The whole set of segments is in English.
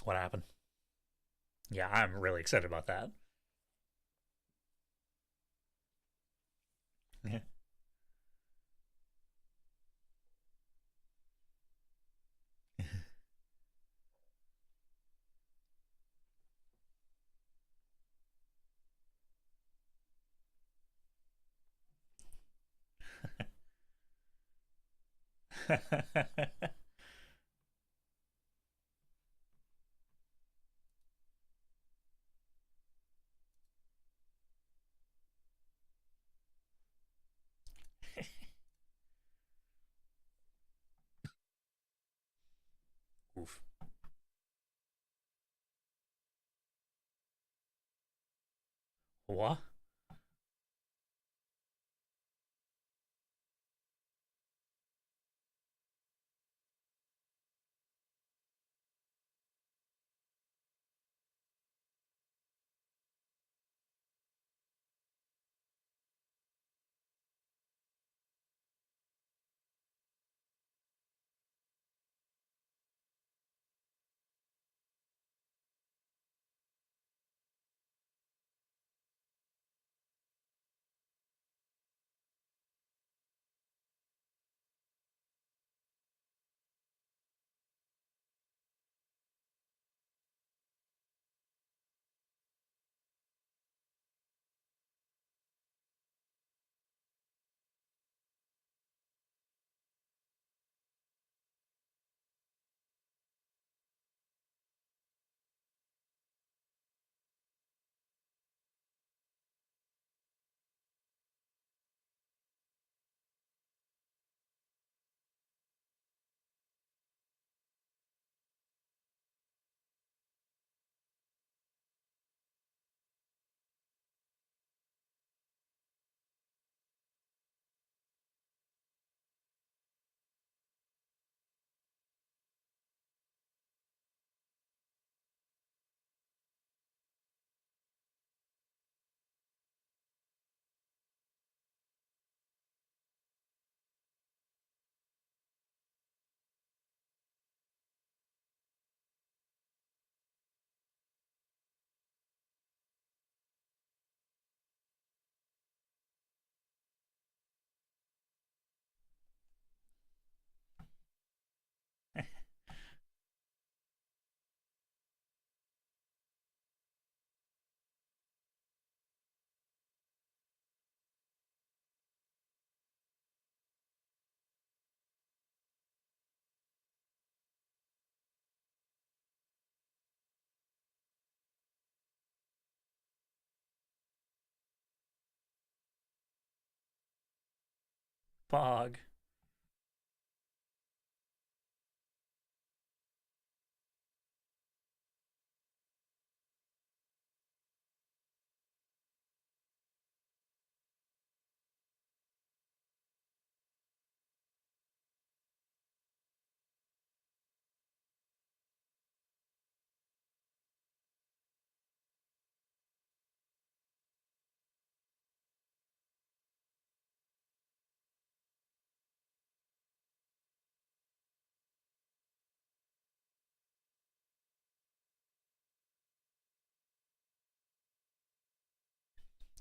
What happened? Yeah, I'm really excited about that. Yeah. Oof. What? Bog.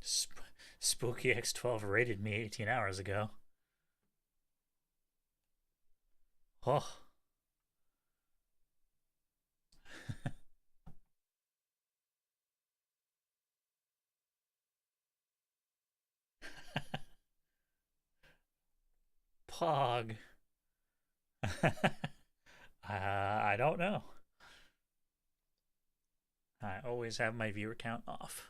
Sp- Spooky X12 raided me 18 hours ago. Oh. Pog. I don't know. I always have my viewer count off.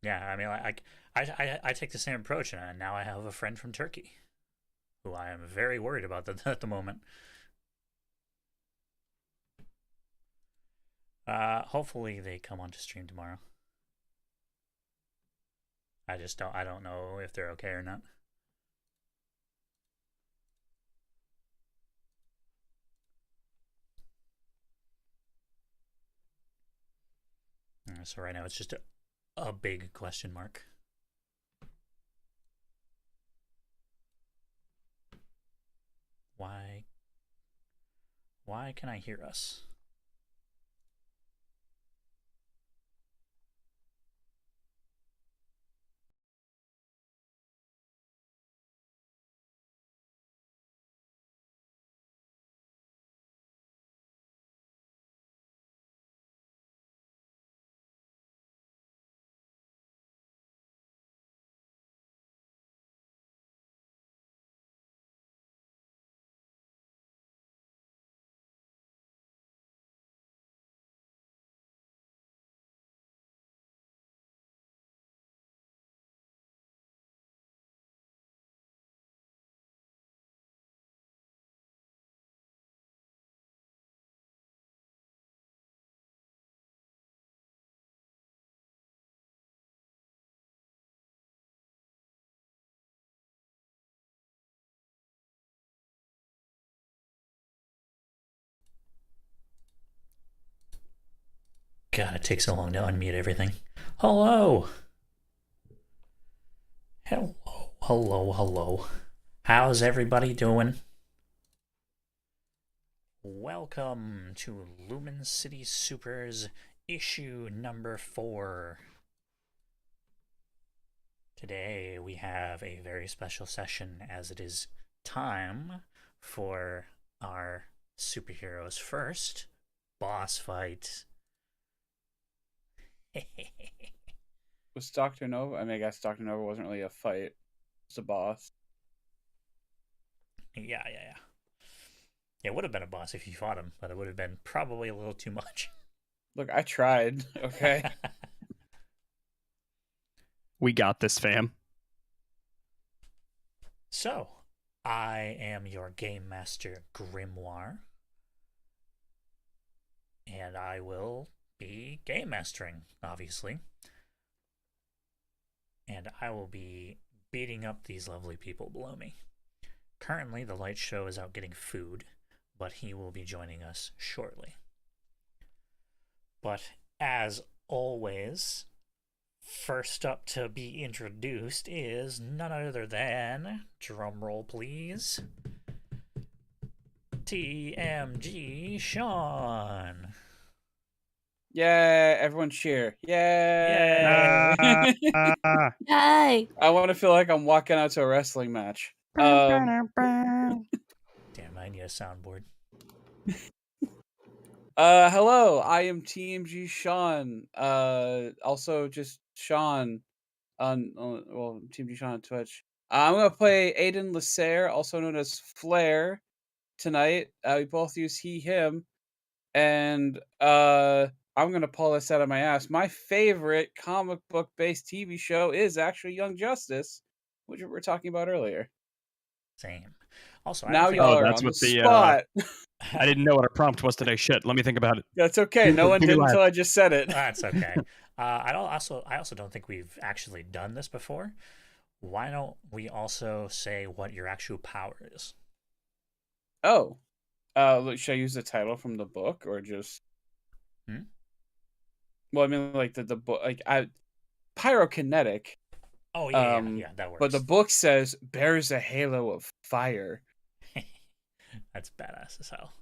Yeah, I mean, I take the same approach, and now I have a friend from Turkey who I am very worried about at the moment. Hopefully they come onto stream tomorrow. I don't know if they're okay or not. So right now it's just a big question mark. Why can I hear us? God, it takes so long to unmute everything. Hello. Hello. How's everybody doing? Welcome to Lumen City Supers issue number 4. Today we have a very special session as it is time for our superheroes first boss fight. Was Dr. Nova? I mean, I guess Dr. Nova wasn't really a fight. It's a boss. Yeah. It would have been a boss if you fought him, but it would have been probably a little too much. Look, I tried, okay? We got this, fam. So, I am your Game Master Grimoire, and I will be game mastering, obviously. And I will be beating up these lovely people below me. Currently, the Light Show is out getting food, but he will be joining us shortly. But as always, first up to be introduced is none other than, drumroll please, TMG Sean. Yeah, everyone cheer. Yay! Yay! I want to feel like I'm walking out to a wrestling match. Damn, I need a soundboard. Hello, I am TMG Sean. Also just Sean on TMG Sean on Twitch. I'm gonna play Aiden Lasser, also known as Flair, tonight. We both use he, him, and I'm gonna pull this out of my ass. My favorite comic book based TV show is actually Young Justice, which we were talking about earlier. Same. Also, now y'all are that's on what the spot. I didn't know what our prompt was today. Shit, let me think about it. That's okay. No one did until I just said it. That's okay. I also don't think we've actually done this before. Why don't we also say what your actual power is? Oh, should I use the title from the book or just? Well, I mean, like the book, like pyrokinetic. Oh yeah, that works. But the book says bears a halo of fire. That's badass as hell.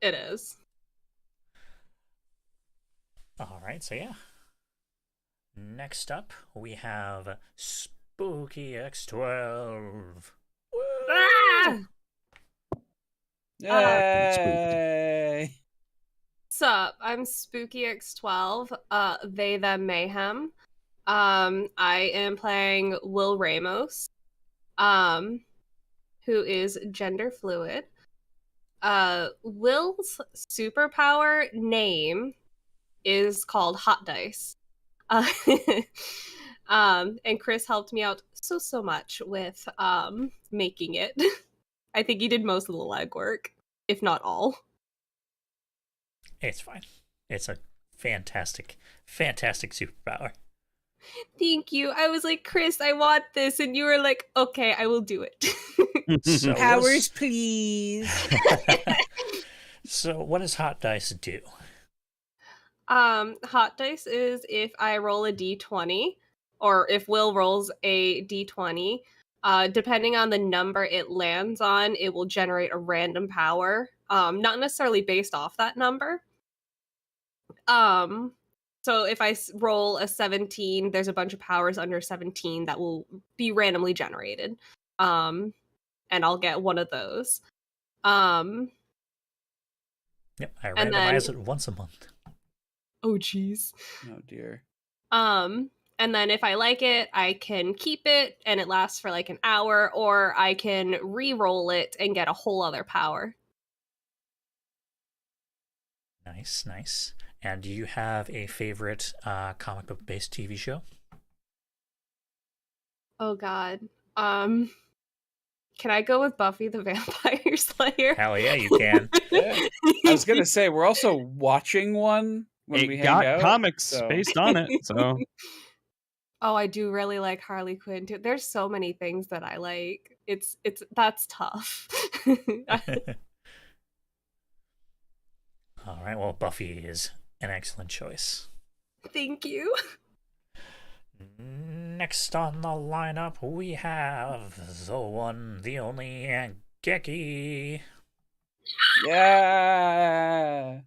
It is. All right, so yeah. Next up, we have Spooky X12. Ah! Yay! Sup, I'm Spooky X12, they, them, Mayhem. I am playing Will Ramos, who is gender fluid. Will's superpower name is called Hot Dice. And Chris helped me out so much with making it. I think he did most of the legwork, if not all. It's fine. It's a fantastic superpower. Thank you. I was like, Chris, I want this, and you were like, okay, I will do it. So Powers, please. So what does Hot Dice do? Hot dice is if I roll a d20, or if Will rolls a d20, depending on the number it lands on, it will generate a random power. Not necessarily based off that number. So if I roll a 17, there's a bunch of powers under 17 that will be randomly generated. And I'll get one of those. Yep, I And randomize then- it once a month. Oh, jeez. Oh dear. And then if I like it, I can keep it and it lasts for like an hour, or I can re-roll it and get a whole other power. Nice. And do you have a favorite comic book based TV show? Oh god. Can I go with Buffy the Vampire Slayer? Hell yeah, you can. Yeah. I was gonna say we're also watching one when we It hang got out. comics so- based on it, so Oh, I do really like Harley Quinn too. There's so many things that I like. That's tough. All right, well, Buffy is an excellent choice. Thank you. Next on the lineup, we have the one, the only, Geki. Yeah.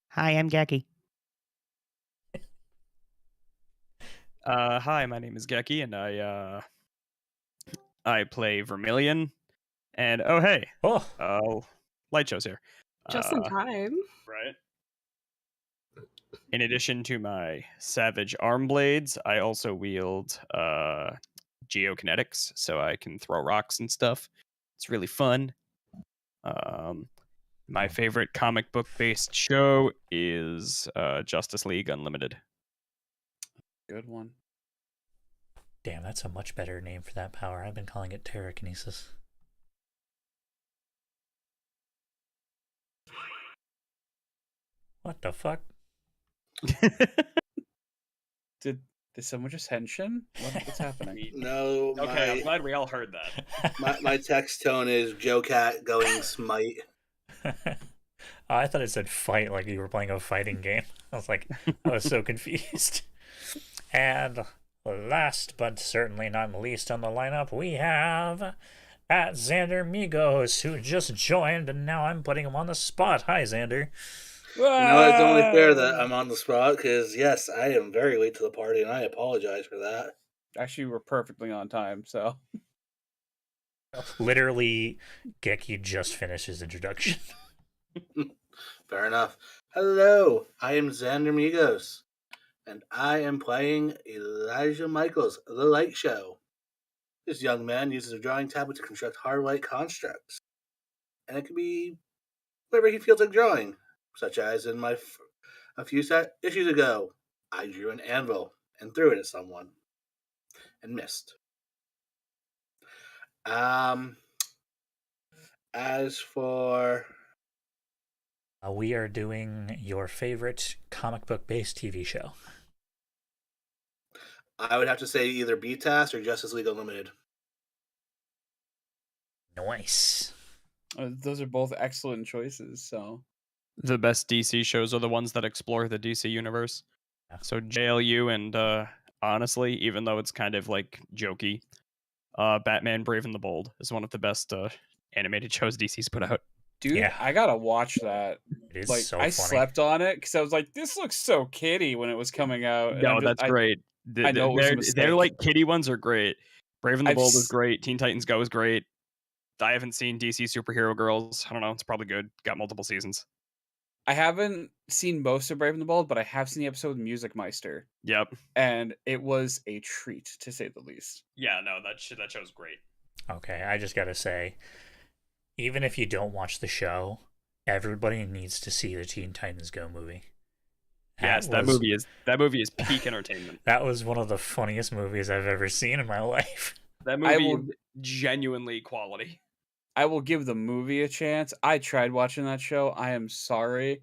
hi, I'm Geki. Hi, my name is Geki, and I play Vermilion. And oh hey, light shows here. Just in time. Right. In addition to my savage arm blades, I also wield geokinetics, so I can throw rocks and stuff. It's really fun. My favorite comic book based show is Justice League Unlimited. Good one. Damn, that's a much better name for that power. I've been calling it Terrakinesis. What the fuck? Did someone just henshin? What's happening? No, Okay, I'm glad we all heard that. my text tone is Joe Cat going smite. I thought it said fight, like you were playing a fighting game. I was like, I was so confused. And last but certainly not least on the lineup, we have at Xander Migos, who just joined, and now I'm putting him on the spot. Hi, Xander. You know, it's only fair that I'm on the spot because, yes, I am very late to the party, and I apologize for that. Actually, we're perfectly on time, so. Literally, Geki just finished his introduction. Fair enough. Hello, I am Xander Migos, and I am playing Elijah Michaels, The Light Show. This young man uses a drawing tablet to construct hard light constructs, and it can be whatever he feels like drawing, such as in a few issues ago, I drew an anvil and threw it at someone and missed. As for We are doing your favorite comic book based TV show. I would have to say either BTAS or Justice League Unlimited. Nice. Those are both excellent choices, so. The best DC shows are the ones that explore the DC universe. Yeah. So JLU and honestly, even though it's kind of like jokey, Batman Brave and the Bold is one of the best animated shows DC's put out. Dude, Yeah. I gotta watch that. It is Like, so I funny. slept on it because I was like, this looks so kiddie when it was coming out. and No, I'm that's great. I know it was a they're mistake. like kiddie ones are great. Brave and the I've Bold is s- great. Teen Titans Go is great. I haven't seen DC Superhero Girls. I don't know. It's probably good. Got multiple seasons. I haven't seen most of Brave and the Bold, but I have seen the episode of Music Meister, Yep. and it was a treat, to say the least. Yeah, no, that show's great. Okay, I just gotta say, even if you don't watch the show, everybody needs to see the Teen Titans Go movie. Yes, that movie is peak entertainment. That was one of the funniest movies I've ever seen in my life. That movie is genuinely quality. I will give the movie a chance. I tried watching that show. I am sorry.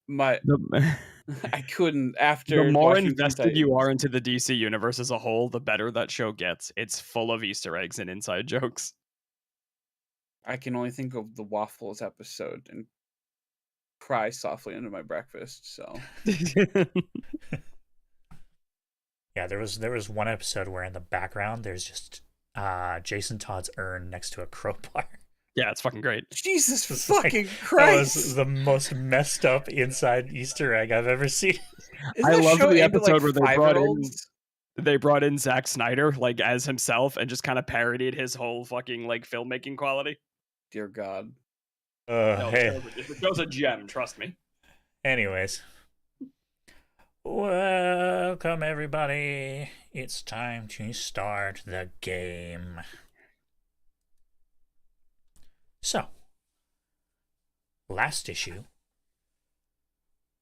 I couldn't after The more watching Teen invested you Titans. are into the DC universe as a whole, the better that show gets. It's full of Easter eggs and inside jokes. I can only think of the Waffles episode and cry softly under my breakfast. So Yeah, there was one episode where in the background there's just Jason Todd's urn next to a crowbar. Yeah, it's fucking great. Jesus It's fucking That Christ! was the most messed up inside Easter egg I've ever seen. Isn't I that love show the aimed at, episode where five-year-olds? they brought in Zack Snyder like as himself and just kind of parodied his whole fucking like filmmaking quality. Dear God. No, Hey. the show's a gem, trust me. Anyways. Welcome, everybody. It's time to start the game. So, last issue,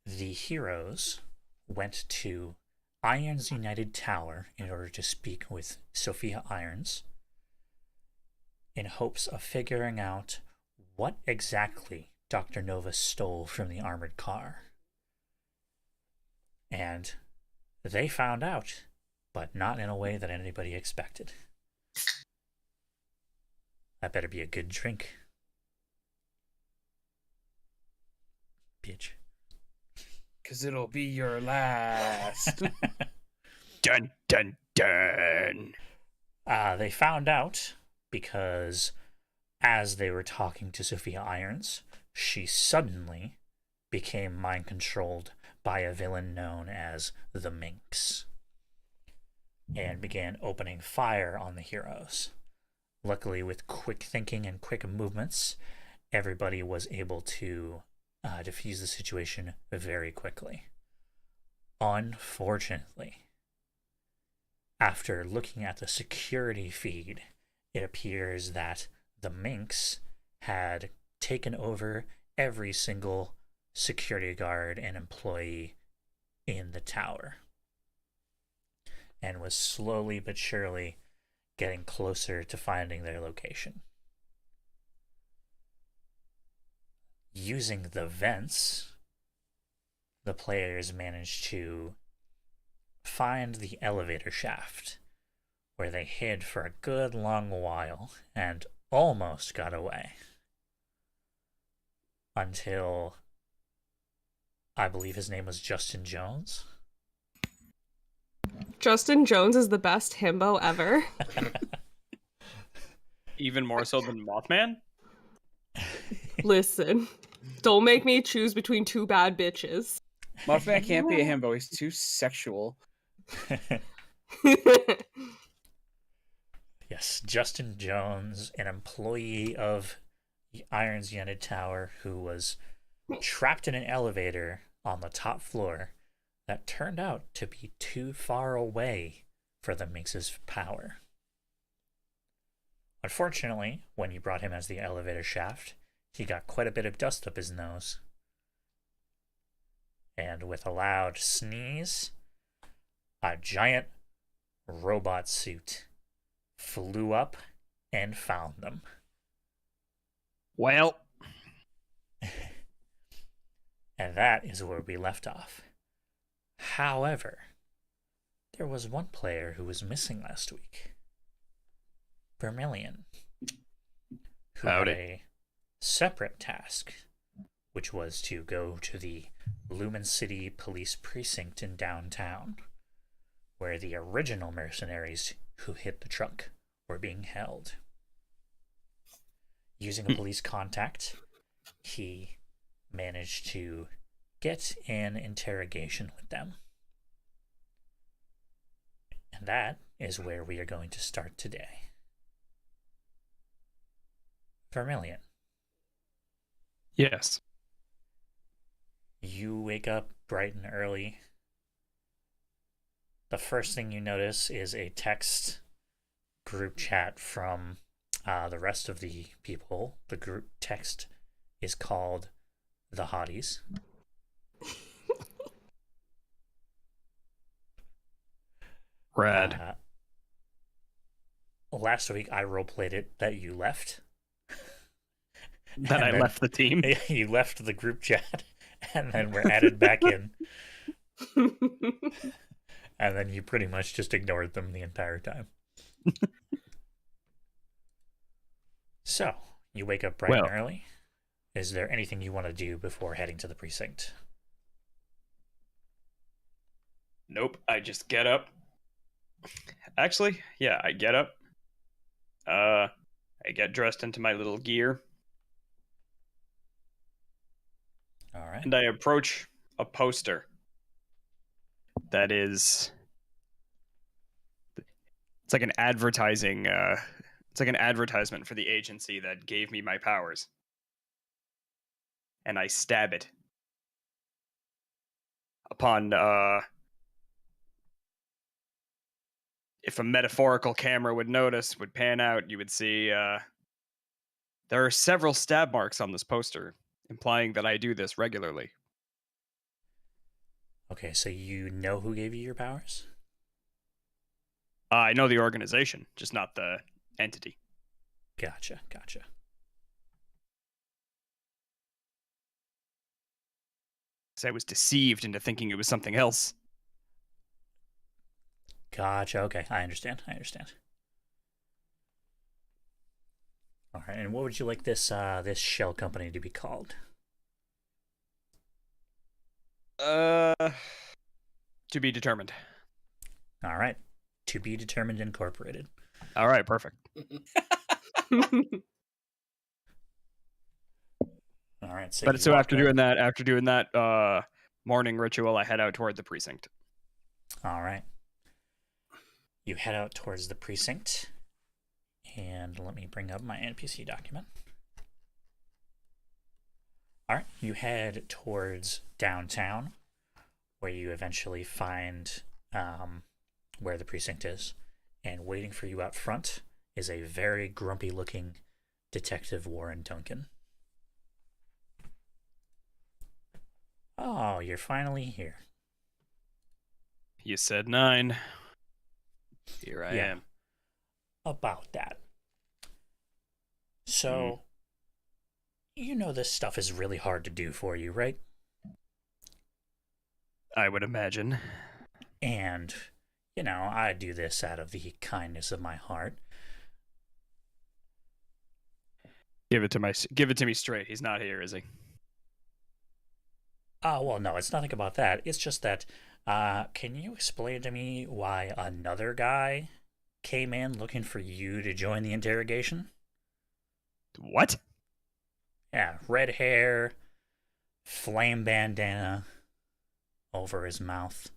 the heroes went to Irons United Tower in order to speak with Sophia Irons in hopes of figuring out what exactly Dr. Nova stole from the armored car. And they found out, but not in a way that anybody expected. That better be a good drink. Bitch. Because it'll be your last. Dun dun dun. They found out because as they were talking to Sophia Irons, she suddenly became mind-controlled by a villain known as the Minx and began opening fire on the heroes. Luckily, with quick thinking and quick movements, everybody was able to defuse the situation very quickly. Unfortunately, after looking at the security feed, it appears that the Minx had taken over every single security guard and employee in the tower and was slowly but surely getting closer to finding their location. Using the vents, the players managed to find the elevator shaft, where they hid for a good long while and almost got away. Until, I believe his name was Justin Jones. Justin Jones is the best himbo ever. Even more so than Mothman? Listen, don't make me choose between two bad bitches. Mothman can't be a himbo. He's too sexual. Yes, Justin Jones, an employee of Irons United Tower who was trapped in an elevator on the top floor that turned out to be too far away for the Minx's power. Unfortunately, when you brought him as the elevator shaft, he got quite a bit of dust up his nose. And with a loud sneeze, a giant robot suit flew up and found them. Well, And that is where we left off. However, there was one player who was missing last week. Vermilion. Who Howdy. had a separate task, which was to go to the Lumen City Police Precinct in downtown, where the original mercenaries who hit the truck were being held. Using a police contact, he managed to get an interrogation with them. And that is where we are going to start today. Vermilion, yes. you wake up bright and early. The first thing you notice is a text group chat from the rest of the people. The group text is called The Hotties. Rad. Last week I roleplayed it that you left. That And I then- left the team. You left the group chat, and then we're added back in, and then you pretty much just ignored them the entire time. So, you wake up bright and Well- early. Is there anything you want to do before heading to the precinct? Nope, I just get up. Actually, yeah, I get up. I get dressed into my little gear, All right. and I approach a poster that is... It's like an advertising, it's like an advertisement for the agency that gave me my powers. And I stab it. Upon, if a metaphorical camera would notice, would pan out, you would see, there are several stab marks on this poster, implying that I do this regularly. Okay, so you know who gave you your powers? I know the organization, just not the entity. Gotcha. 'Cause I was deceived into thinking it was something else. Gotcha. Okay, I understand. All right, and what would you like this this shell company to be called? To be determined. All right, To Be Determined Incorporated. All right, perfect. All right, so But you so walk after doing that morning ritual, I head out toward the precinct. All right. You head out towards the precinct, and let me bring up my NPC document. All right, you head towards downtown, where you eventually find where the precinct is, and waiting for you out front is a very grumpy-looking Detective Warren Duncan. Oh, you're finally here. You said 9. Here I Yeah. am. About that. So, you know this stuff is really hard to do for you, right? I would imagine. And, you know, I do this out of the kindness of my heart. Give it to me straight. He's not here, is he? Well, no, it's nothing about that. It's just that, can you explain to me why another guy came in looking for you to join the interrogation? What? Yeah, red hair, flame bandana over his mouth.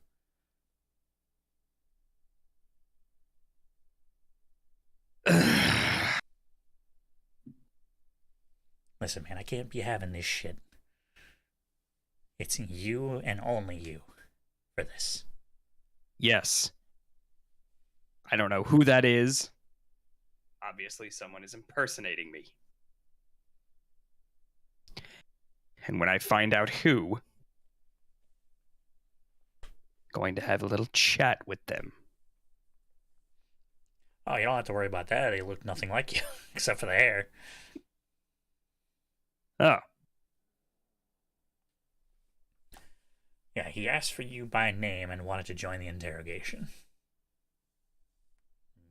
Listen, man, I can't be having this shit. It's you and only you for this. Yes. I don't know who that is. Obviously, someone is impersonating me. And when I find out who, going to have a little chat with them. Oh, you don't have to worry about that. They look nothing like you, except for the hair. Oh, Yeah, he asked for you by name and wanted to join the interrogation.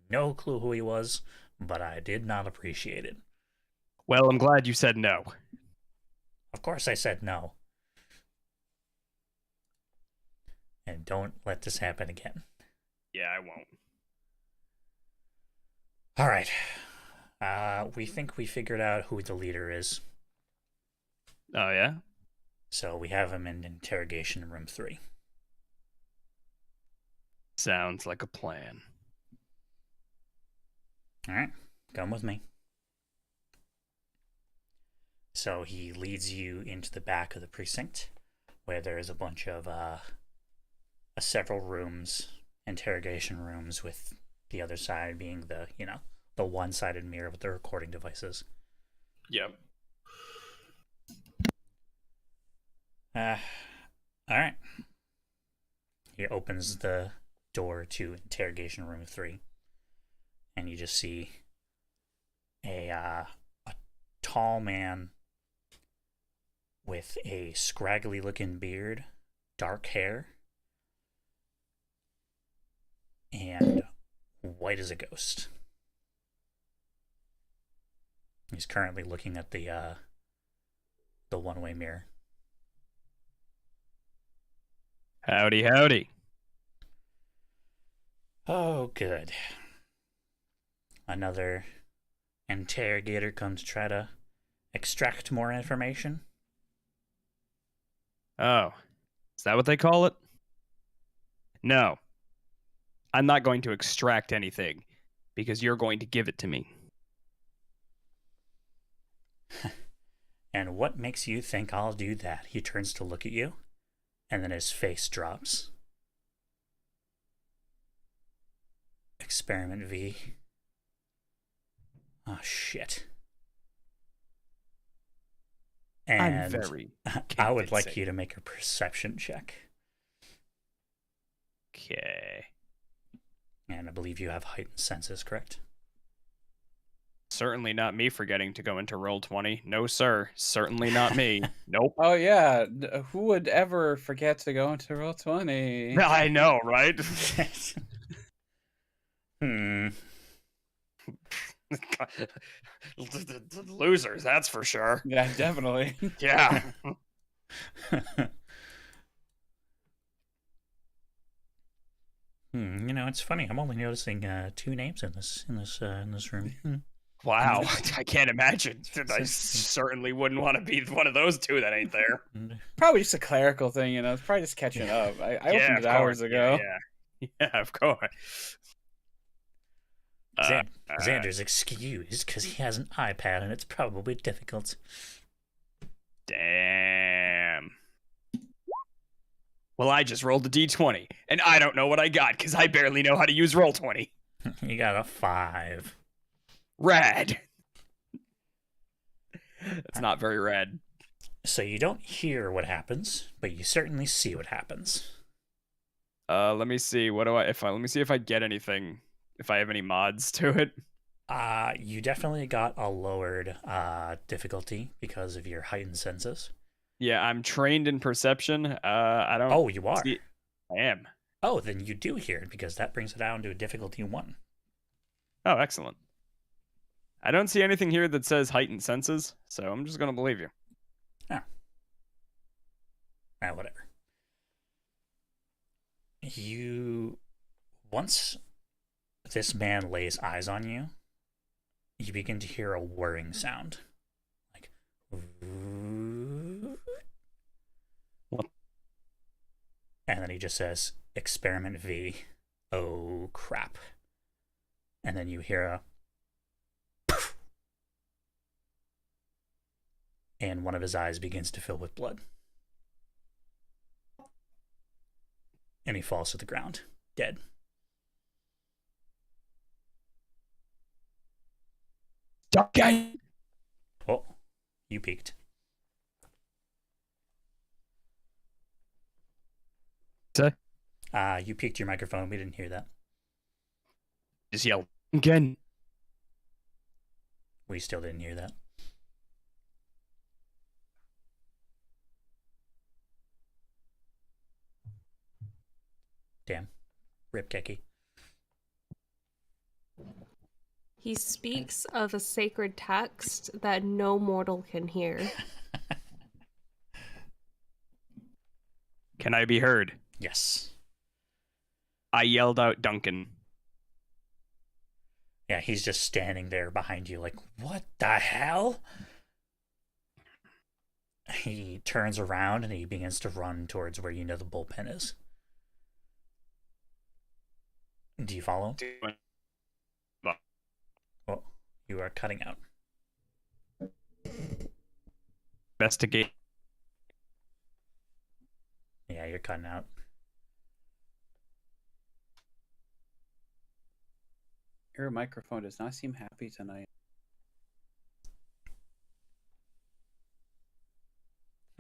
No clue who he was, but I did not appreciate it. well, I'm glad you said no. Of course I said no. And don't let this happen again. Yeah, I won't. All right. We think we figured out who the leader is. Oh, yeah? So we have him in interrogation room 3. Sounds like a plan. All right. Come with me. So he leads you into the back of the precinct, where there is a bunch of several rooms, interrogation rooms, with the other side being the, you know, the one-sided mirror with the recording devices. Yep. All right. He opens the door to interrogation room 3, and you just see a tall man with a scraggly looking beard, dark hair, and white as a ghost. He's currently looking at the one-way mirror. Howdy, howdy. Oh, good. Another interrogator come to try to extract more information. Oh, is that what they call it? No. I'm not going to extract anything, because you're going to give it to me. And what makes you think I'll do that? He turns to look at you, and then his face drops. Experiment V. Oh, shit. And I'm very I would like convincing. you to make a perception check. Okay. And I believe you have heightened senses, correct? Certainly not me forgetting to go into Roll20. No, sir. Certainly not me. Nope. Oh yeah, who would ever forget to go into Roll20? I know, right? Losers, that's for sure. Yeah, definitely. Yeah. You know, it's funny. I'm only noticing 2 names in this room. Wow. I can't imagine. I certainly wouldn't want to be one of those 2 that ain't there. Probably just a clerical thing, you know. It's probably just catching up. I opened it of hours course. ago. Yeah, of course. Xander's excused because he has an iPad and it's probably difficult. Damn. Well, I just rolled a d20, and I don't know what I got because I barely know how to use Roll20. You got a 5. Rad. It's not very rad. So you don't hear what happens, but you certainly see what happens. Let me see. Let me see if I get anything. If I have any mods to it. You definitely got a lowered difficulty because of your heightened senses. Yeah, I'm trained in perception. I don't. Oh, you are? I am. Oh, then you do hear it because that brings it down to a difficulty 1. Oh, excellent. I don't see anything here that says heightened senses, so I'm just gonna believe you. Oh. Whatever. Once this man lays eyes on you, you begin to hear a whirring sound. Like, What? And then he just says, Experiment V. Oh, crap. And then you hear a poof, and one of his eyes begins to fill with blood. And he falls to the ground, dead. Okay. Oh, you peeked. Say? You peeked your microphone. We didn't hear that. Just yell again. We still didn't hear that. Damn. Rip Keki. He speaks of a sacred text that no mortal can hear. Can I be heard? Yes. I yelled out Duncan. Yeah, he's just standing there behind you like, what the hell? He turns around and he begins to run towards where you know the bullpen is. Do you follow? Oh, you are cutting out. Investigate. Yeah, you're cutting out. Your microphone does not seem happy tonight.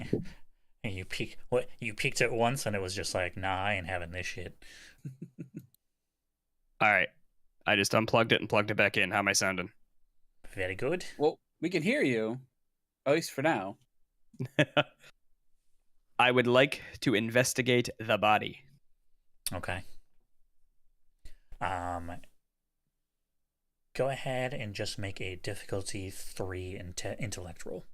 And you peeked it once and it was just like, nah, I ain't having this shit. All right. I just unplugged it and plugged it back in. How am I sounding? Very good. Well, we can hear you, at least for now. I would like to investigate the body. Okay. Go ahead and just make a difficulty 3 intellect roll.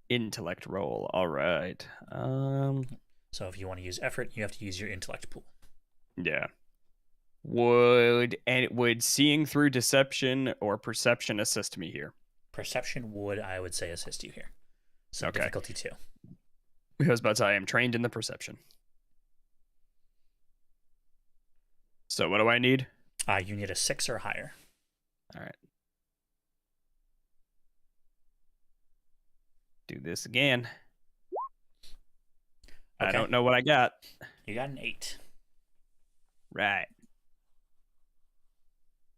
Intellect roll. All right. So if you want to use effort, you have to use your intellect pool. Yeah. Would seeing through deception or perception assist me here? Perception would, I would say, assist you here. So Okay. difficulty 2. Because but I am trained in the perception. So what do I need? You need a 6 or higher. All right. Do this again. I Okay. don't know what I got. You got an 8. Right.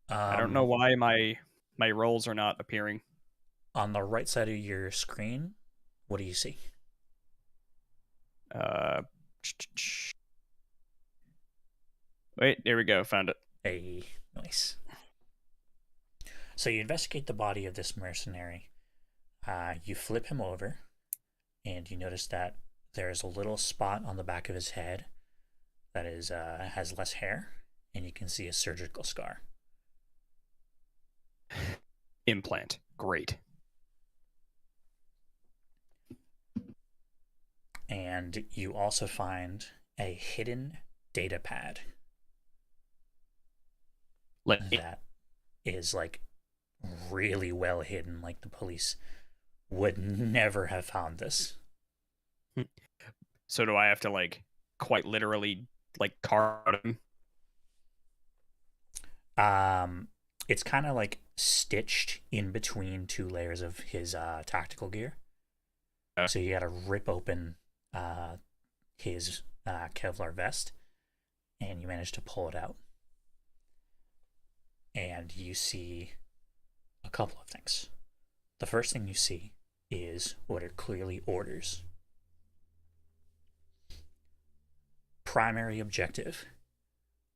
I don't know why my rolls are not appearing. On the right side of your screen, what do you see? Wait, there we go. Found it. Hey, nice. So you investigate the body of this mercenary. You flip him over, and you notice that there's a little spot on the back of his head that is has less hair, and you can see a surgical scar. Implant. Great. And you also find a hidden data pad that is like really well hidden. Like the police would never have found this. So do I have to like quite literally like carve him? It's kind of like stitched in between 2 layers of his tactical gear. So you got to rip open his Kevlar vest, and you manage to pull it out. And you see a couple of things. The first thing you see is what are clearly orders. Primary objective: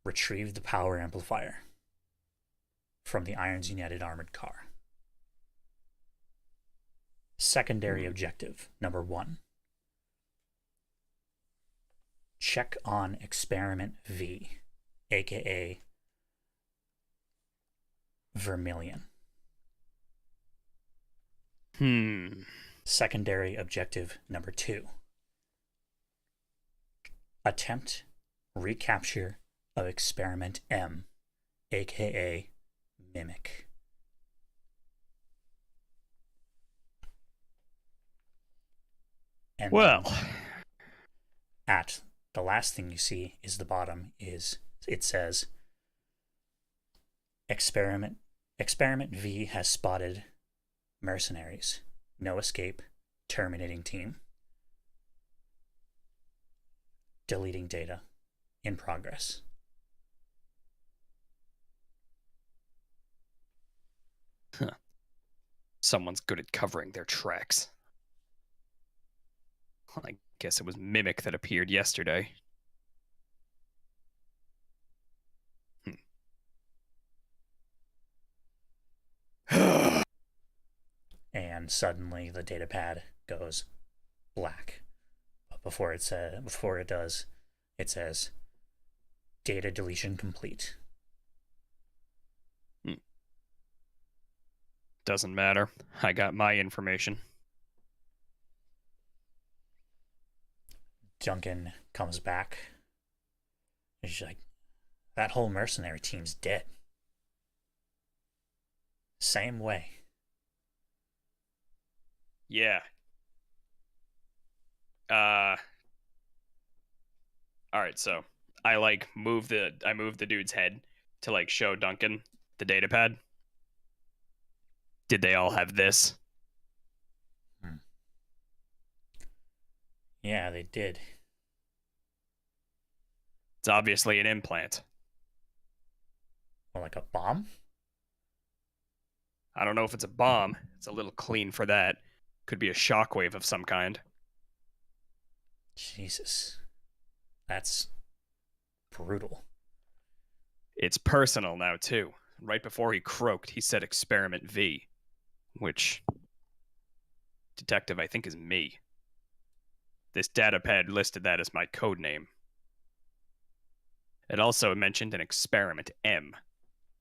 retrieve the power amplifier from the Irons United armored car. Secondary objective, number 1. Check on Experiment V, aka Vermilion. Secondary objective number 2. Attempt recapture of Experiment M, aka Mimic. And well, at the last thing you see is the bottom is it says Experiment V has spotted mercenaries. No escape. Terminating team. Deleting data. In progress. Huh. Someone's good at covering their tracks. I guess it was Mimic that appeared yesterday. And suddenly the data pad goes black. But before it does, it says data deletion complete. Doesn't matter. I got my information. Duncan comes back. He's like, that whole mercenary team's dead. Same way. Yeah. All right, so I move the dude's head to like show Duncan the data pad. Did they all have this? Yeah, they did. It's obviously an implant. Or like a bomb? I don't know if it's a bomb. It's a little clean for that. Could be a shockwave of some kind. Jesus. That's brutal. It's personal now, too. Right before he croaked, he said Experiment V, which, detective, I think is me. This datapad listed that as my code name. It also mentioned an Experiment M,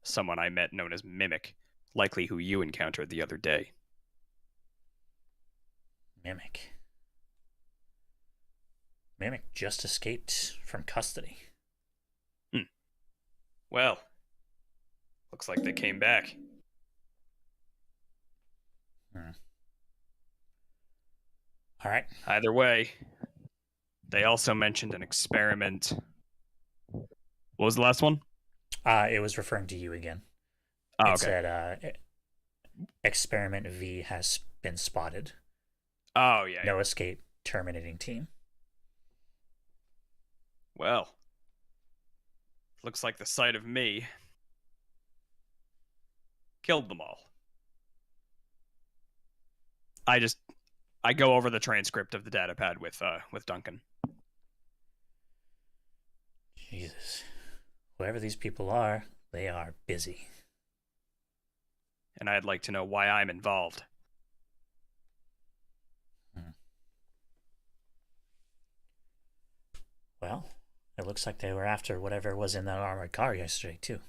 someone I met known as Mimic, likely who you encountered the other day. Mimic. Mimic just escaped from custody. Well, looks like they came back. All right. Either way, they also mentioned an experiment. What was the last one? It was referring to you again. Oh, It okay. said, Experiment V has been spotted. Oh, yeah. No escape. Terminating team. Well, looks like the sight of me killed them all. I go over the transcript of the datapad with Duncan. Jesus. Whoever these people are, they are busy. And I'd like to know why I'm involved. Well, it looks like they were after whatever was in that armored car yesterday, too.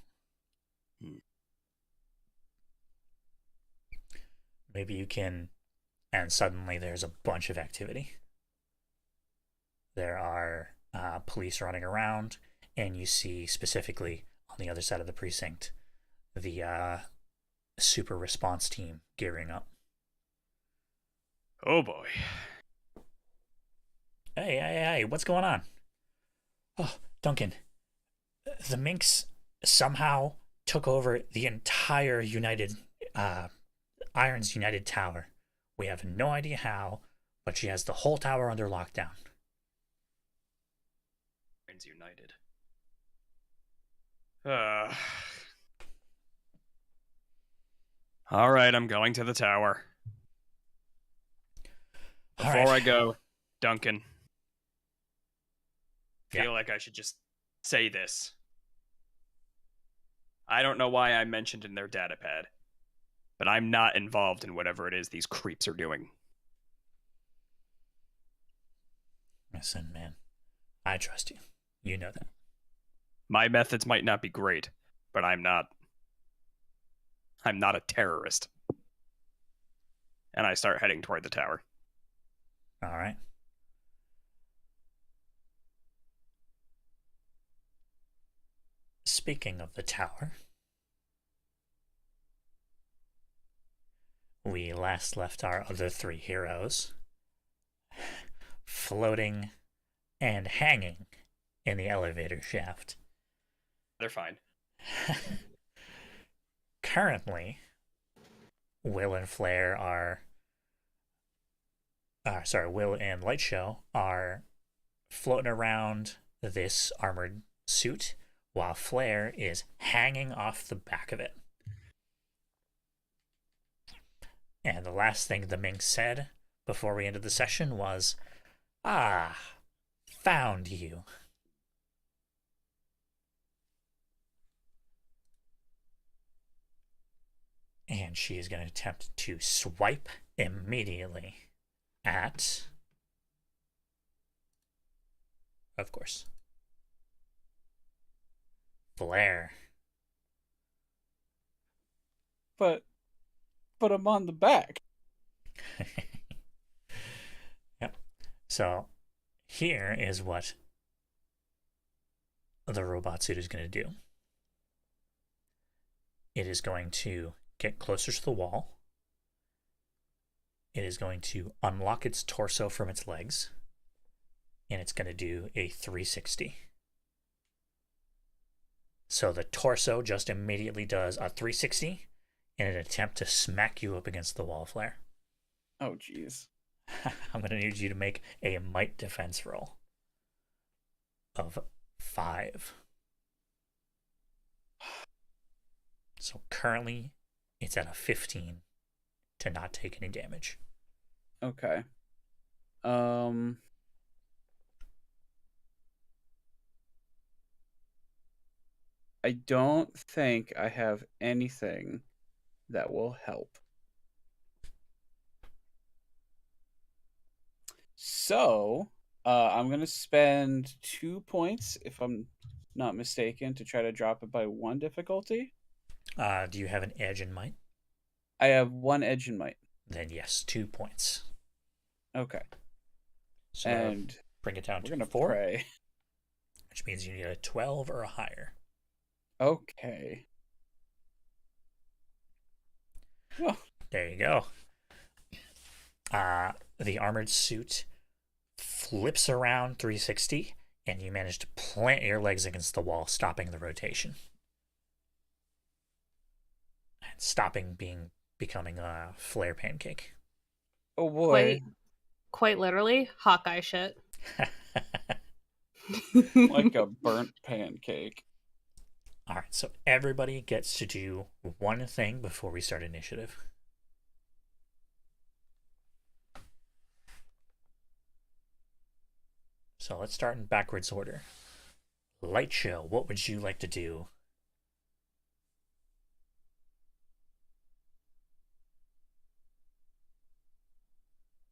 Maybe you can... And suddenly there's a bunch of activity. There are police running around, and you see specifically on the other side of the precinct the super response team gearing up. Oh boy. Hey, what's going on? Oh, Duncan, the Minx somehow took over the entire Iron's United Tower. We have no idea how, but she has the whole tower under lockdown. Iron's United. All right, I'm going to the tower. Before I go, Duncan, I feel like I should just say this. I don't know why I mentioned in their datapad, but I'm not involved in whatever it is these creeps are doing. Listen, man, I trust you. You know that. My methods might not be great, but I'm not a terrorist. And I start heading toward the tower. All right. Speaking of the tower, we last left our other three heroes floating and hanging in the elevator shaft. They're fine. Currently, Will and Flare are... Will and Lightshow are floating around this armored suit while Flare is hanging off the back of it. And the last thing the Minx said before we ended the session was, found you. And she is going to attempt to swipe immediately at... Of course. Flare. But I'm on the back. Yep. So here is what the robot suit is going to do. It is going to get closer to the wall. It is going to unlock its torso from its legs. And it's going to do a 360. So the torso just immediately does a 360 in an attempt to smack you up against the wall, Flare. Oh, jeez. I'm going to need you to make a might defense roll of 5. So currently, it's at a 15 to not take any damage. Okay. I don't think I have anything that will help. So, I'm going to spend 2 points, if I'm not mistaken, to try to drop it by 1 difficulty. Do you have an edge in might? I have 1 edge in might. Then yes, 2 points. Okay. So And bring it down we're to going to 4, pray. which means you need a 12 or a higher. Okay. Well, There you go. The armored suit flips around 360, and you manage to plant your legs against the wall, stopping the rotation. And stopping becoming a flare pancake. oh boy. Quite literally, Hawkeye shit. Like a burnt pancake. All right, so everybody gets to do one thing before we start initiative. So let's start in backwards order. Light show, what would you like to do?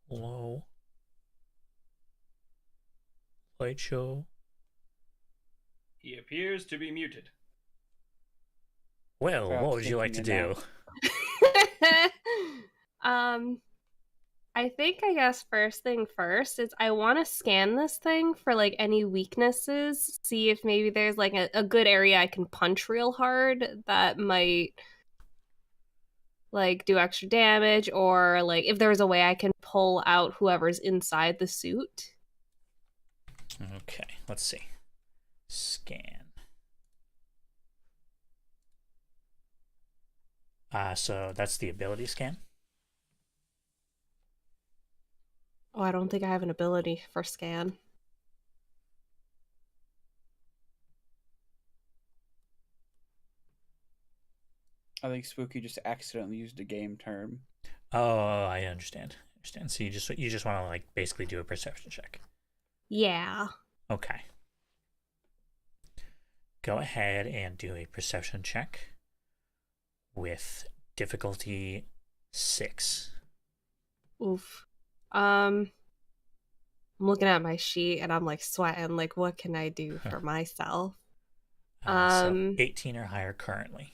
Hello? Light show? He appears to be muted. Well, Perhaps what would you like to taking a do? I think I guess first thing first is I want to scan this thing for like any weaknesses, see if maybe there's like a good area I can punch real hard that might like do extra damage, or like if there's a way I can pull out whoever's inside the suit. Okay, let's see. Scan. So that's the ability scan. Oh, I don't think I have an ability for scan. I think Spooky just accidentally used a game term. Oh, I understand. So you just want to like basically do a perception check. Yeah. Okay. Go ahead and do a perception check with difficulty 6. Oof. I'm looking at my sheet and I'm like sweating. Like, what can I do for myself? So 18 or higher currently.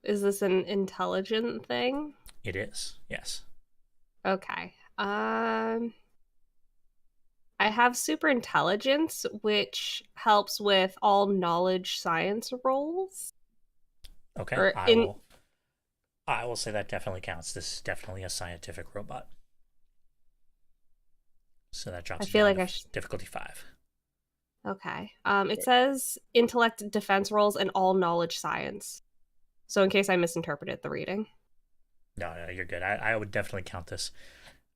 Is this an intelligent thing? It is, yes. Okay. I have super intelligence, which helps with all knowledge science rolls. Okay, Or I will say that definitely counts. This is definitely a scientific robot. So that drops I feel down like to difficulty 5. Okay. It says intellect, defense rolls, and all knowledge science. So in case I misinterpreted the reading. No, you're good. I would definitely count this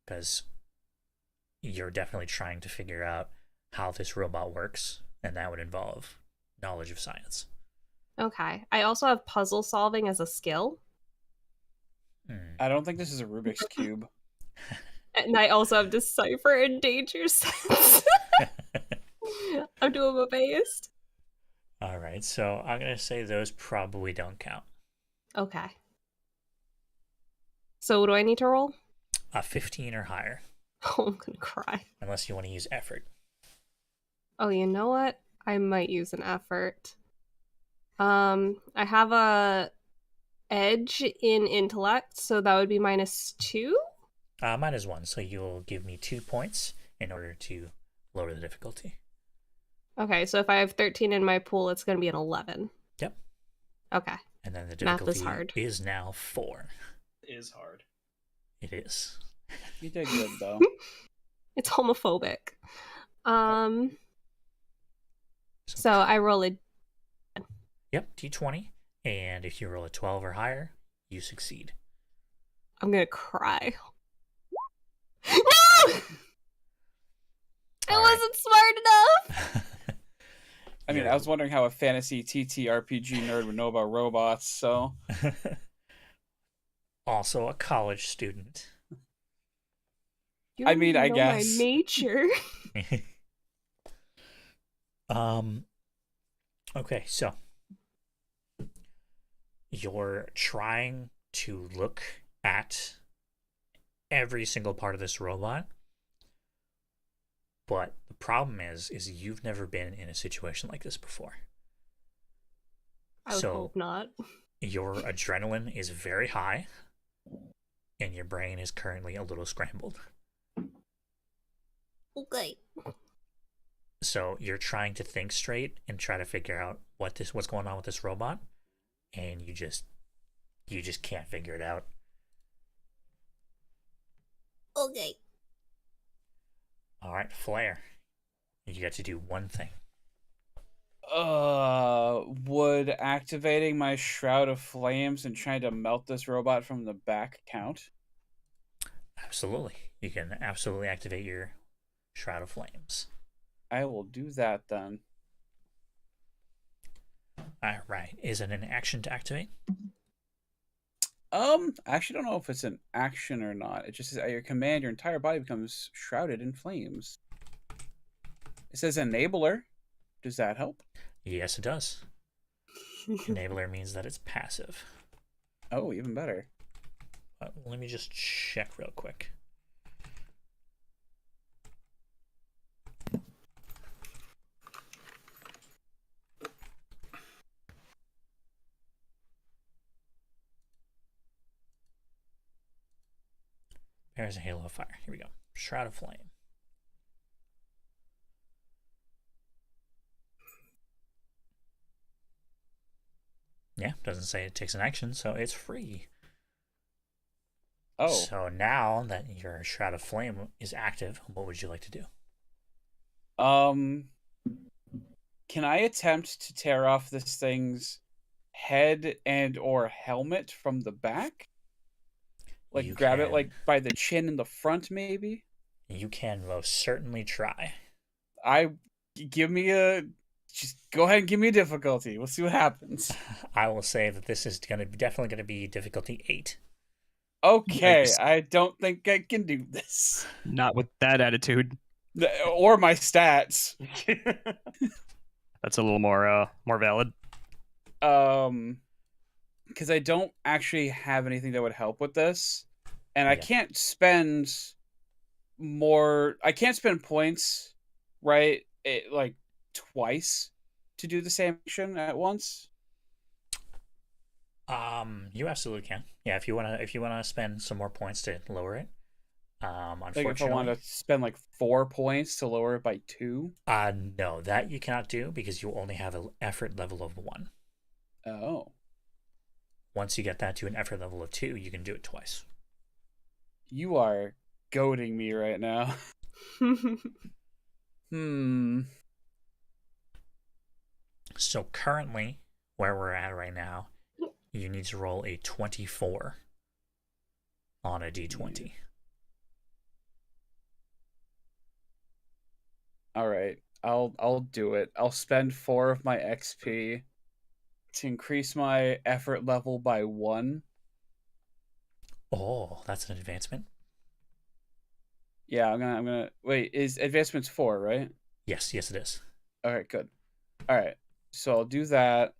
because you're definitely trying to figure out how this robot works, and that would involve knowledge of science. Okay. I also have puzzle solving as a skill. I don't think this is a Rubik's Cube. And I also have decipher and danger sense. I'm doing my best. All right, so I'm going to say those probably don't count. Okay. So what do I need to roll? 15 or higher. Oh, I'm gonna cry. Unless you want to use effort. Oh, you know what? I might use an effort. I have a edge in intellect, so that would be -2. -1, so you'll give me 2 points in order to lower the difficulty. Okay, so if I have 13 in my pool, it's going to be an 11. Yep. Okay. And then the Math difficulty is hard. is now 4. Is hard. It is. You did good, though. It's homophobic. So I roll a... Yep, D20. And if you roll a 12 or higher, you succeed. I'm going to cry. No! I wasn't smart enough! I mean, I was wondering how a fantasy TTRPG nerd would know about robots, so... Also a college student. You I mean, I know guess. my nature. Okay, so you're trying to look at every single part of this robot, but the problem is you've never been in a situation like this before. I would hope not. Your adrenaline is very high, and your brain is currently a little scrambled. Okay. So you're trying to think straight and try to figure out what's going on with this robot, and you just can't figure it out. Okay. All right, Flare, you got to do one thing. Would activating my Shroud of Flames and trying to melt this robot from the back count? Absolutely, you can absolutely activate your Shroud of Flames. I will do that then. All right, is it an action to activate? I actually don't know if it's an action or not. It just says at your command, your entire body becomes shrouded in flames. It says enabler. Does that help? Yes, it does. Enabler means that it's passive. Oh, even better. Let me just check real quick. There's a halo of fire. Here we go. Shroud of Flame. Yeah, doesn't say it takes an action, so it's free. Oh. So now that your Shroud of Flame is active, what would you like to do? Can I attempt to tear off this thing's head and or helmet from the back? Like You grab it can. like by the chin in the front, maybe? You can most certainly try. Just go ahead and give me a difficulty. We'll see what happens. I will say that this is definitely going to be difficulty 8. Okay, Yikes. I don't think I can do this. Not with that attitude. Or my stats. That's a little more valid. Because I don't actually have anything that would help with this. And I Yeah. can't spend points, right? Like twice to do the same action at once. You absolutely can. Yeah, if you wanna spend some more points to lower it. Like if I Unfortunately, want to spend like 4 points to lower it by 2. no, that you cannot do because you only have an effort level of 1. Oh. Once you get that to an effort level of 2, you can do it twice. You are goading me right now. So currently, where we're at right now, you need to roll a 24 on a d20. All right. I'll do it. I'll spend 4 of my XP to increase my effort level by 1. Oh, that's an advancement. Yeah, I'm gonna wait, is advancement's 4, right? Yes, it is. Alright, good. Alright. So I'll do that.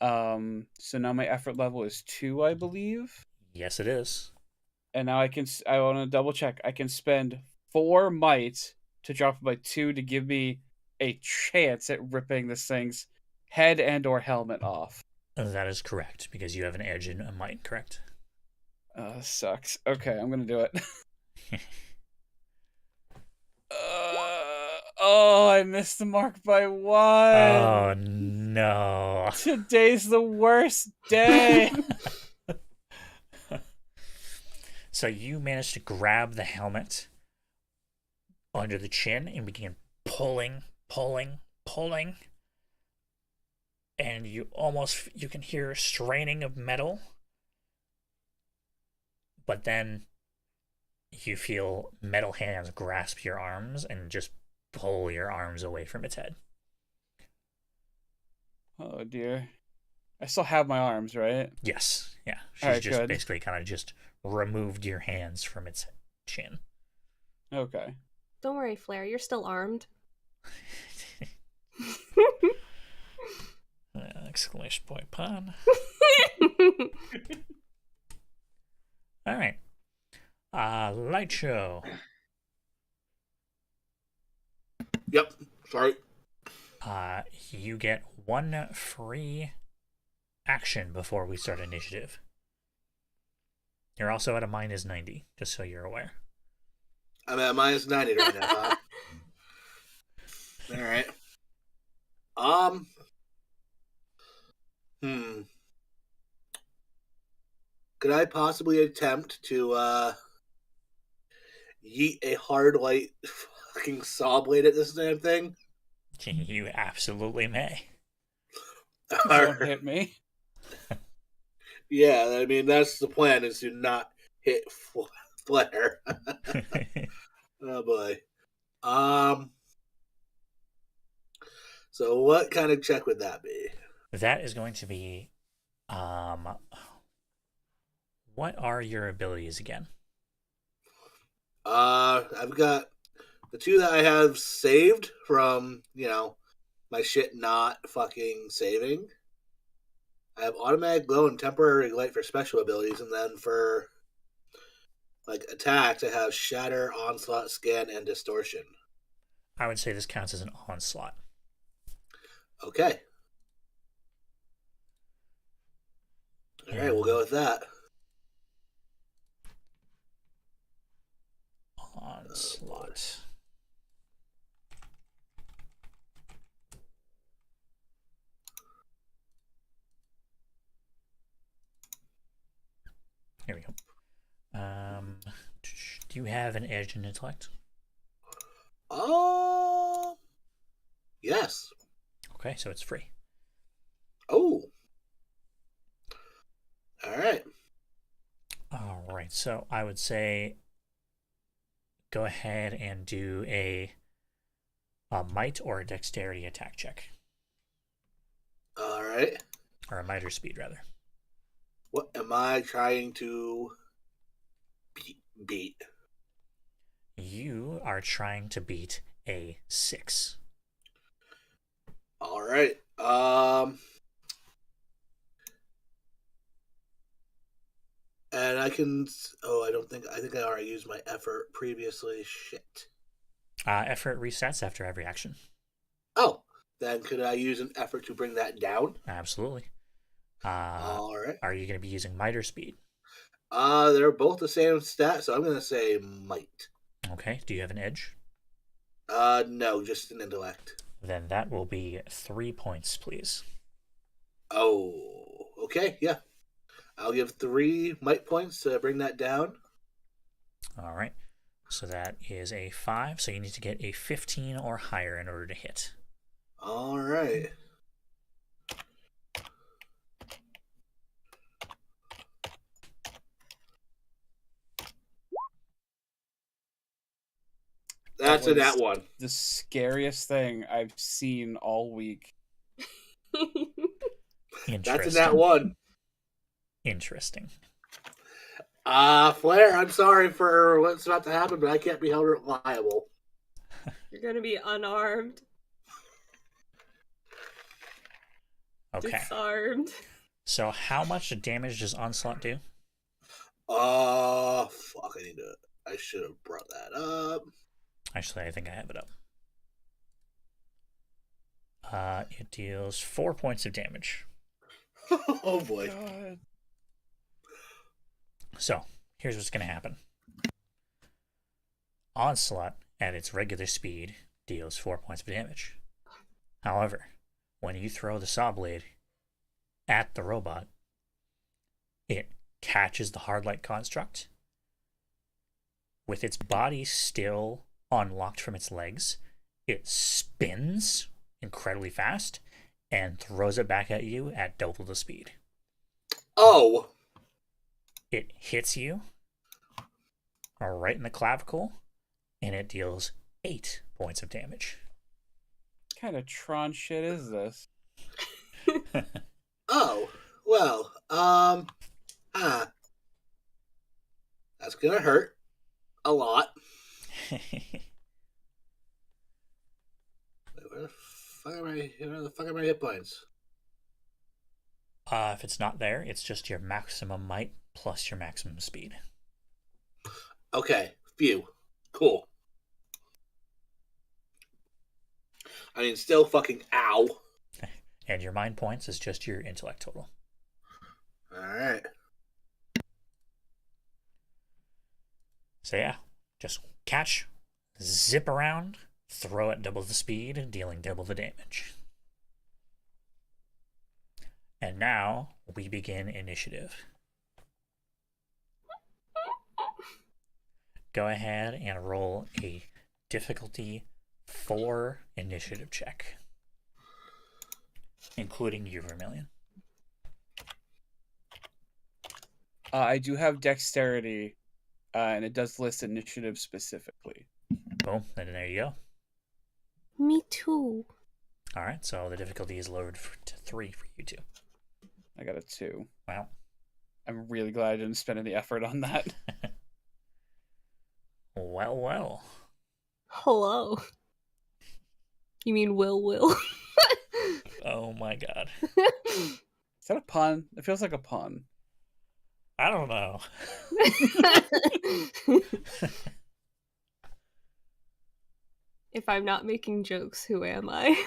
So now my effort level is 2, I believe. Yes, it is. And now I want to double check. I can spend 4 might to drop it by 2 to give me a chance at ripping this thing's head and or helmet off. That is correct, because you have an edge in a might, correct? Sucks. Okay, I'm gonna do it. I missed the mark by 1. Oh, no. Today's the worst day. So you managed to grab the helmet under the chin and begin pulling. And you can hear straining of metal. But then you feel metal hands grasp your arms and just pull your arms away from its head. Oh dear. I still have my arms, right? Yes, yeah. She's Alright, just good. basically kind of just removed your hands from its chin. Okay. Don't worry, Flare. You're still armed. Exclamation point pun. All right. Light show. Yep. Sorry. You get one free action before we start initiative. You're also at a -90, just so you're aware. I'm at -90 right now. Huh? All right. Could I possibly attempt to yeet a hard light fucking saw blade at this damn thing? You absolutely may. Don't hit me. Yeah, I mean that's the plan: is to not hit Flare. Oh boy. So what kind of check would that be? That is going to be, what are your abilities again? I've got the two that I have saved from, my shit not fucking saving. I have automatic glow and temporary light for special abilities, and then for attacks, I have shatter, onslaught, scan, and distortion. I would say this counts as an onslaught. Okay. All right, we'll go with that. Onslaught. Here we go. Do you have an edge in intellect? Yes. Okay, so it's free. Oh. All right. All right, so I would say go ahead and do a might or a dexterity attack check. All right. Or a might or speed, rather. What am I trying to beat? You are trying to beat a 6. All right. And I can. Oh, I think I already used my effort previously. Shit. Effort resets after every action. Oh, then could I use an effort to bring that down? Absolutely. All right. Are you going to be using might or speed? They're both the same stat, so I'm going to say might. Okay. Do you have an edge? No, just an intellect. Then that will be 3 points, please. Oh, okay, yeah. I'll give 3 might points to bring that down. All right. So that is a 5, so you need to get a 15 or higher in order to hit. All right. That's that one. The scariest thing I've seen all week. That's in that one. Interesting. Flair, I'm sorry for what's about to happen, but I can't be held liable. You're gonna be unarmed. Okay. Disarmed. So how much damage does Onslaught do? Fuck, I should have brought that up. Actually, I think I have it up. It deals 4 points of damage. Oh boy. God. So, here's what's going to happen. Onslaught, at its regular speed, deals 4 points of damage. However, when you throw the saw blade at the robot, it catches the hard light construct. With its body still unlocked from its legs, it spins incredibly fast and throws it back at you at double the speed. Oh! It hits you right in the clavicle, and it deals 8 points of damage. What kind of Tron shit is this? Oh, well, that's gonna hurt a lot. the fuck are my hit points? If it's not there, it's just your maximum might plus your maximum speed. Okay, phew. Cool. I mean, still fucking ow. And your mind points is just your intellect total. Alright. So yeah, just catch, zip around, throw at double the speed, dealing double the damage. And now we begin initiative. Go ahead and roll a difficulty 4 initiative check, including you, Vermilion. I do have dexterity, and it does list initiative specifically. Boom, and there you go. Me too. All right, so the difficulty is lowered to 3 for you two. I got a 2. Wow. I'm really glad I didn't spend any effort on that. Well. Hello. You mean Will? Oh my god. Is that a pun? It feels like a pun. I don't know. If I'm not making jokes, who am I?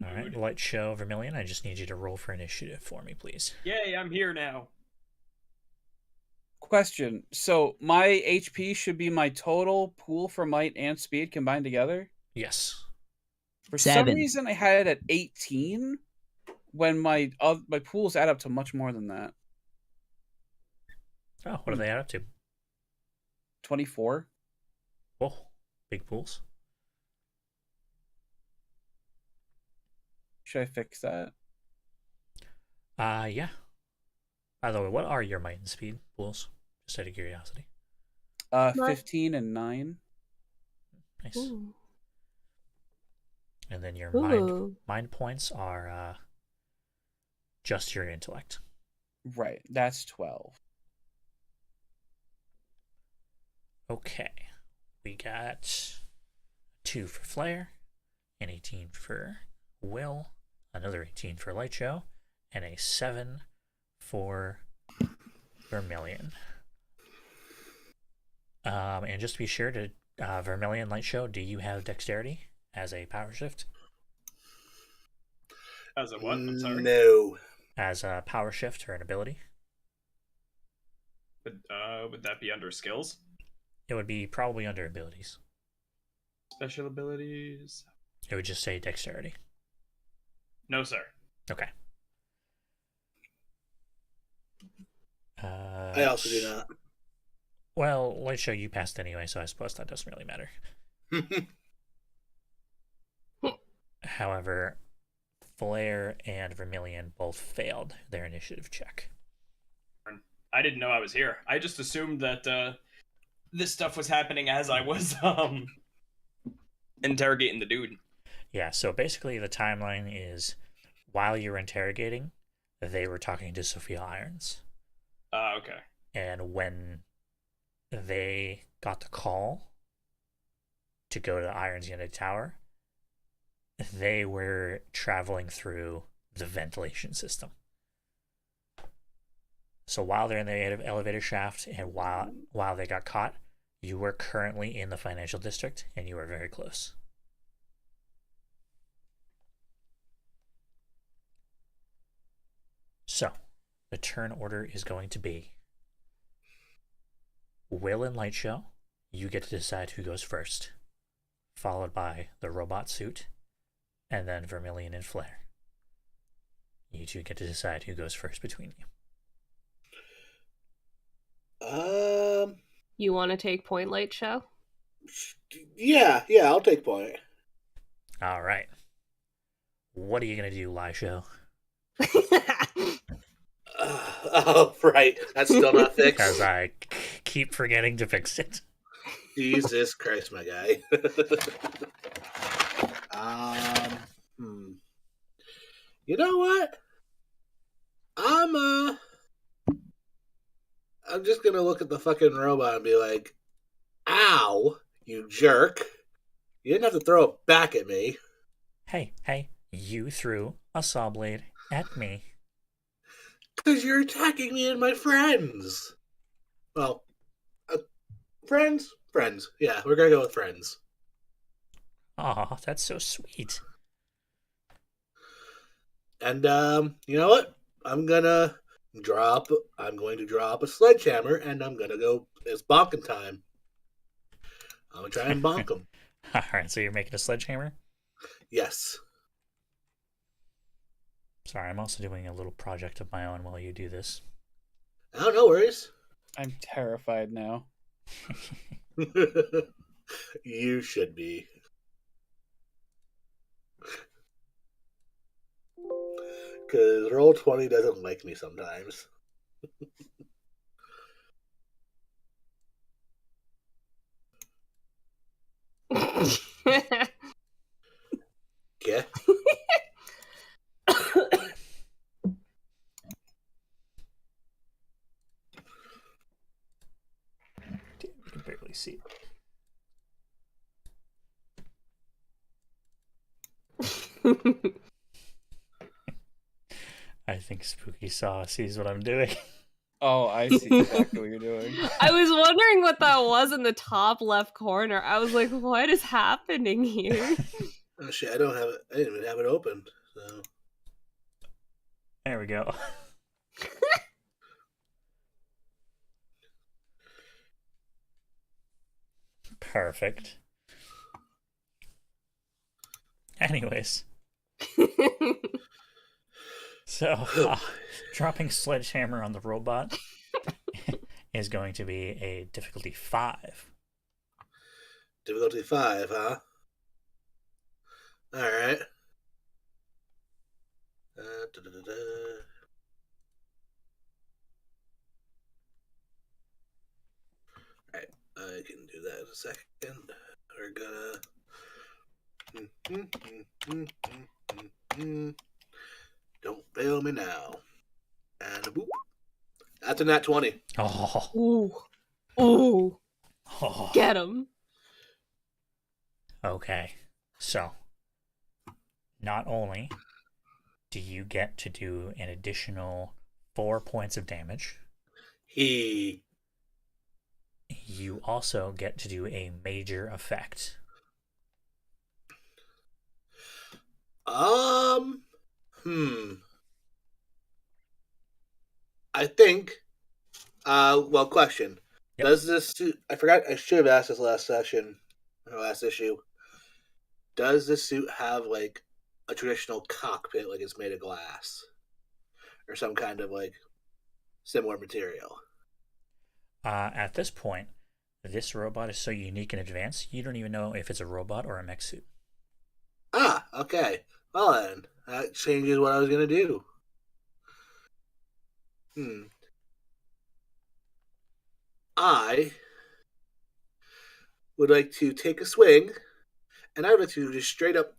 All right, Light Show, Vermilion, I just need you to roll for initiative for me, please. Yay, I'm here now. Question. So my HP should be my total pool for might and speed combined together? Yes. For some reason, I had it at 18 when my pools add up to much more than that. Oh, what do they add up to? 24. Whoa, big pools. Should I fix that? Yeah. By the way, what are your might and speed pools? Just out of curiosity. 15 and 9. Nice. Ooh. And then your Ooh. mind points are just your intellect. Right, that's 12. Okay. We got 2 for Flare, an 18 for Will, another 18 for Light Show, and a 7 for Vermilion. And just to be sure, to Vermilion, Light Show, do you have dexterity as a power shift? As a what? I'm sorry. No. As a power shift or an ability? Would that be under skills? It would be probably under abilities. Special abilities? It would just say dexterity. No, sir. Okay. I also do not. Well, Light Show, you passed anyway, so I suppose that doesn't really matter. However, Flare and Vermilion both failed their initiative check. I didn't know I was here. I just assumed that this stuff was happening as I was interrogating the dude. Yeah, so basically the timeline is while you were interrogating, they were talking to Sophia Irons. Okay. And when they got the call to go to Irons Unit Tower, they were traveling through the ventilation system. So while they're in the elevator shaft and while they got caught, you were currently in the financial district and you were very close. So, the turn order is going to be Will and Light Show, you get to decide who goes first, followed by the robot suit, and then Vermilion and Flare. You two get to decide who goes first between you. You want to take point, Light Show? Yeah, I'll take point. All right. What are you going to do, Light Show? Oh, right. That's still not fixed. Because I keep forgetting to fix it. Jesus Christ, my guy. You know what? I'm just gonna look at the fucking robot and be like, "Ow, you jerk! You didn't have to throw it back at me." Hey, you threw a saw blade at me. Because you're attacking me and my friends. Well, friends? Friends. Yeah, we're going to go with friends. Aw, that's so sweet. And, you know what? I'm going to drop a sledgehammer, and I'm going to go, it's bonking time. I'm going to try and bonk him. Alright, so you're making a sledgehammer? Yes. Sorry, I'm also doing a little project of my own while you do this. Oh, no worries. I'm terrified now. You should be. Because Roll20 doesn't like me sometimes. Okay. Damn, you can barely see it. I think Spooky Saw sees what I'm doing. Oh, I see exactly what you're doing. I was wondering what that was in the top left corner. I was like, what is happening here? Oh shit, I don't have it. I didn't even have it open. So There we go. Perfect. Anyways, so dropping sledgehammer on the robot is going to be a difficulty 5. difficulty 5, huh? Alright. Alright, I can do that in a second. We're gonna... Don't fail me now. And boop. That's a nat 20. Oh, Ooh. Ooh. oh. Get him. Okay, so not only do you get to do an additional 4 points of damage, He... you also get to do a major effect. I think... well, question. Yep. Does this suit... I forgot, I should have asked this last session, or last issue. Does this suit have, like, a traditional cockpit, like it's made of glass? Or some kind of, like, similar material? At this point, this robot is so unique and advanced, you don't even know if it's a robot or a mech suit. Ah, okay. Well then, that changes what I was going to do. I would like to take a swing, and I would like to just straight up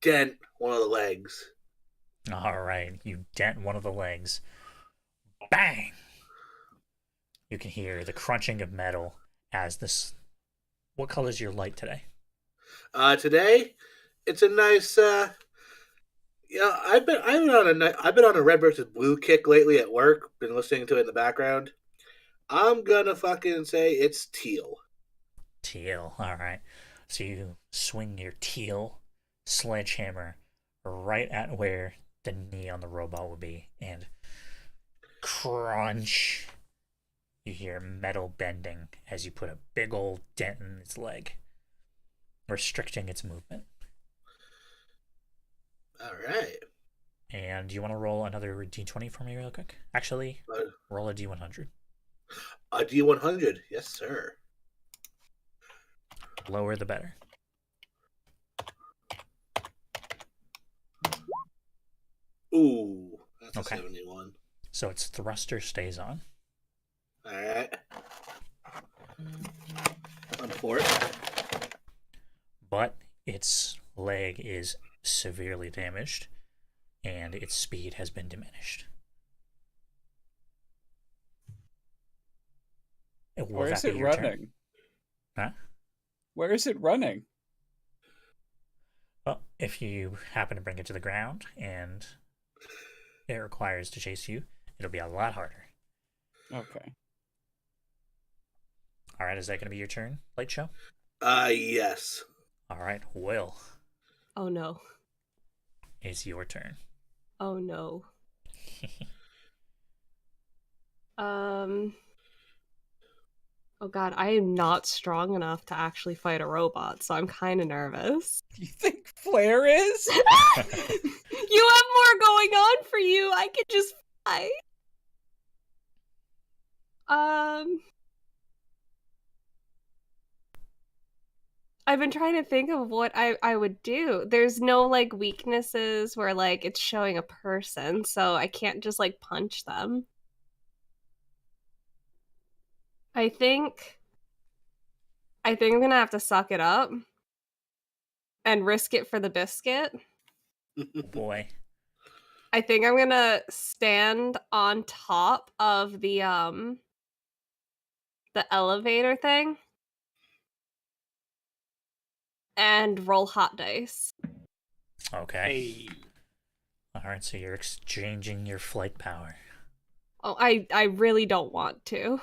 dent one of the legs. All right, you dent one of the legs. Bang! You can hear the crunching of metal as this... What color is your light today? Today, it's a nice. I've been on a red versus blue kick lately at work. Been listening to it in the background. I'm gonna fucking say it's teal. Teal. All right. So you swing your teal sledgehammer right at where the knee on the robot would be, and crunch. You hear metal bending as you put a big old dent in its leg, restricting its movement. All right. And do you want to roll another d20 for me real quick? Actually, roll a d100. A D100, yes, sir. Lower the better. Ooh, that's Okay. a 71. So its thruster stays on. All right. I'm for it. But its leg is severely damaged, and its speed has been diminished. Where is it running? Huh? Where is it running? Well, if you happen to bring it to the ground and it requires to chase you, it'll be a lot harder. Okay. All right, is that going to be your turn, Light Show? Yes. All right, Will, Oh no. it's your turn. Oh no. Oh god, I am not strong enough to actually fight a robot, so I'm kind of nervous. You think Flair is? You have more going on for you. I could just fight. I've been trying to think of what I would do. There's no like weaknesses where like it's showing a person, so I can't just like punch them. I think I'm gonna have to suck it up and risk it for the biscuit. Oh boy. I think I'm gonna stand on top of the elevator thing and roll hot dice. Okay. All right, so you're exchanging your flight power. Oh, I really don't want to.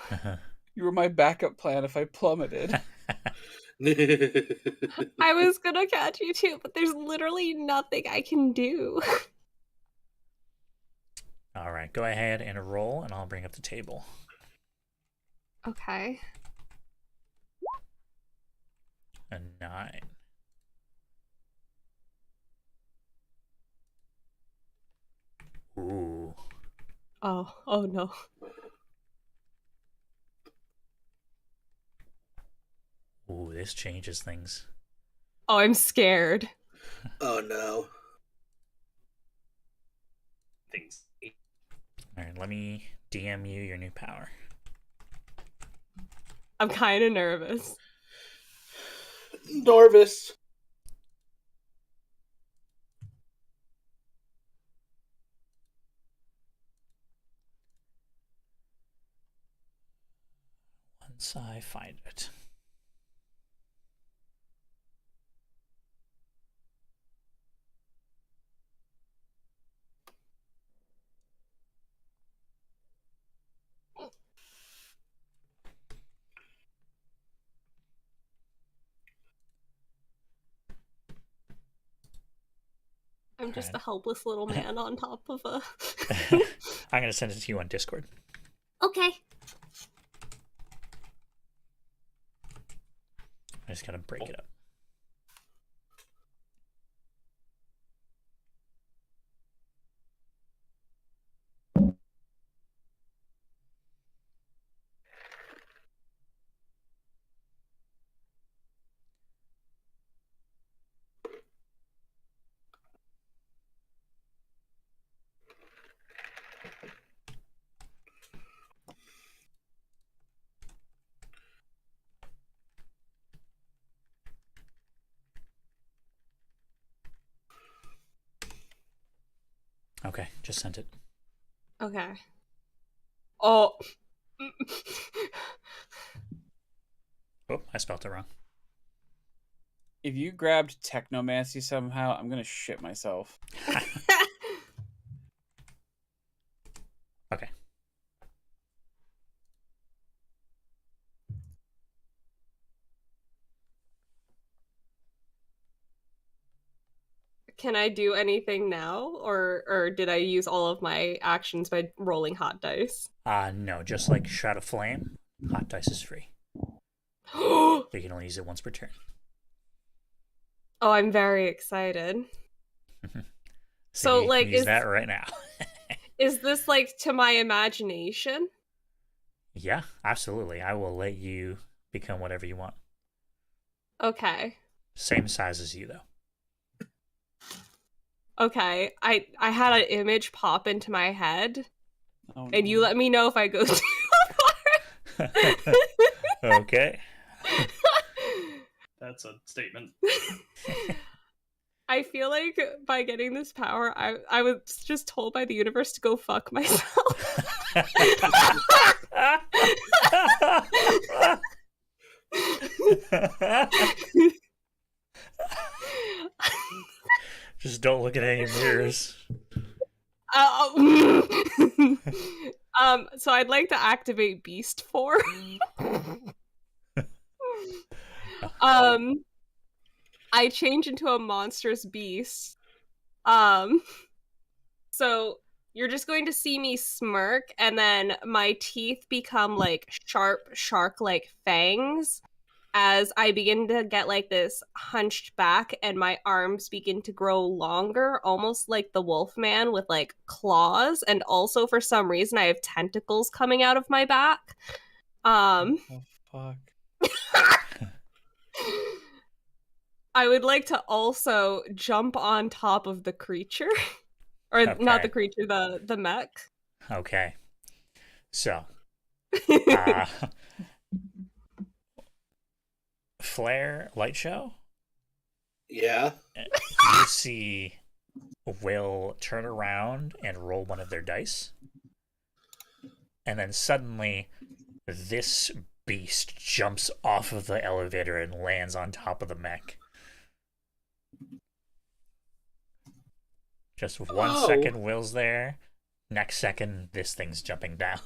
You were my backup plan if I plummeted. I was gonna catch you too, but there's literally nothing I can do. All right, go ahead and roll, and I'll bring up the table. Okay. A 9. Ooh. Oh no. Ooh, this changes things. Oh, I'm scared. Oh no. Things. All right, let me DM you your new power. I'm kind of nervous. Norvis. Once I find it. I'm just Alright. a helpless little man on top of a... I'm going to send it to you on Discord. Okay. I just got to break it up. Okay, just sent it. Okay. Oh. Oh, I spelled it wrong. If you grabbed Technomancy somehow, I'm gonna shit myself. Okay. Can I do anything now, or did I use all of my actions by rolling hot dice? No, just like Shroud of Flame, hot dice is free. Oh, You can only use it once per turn. I'm very excited. So So, you like, can use is that right now. is this like to my imagination? Yeah, absolutely. I will let you become whatever you want. Okay. Same size as you, though. Okay. I had an image pop into my head, Oh, and you no. let me know if I go too far. Okay. That's a statement. I feel like by getting this power, I was just told by the universe to go fuck myself. Just don't look at any mirrors. So I'd like to activate Beast Form. I change into a monstrous beast. So you're just going to see me smirk, and then my teeth become like sharp shark-like fangs as I begin to get like this hunched back, and my arms begin to grow longer, almost like the Wolfman with like claws, and also for some reason I have tentacles coming out of my back. Oh fuck. I would like to also jump on top of the creature. Or not the creature, the mech. Okay. So, Flare light show. Yeah. You see Will turn around and roll one of their dice, and then suddenly this beast jumps off of the elevator and lands on top of the mech. Just 1 second, Will's there. Next second, this thing's jumping down.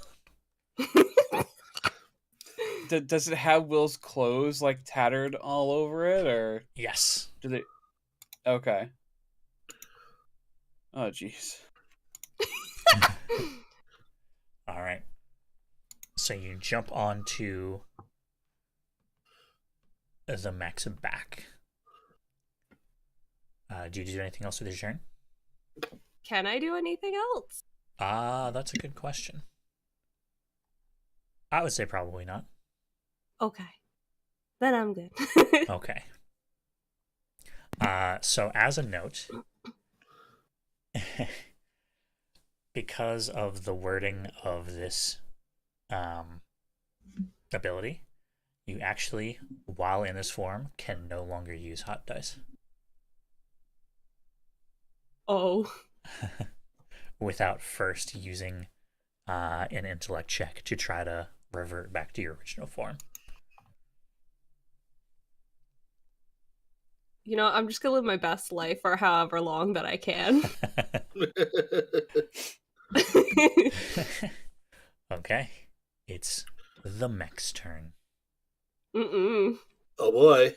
Does it have Will's clothes like tattered all over it, or Yes. do they? Okay. Oh jeez. All right. So you jump onto the mech's back. Do you do anything else with your turn? Can I do anything else? That's a good question. I would say probably not. Okay. Then I'm good. Okay. So as a note, because of the wording of this ability, you actually, while in this form, can no longer use hot dice. Oh. Without first using an intellect check to try to revert back to your original form. You know, I'm just gonna live my best life for however long that I can. Okay. It's the mech's turn. Mm-mm. Oh boy.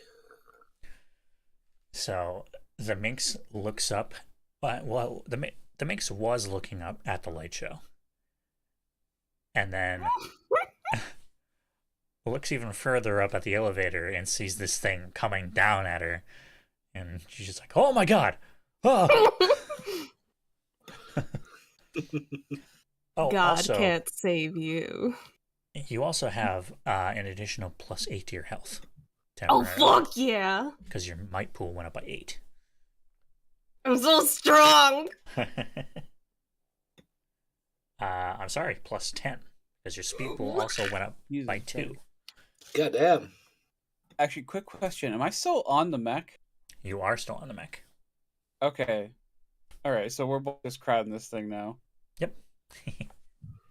So the minx looks up. Well, the minx was looking up at the light show, and then looks even further up at the elevator and sees this thing coming down at her, and she's just like, "Oh my god!" Oh, God also, can't save you. you also have an additional +8 to your health. Oh fuck yeah! Because your might pool went up by 8. I'm so strong. I'm sorry, +10 because your speed pool also went up by 2. Goddamn. Actually, quick question: am I still on the mech? You are still on the mech. Okay. All right. So we're both just crowding this thing now. Yep.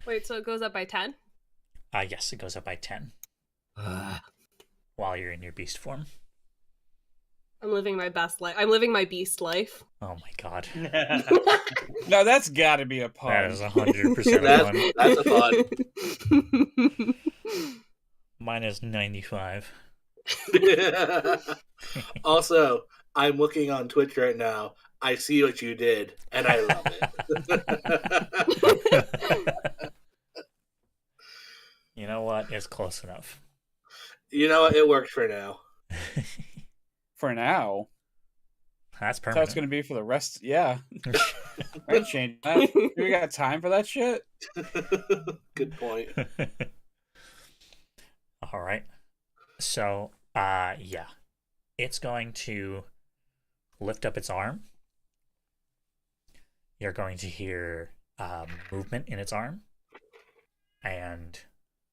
Wait, so it goes up by 10? Yes, it goes up by 10 while you're in your beast form. I'm living my best life. I'm living my beast life. Oh my god. No, that's got to be a pun. That is 100% a pun. That's a fun. Mine is 95. Also, I'm looking on Twitch right now. I see what you did, and I love it. You know what? It's close enough. You know what? It worked for now. For now. That's That's permanent. how it's going to be for the rest. Yeah. I ain't changing that. We got time for that shit? Good point. All right. So, yeah. It's going to lift up its arm. You're going to hear movement in its arm. And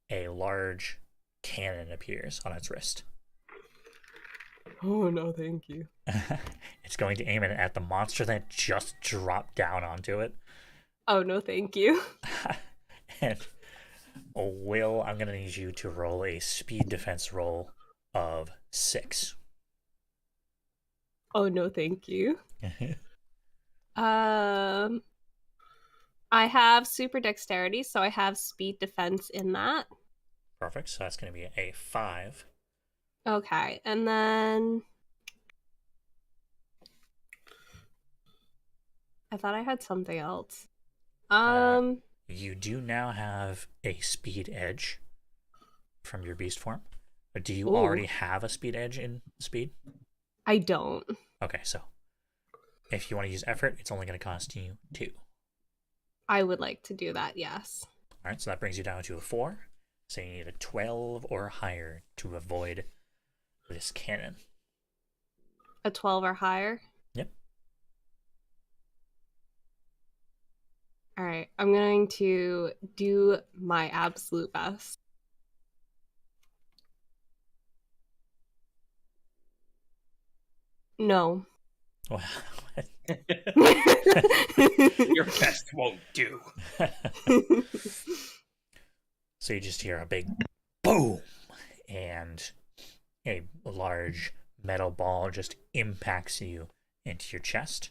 a large cannon appears on its wrist. Oh no, thank you. It's going to aim it at the monster that just dropped down onto it. Oh no, thank you. And Will, I'm going to need you to roll a speed defense roll of 6. Oh no, thank you. I have super dexterity, so I have speed defense in that. Perfect. So that's going to be a 5. Okay, and then I thought I had something else. You do now have a speed edge from your beast form. But do you Ooh. already have a speed edge in speed? I don't. Okay, so if you want to use effort, it's only going to cost you 2. I would like to do that, yes. All right, so that brings you down to a 4. So you need a 12 or higher to avoid this cannon. A 12 or higher? Yep. All right, I'm going to do my absolute best. No. Well, Your best won't do. so you just hear a big boom, and a large metal ball just impacts you into your chest.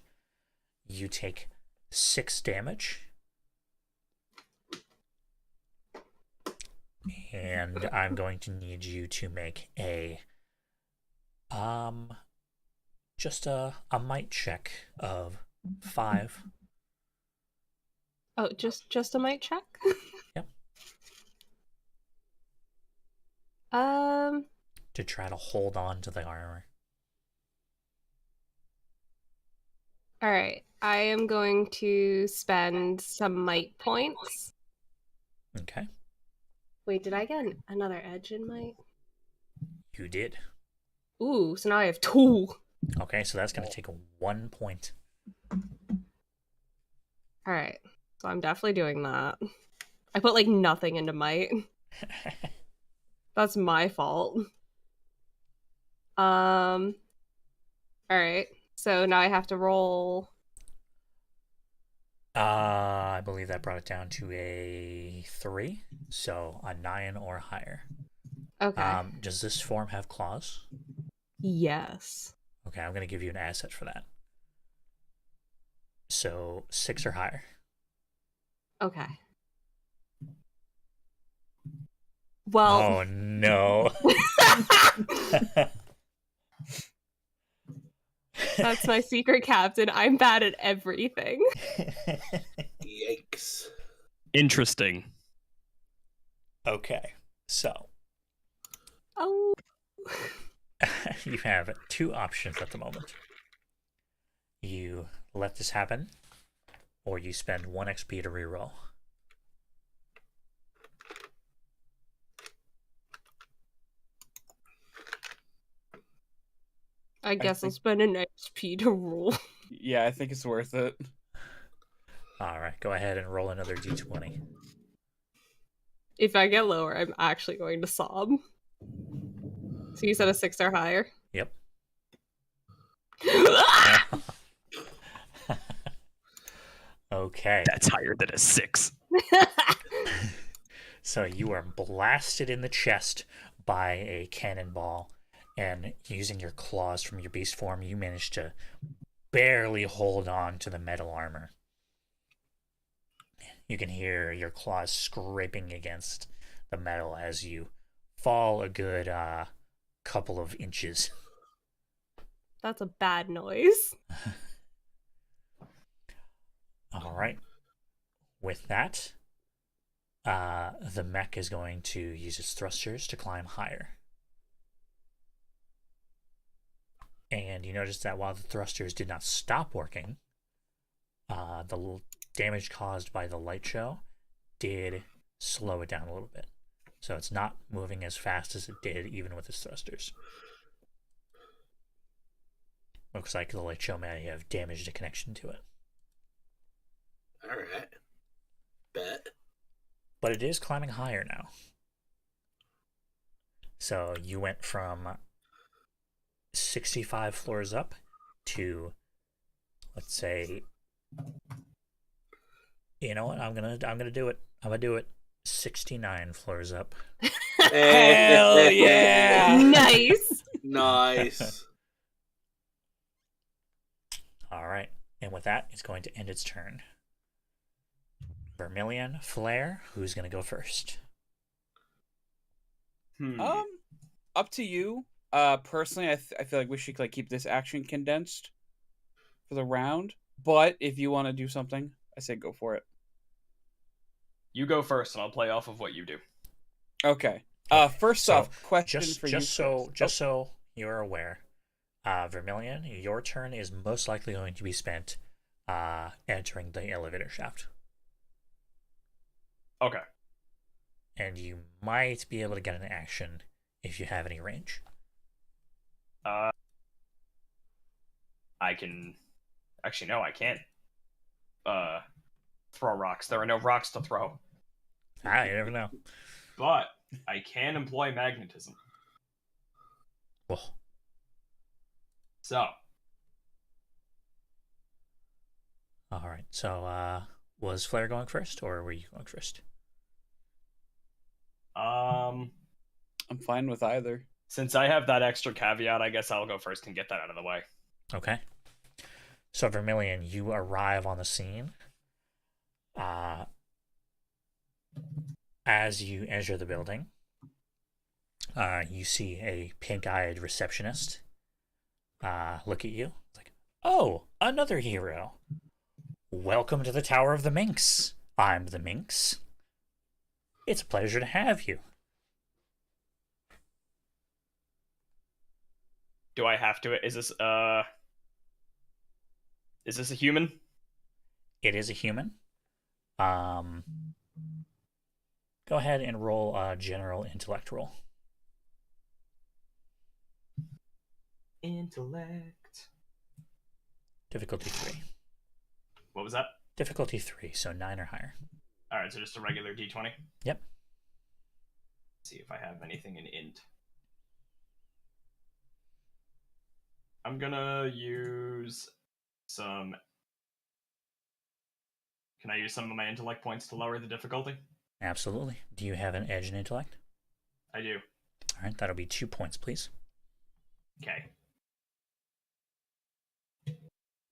You take 6 damage. And I'm going to need you to make a just a might check of 5. Oh, just a might check? Yep. To try to hold on to the armor. All right. I am going to spend some might points. Okay. Wait, did I get another edge in might? You did. Ooh, so now I have 2. Okay, so that's going to take 1 point. All right. So I'm definitely doing that. I put like nothing into might. That's my fault. All right. So now I have to roll. I believe that brought it down to a 3, so a 9 or higher. Okay. Does this form have claws? Yes. Okay, I'm going to give you an asset for that. So 6 or higher. Okay. Well. Oh no. That's my secret captain. I'm bad at everything. Yikes. Interesting. Okay, so Oh. you have 2 options at the moment. You let this happen, or you spend 1 XP to reroll. I guess I'll spend an XP to roll. Yeah, I think it's worth it. Alright, go ahead and roll another d20. If I get lower, I'm actually going to sob. So you said a 6 or higher? Yep. Okay. That's higher than a 6. So you are blasted in the chest by a cannonball, and using your claws from your beast form, you manage to barely hold on to the metal armor. You can hear your claws scraping against the metal as you fall a good couple of inches. That's a bad noise. All right. With that, the mech is going to use its thrusters to climb higher. And you notice that while the thrusters did not stop working, the damage caused by the light show did slow it down a little bit. So it's not moving as fast as it did even with its thrusters. Looks like the light show may have damaged a connection to it. Alright. Bet. But it is climbing higher now. So you went from 65 floors up to, let's say, you know what? I'm gonna do it. I'm gonna do it. 69 floors up. Hell yeah! Nice. Nice. All right. And with that, it's going to end its turn. Vermilion, Flare, who's going to go first? Up to you. Personally, I feel like we should like keep this action condensed for the round. But if you want to do something, I say go for it. You go first, and I'll play off of what you do. Okay. First So, off, question for you. Just so you're aware, Vermilion, your turn is most likely going to be spent entering the elevator shaft. Okay. And you might be able to get an action if you have any range. I can... Actually, no, I can't throw rocks. There are no rocks to throw. You never know. But I can employ magnetism. Well, So, all right. So, was Flare going first, or were you going first? I'm fine with either. since I have that extra caveat, I guess I'll go first and get that out of the way. Okay. So, Vermilion, you arrive on the scene. As you enter the building, you see a pink-eyed receptionist look at you. It's like, oh, another hero. Welcome to the Tower of the Minx. I'm the Minx. It's a pleasure to have you. Do I have to? Is this a human? It is a human. Go ahead and roll a general intellect roll. Intellect. Difficulty 3. What was that? Difficulty 3, so 9 or higher. Alright, so just a regular D20? Yep. See if I have anything in int. I'm gonna use some... Can I use some of my intellect points to lower the difficulty? Absolutely. Do you have an edge in intellect? I do. All right, that'll be 2 points, please. Okay.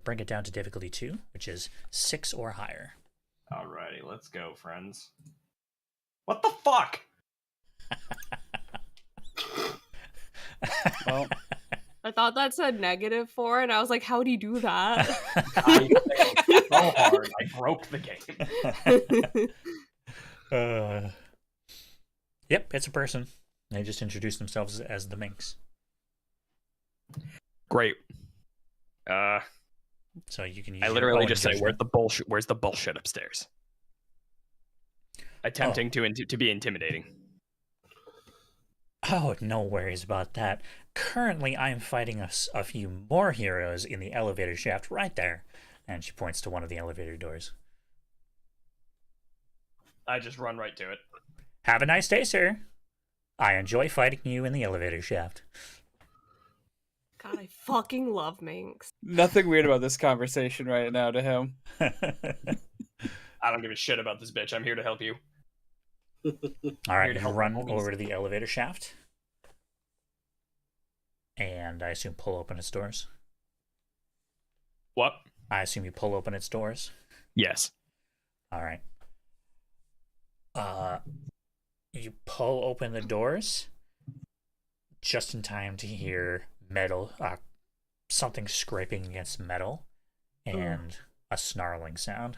Bring it down to difficulty 2, which is 6 or higher. Alrighty, let's go, friends. What the fuck? Well, I thought that said -4, and I was like, how do you do that? I failed so hard, I broke the game. Yep, it's a person. They just introduced themselves as the Minx. Great. So you can use I your literally own just say, judgment. Where's the bullshit upstairs? Attempting to be intimidating. Oh, no worries about that. Currently, I'm fighting a few more heroes in the elevator shaft right there. And she points to one of the elevator doors. I just run right to it. Have a nice day, sir. I enjoy fighting you in the elevator shaft. God, I fucking love Minx. nothing weird about this conversation right now to him. I don't give a shit about this bitch. I'm here to help you. All right, Here to you help run my homies. over to the elevator shaft. And I assume pull open its doors. What? I assume you pull open its doors. Yes. All right. You pull open the doors just in time to hear metal, something scraping against metal, and a snarling sound.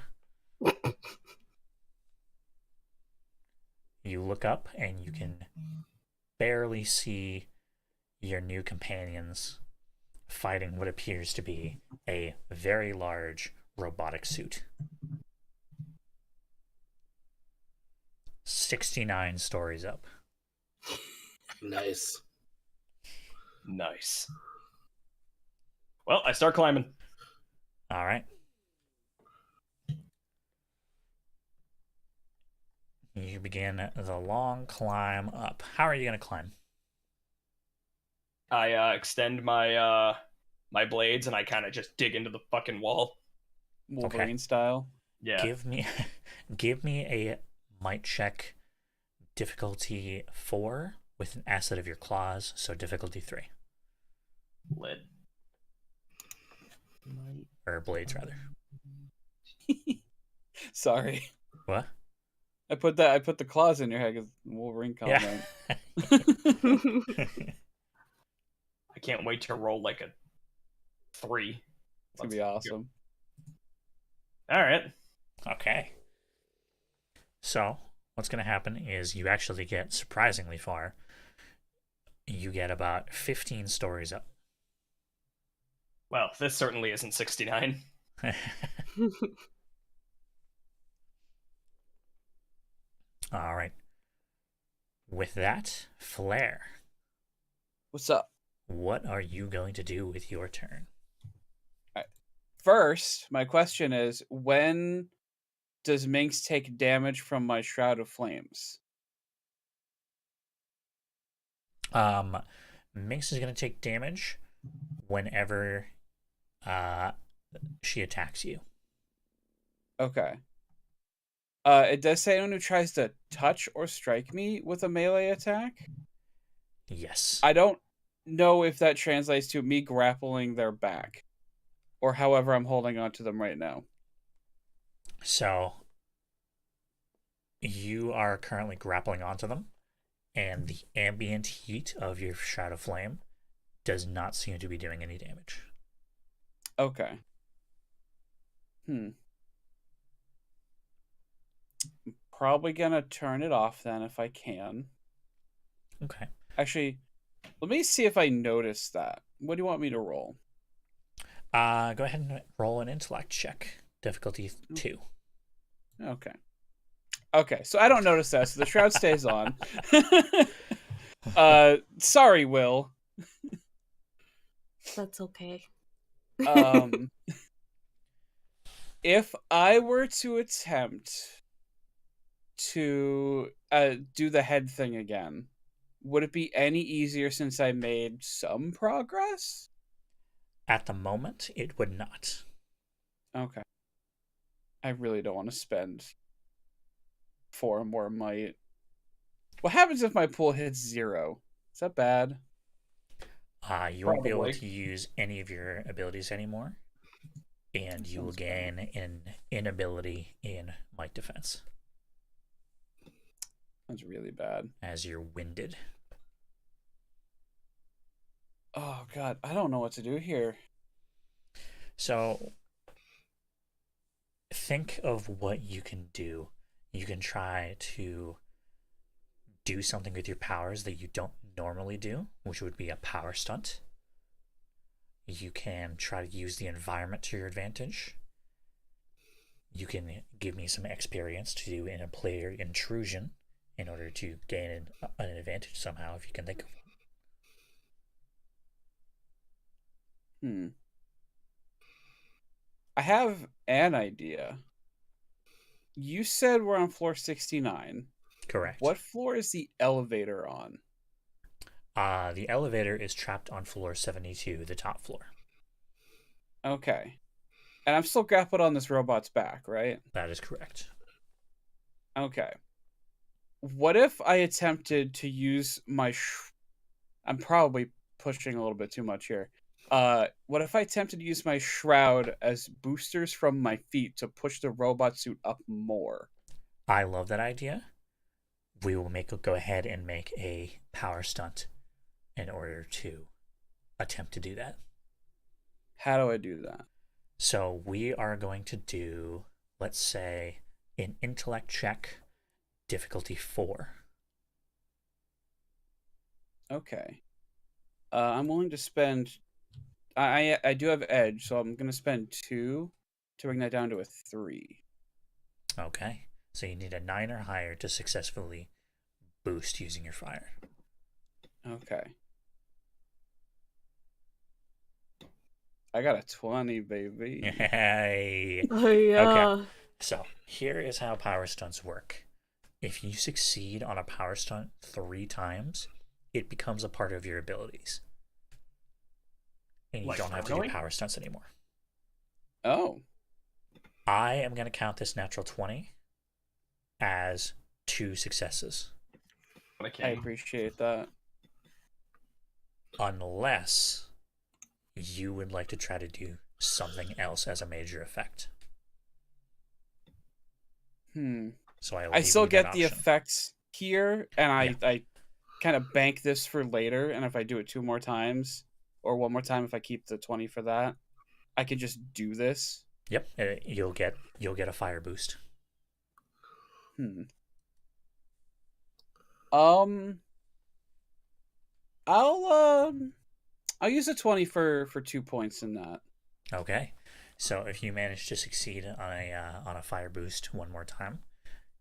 You look up and you can barely see your new companions fighting what appears to be a very large robotic suit. 69 stories up. Nice. Nice. Well, I start climbing. All right. You begin the long climb up. How are you going to climb? I extend my my blades and I kind of just dig into the fucking wall. Wolverine style. Yeah. Give me a might check difficulty 4 with an asset of your claws, so difficulty 3. Lit. Might Or blades, rather. Sorry. What? I put the claws in your head because Wolverine comment. Yeah. I can't wait to roll like a 3. It's gonna be awesome. All right. Okay. So, what's going to happen is you actually get surprisingly far. You get about 15 stories up. Well, this certainly isn't 69. All right. With that, Flare, What's up? what are you going to do with your turn? First, my question is, when does Minx take damage from my Shroud of Flames? Minx is going to take damage whenever she attacks you. Okay. It does say anyone who tries to touch or strike me with a melee attack. Yes. I don't know if that translates to me grappling their back, or however I'm holding on to them right now. So, you are currently grappling onto them, and the ambient heat of your Shroud of Flame does not seem to be doing any damage. Okay. Probably gonna turn it off then if I can. Okay. Actually, let me see if I noticed that. What do you want me to roll? Go ahead and roll an intellect check. Difficulty 2. Okay. Okay, so I don't notice that, so the shroud stays on. Sorry, Will. That's okay. If I were to attempt to do the head thing again, would it be any easier since I made some progress? At the moment, it would not. Okay. I really don't want to spend 4 more might. What happens if my pool hits 0? Is that bad? You won't be able Probably. to use any of your abilities anymore, and you will gain an inability in might defense That's really bad. as you're winded. Oh god, I don't know what to do here. So, think of what you can do. You can try to do something with your powers that you don't normally do, which would be a power stunt. You can try to use the environment to your advantage. You can give me some experience to do in a player intrusion in order to gain an advantage somehow, if you can think of one. I have an idea. You said we're on floor 69. Correct. What floor is the elevator on? The elevator is trapped on floor 72, the top floor. Okay. And I'm still grappled on this robot's back, right? That is correct. Okay. What if I attempted to use my... I'm probably pushing a little bit too much here. What if I attempted to use my shroud as boosters from my feet to push the robot suit up more? I love that idea. We will go ahead and make a power stunt in order to attempt to do that. How do I do that? So we are going to do, let's say, an intellect check, difficulty 4. Okay. I'm willing to spend... I do have edge, so I'm going to spend 2 to bring that down to a 3. Okay. So you need a 9 or higher to successfully boost using your fire. Okay. I got a 20, baby. Yay! Oh yeah. Okay. So here is how power stunts work. If you succeed on a power stunt 3 times, it becomes a part of your abilities. And you Like, don't have to really? do power stunts anymore. Oh. I am going to count this natural 20 as 2 successes. I Okay. appreciate that. Unless you would like to try to do something else as a major effect. So I still get the option. effects here, and I kind of bank this for later. And if I do it 2 more times, or 1 more time, if I keep the 20 for that, I can just do this. Yep, you'll get a fire boost. I'll use a 20 for 2 points in that. Okay, so if you manage to succeed on a fire boost 1 more time,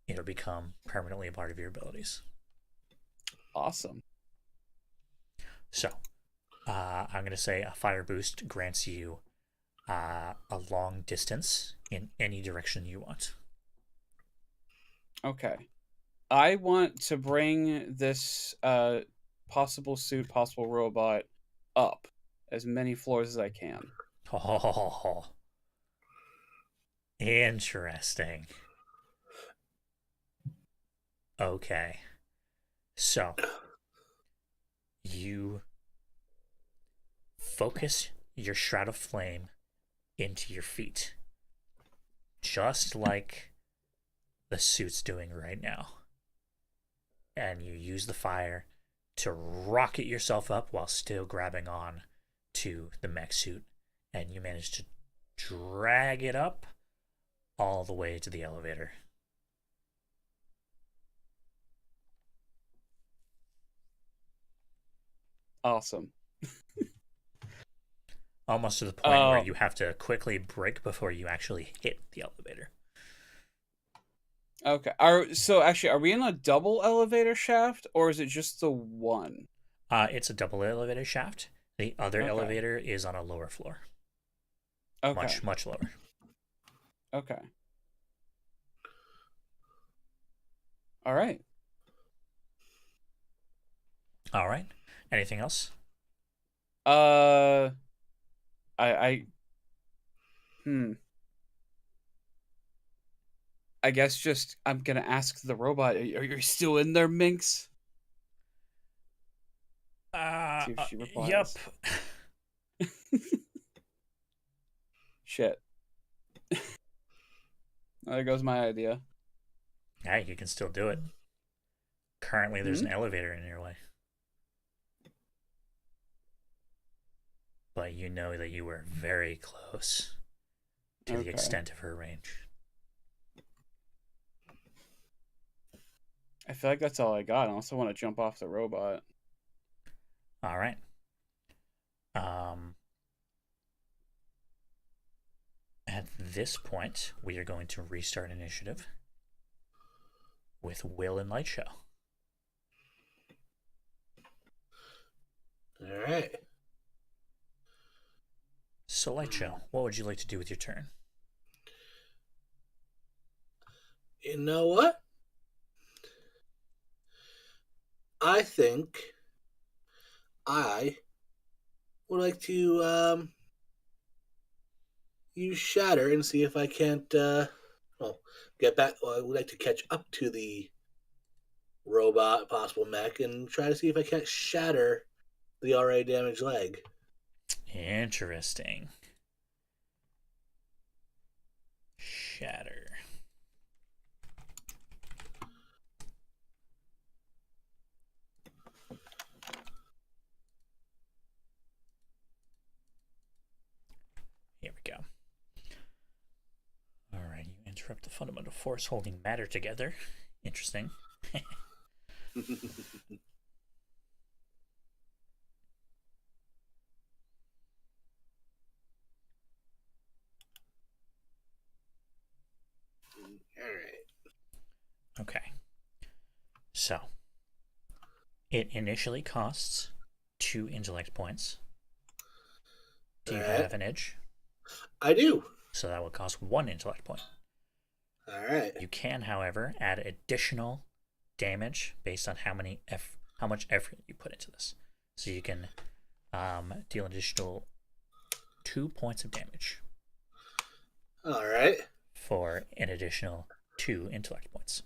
it'll become permanently a part of your abilities. Awesome. So, I'm going to say a fire boost grants you a long distance in any direction you want. Okay. I want to bring this possible robot up as many floors as I can. Oh, interesting. Okay. So, you focus your Shroud of Flame into your feet, just like the suit's doing right now. And you use the fire to rocket yourself up while still grabbing on to the mech suit, and you manage to drag it up all the way to the elevator. Awesome. Almost to the point where you have to quickly brake before you actually hit the elevator. Okay. Are we in a double elevator shaft, or is it just the one? It's a double elevator shaft. The other elevator is on a lower floor. Okay. Much lower. Okay. All right. All right. Anything else? I guess just I'm gonna ask the robot. Are you still in there, Minx? See if she replies. Yep. Shit. There goes my idea. Hey, you can still do it. Currently, there's an elevator in your way. But you know that you were very close to the extent of her range. I feel like that's all I got. I also want to jump off the robot. All right. At this point, we are going to restart initiative with Will and Light Show. All right. So, Light Show, what would you like to do with your turn? You know what? I think I would like to use Shatter and see if I can't get back. Well, I would like to catch up to the robot, possible mech, and try to see if I can't shatter the already damaged leg. Interesting. Shatter. Here we go. All right, you interrupt the fundamental force holding matter together. Interesting. Okay. So, it initially costs 2 intellect points. Do you have an edge? I do. So that would cost 1 intellect point. All right. You can, however, add additional damage based on how much effort you put into this. So you can deal an additional 2 points of damage. All right. For an additional 2 intellect points.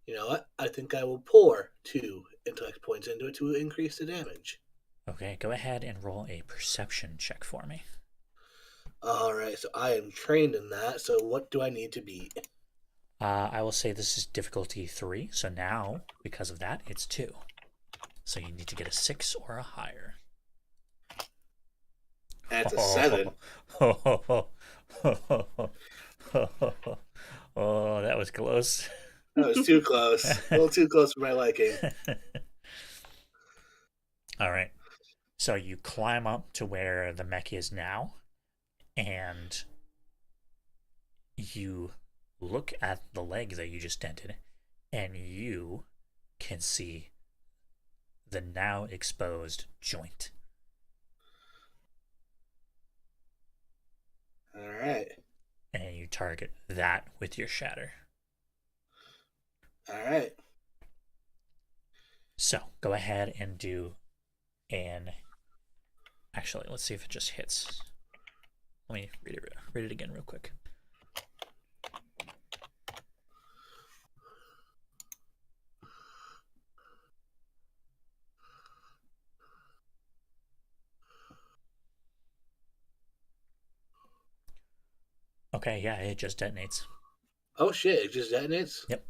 You know what? I think I will pour 2 intellect points into it to increase the damage. Okay, go ahead and roll a perception check for me. Alright, so I am trained in that, so what do I need to beat? I will say this is difficulty 3, so now, because of that, it's 2. So you need to get a 6 or a higher. That's a 7. Oh, that was close. That was too close. A little too close for my liking. All right. So you climb up to where the mech is now, and you look at the leg that you just dented, and you can see the now exposed joint. Alright. And you target that with your shatter. Alright. So go ahead and do an. Actually, let's see if it just hits. Let me read it again real quick. Okay, yeah, it just detonates. Oh shit, it just detonates? Yep.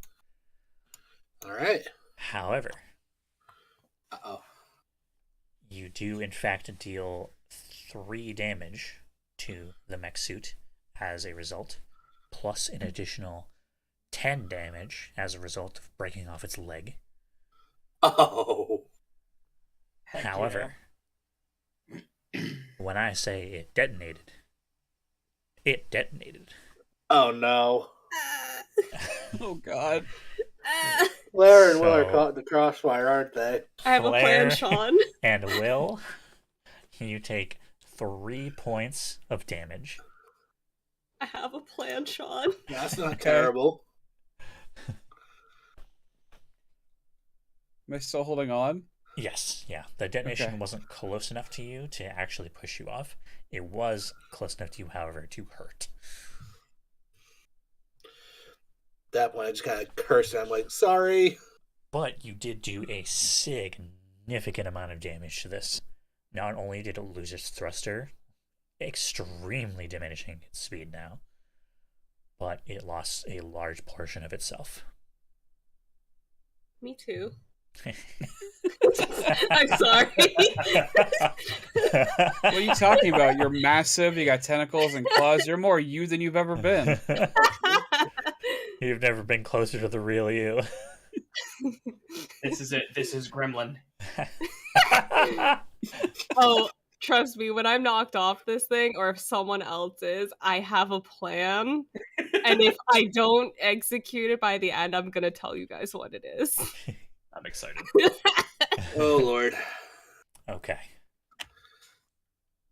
Alright. However, Uh-oh. you do in fact deal 3 damage to the mech suit as a result, plus an additional 10 damage as a result of breaking off its leg. Oh. However, when I say it detonated, it detonated. Oh no. Oh God. Blair and Will are So- caught in the crossfire, aren't they? I have a plan, Blair. Sean. And Will, you take 3 points of damage. I have a plan, Sean. That's not Okay. terrible. Am I still holding on? Yes, yeah. The detonation Okay. wasn't close enough to you to actually push you off. It was close enough to you, however, to hurt. At that point, I just kind of cursed and I'm like, sorry. But you did do a significant amount of damage to this. Not only did it lose its thruster, extremely diminishing its speed now, but it lost a large portion of itself. Me too. I'm sorry. What are you talking about? You're massive. You got tentacles and claws. You're more you than you've ever been. You've never been closer to the real you. This is it. This is Gremlin. Oh, trust me, when I'm knocked off this thing, or if someone else is, I have a plan. And if I don't execute it by the end, I'm gonna tell you guys what it is. I'm excited. Oh, Lord. Okay.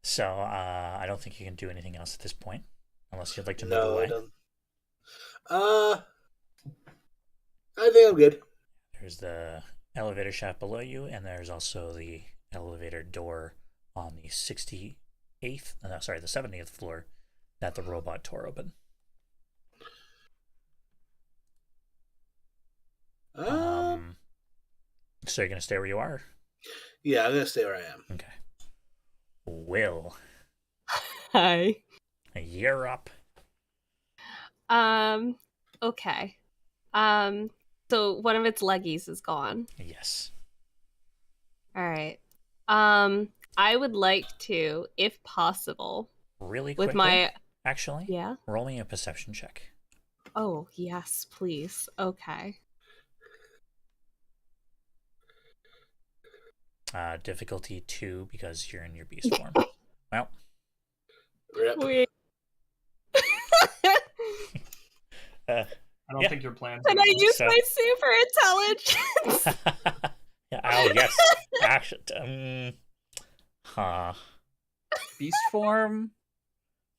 So, I don't think you can do anything else at this point, unless you'd like to move No, I away. don't. I think I'm good. There's the elevator shaft below you, and there's also the elevator door on the 70th floor that the robot tore open. So you're gonna stay where you are? Yeah, I'm gonna stay where I am. Okay. Will, Hi. you're up. Okay. So one of its leggies is gone. Yes. All right. I would like to, if possible, Really with quickly, my actually, yeah. roll me a perception check. Oh, yes, please. Okay. Difficulty 2 because you're in your beast form. Well, Rip. Wait. uh, I don't Yeah. think your plan's Can gonna I work. use So- my super intelligence? yeah, oh yes, actually, huh. Beast form.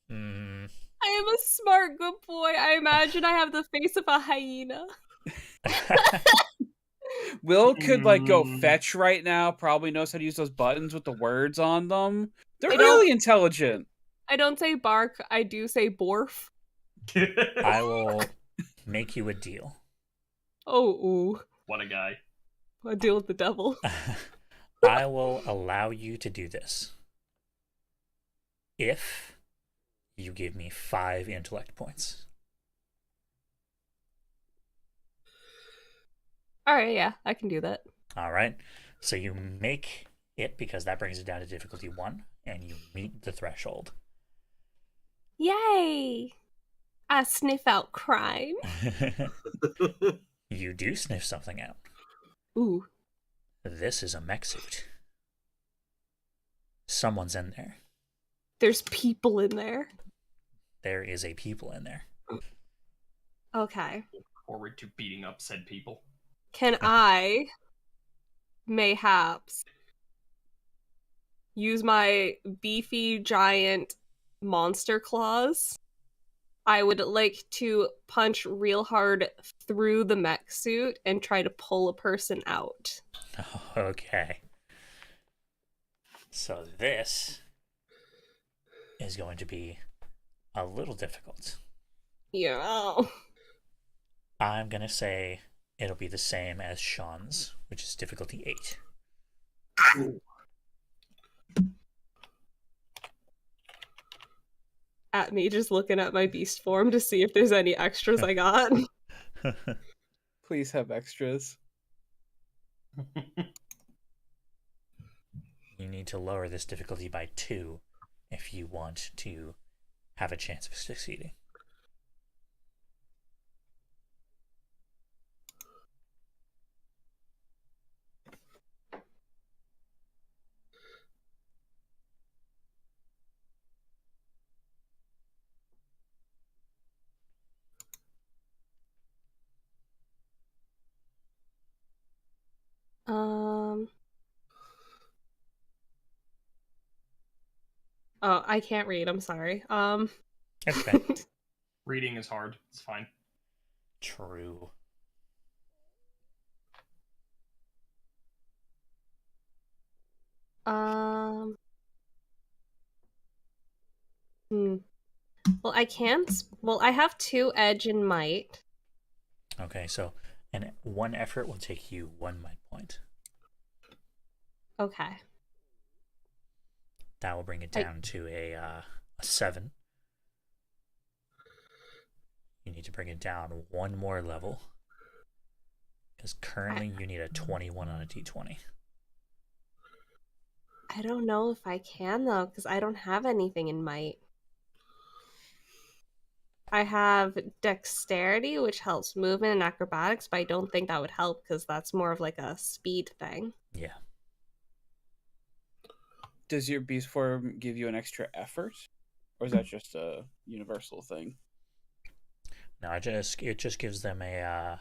Hmm. I am a smart good boy. I imagine I have the face of a hyena. Will could like go Mm. fetch right now. Probably knows how to use those buttons with the words on them. They're I don't- really intelligent. I don't say bark, I do say borf. I will make you a deal. Oh, ooh. What a guy. I deal with the devil. I will allow you to do this if you give me 5 intellect points. All right, yeah, I can do that. All right. So you make it because that brings it down to difficulty 1, and you meet the threshold. Yay! I sniff out crime. You do sniff something out. Ooh. This is a mech suit. Someone's in there. There's people in there. There is a people in there. Okay. Forward to beating up said people. Can I, mayhaps, use my beefy giant monster claws? I would like to punch real hard through the mech suit and try to pull a person out. Okay. So this is going to be a little difficult. Yeah. I'm going to say it'll be the same as Sean's, which is difficulty 8. At me just looking at my beast form to see if there's any extras I got. Please have extras. You need to lower this difficulty by 2 if you want to have a chance of succeeding. Oh, I can't read, I'm sorry. Okay. Reading is hard. It's fine. True. Well, I can't. Well, I have 2 edge and might. Okay, so and 1 effort will take you 1 might point. Okay. That will bring it down to a 7. You need to bring it down 1 more level. Because currently you need a 21 on a d20. I don't know if I can, though, because I don't have anything in might. I have dexterity, which helps movement and acrobatics, but I don't think that would help because that's more of like a speed thing. Yeah. Does your beast form give you an extra effort? Or is that just a universal thing? No, it just gives them a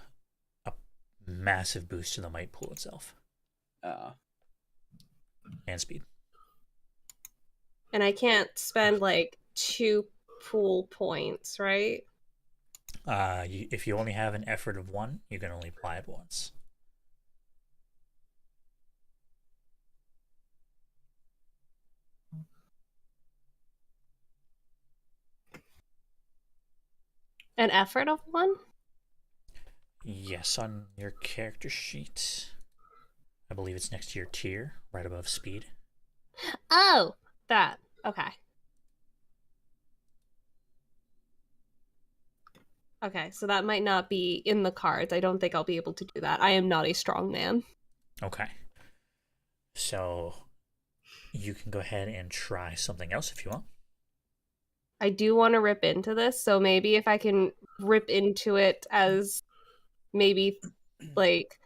massive boost to the might pool itself. And speed. And I can't spend like 2 pool points, right? If you only have an effort of 1, you can only apply it once. An effort of 1? Yes, on your character sheet. I believe it's next to your tier, right above speed. Oh, that. Okay. Okay, so that might not be in the cards. I don't think I'll be able to do that. I am not a strong man. Okay. So you can go ahead and try something else if you want. I do want to rip into this, so maybe if I can rip into it as maybe like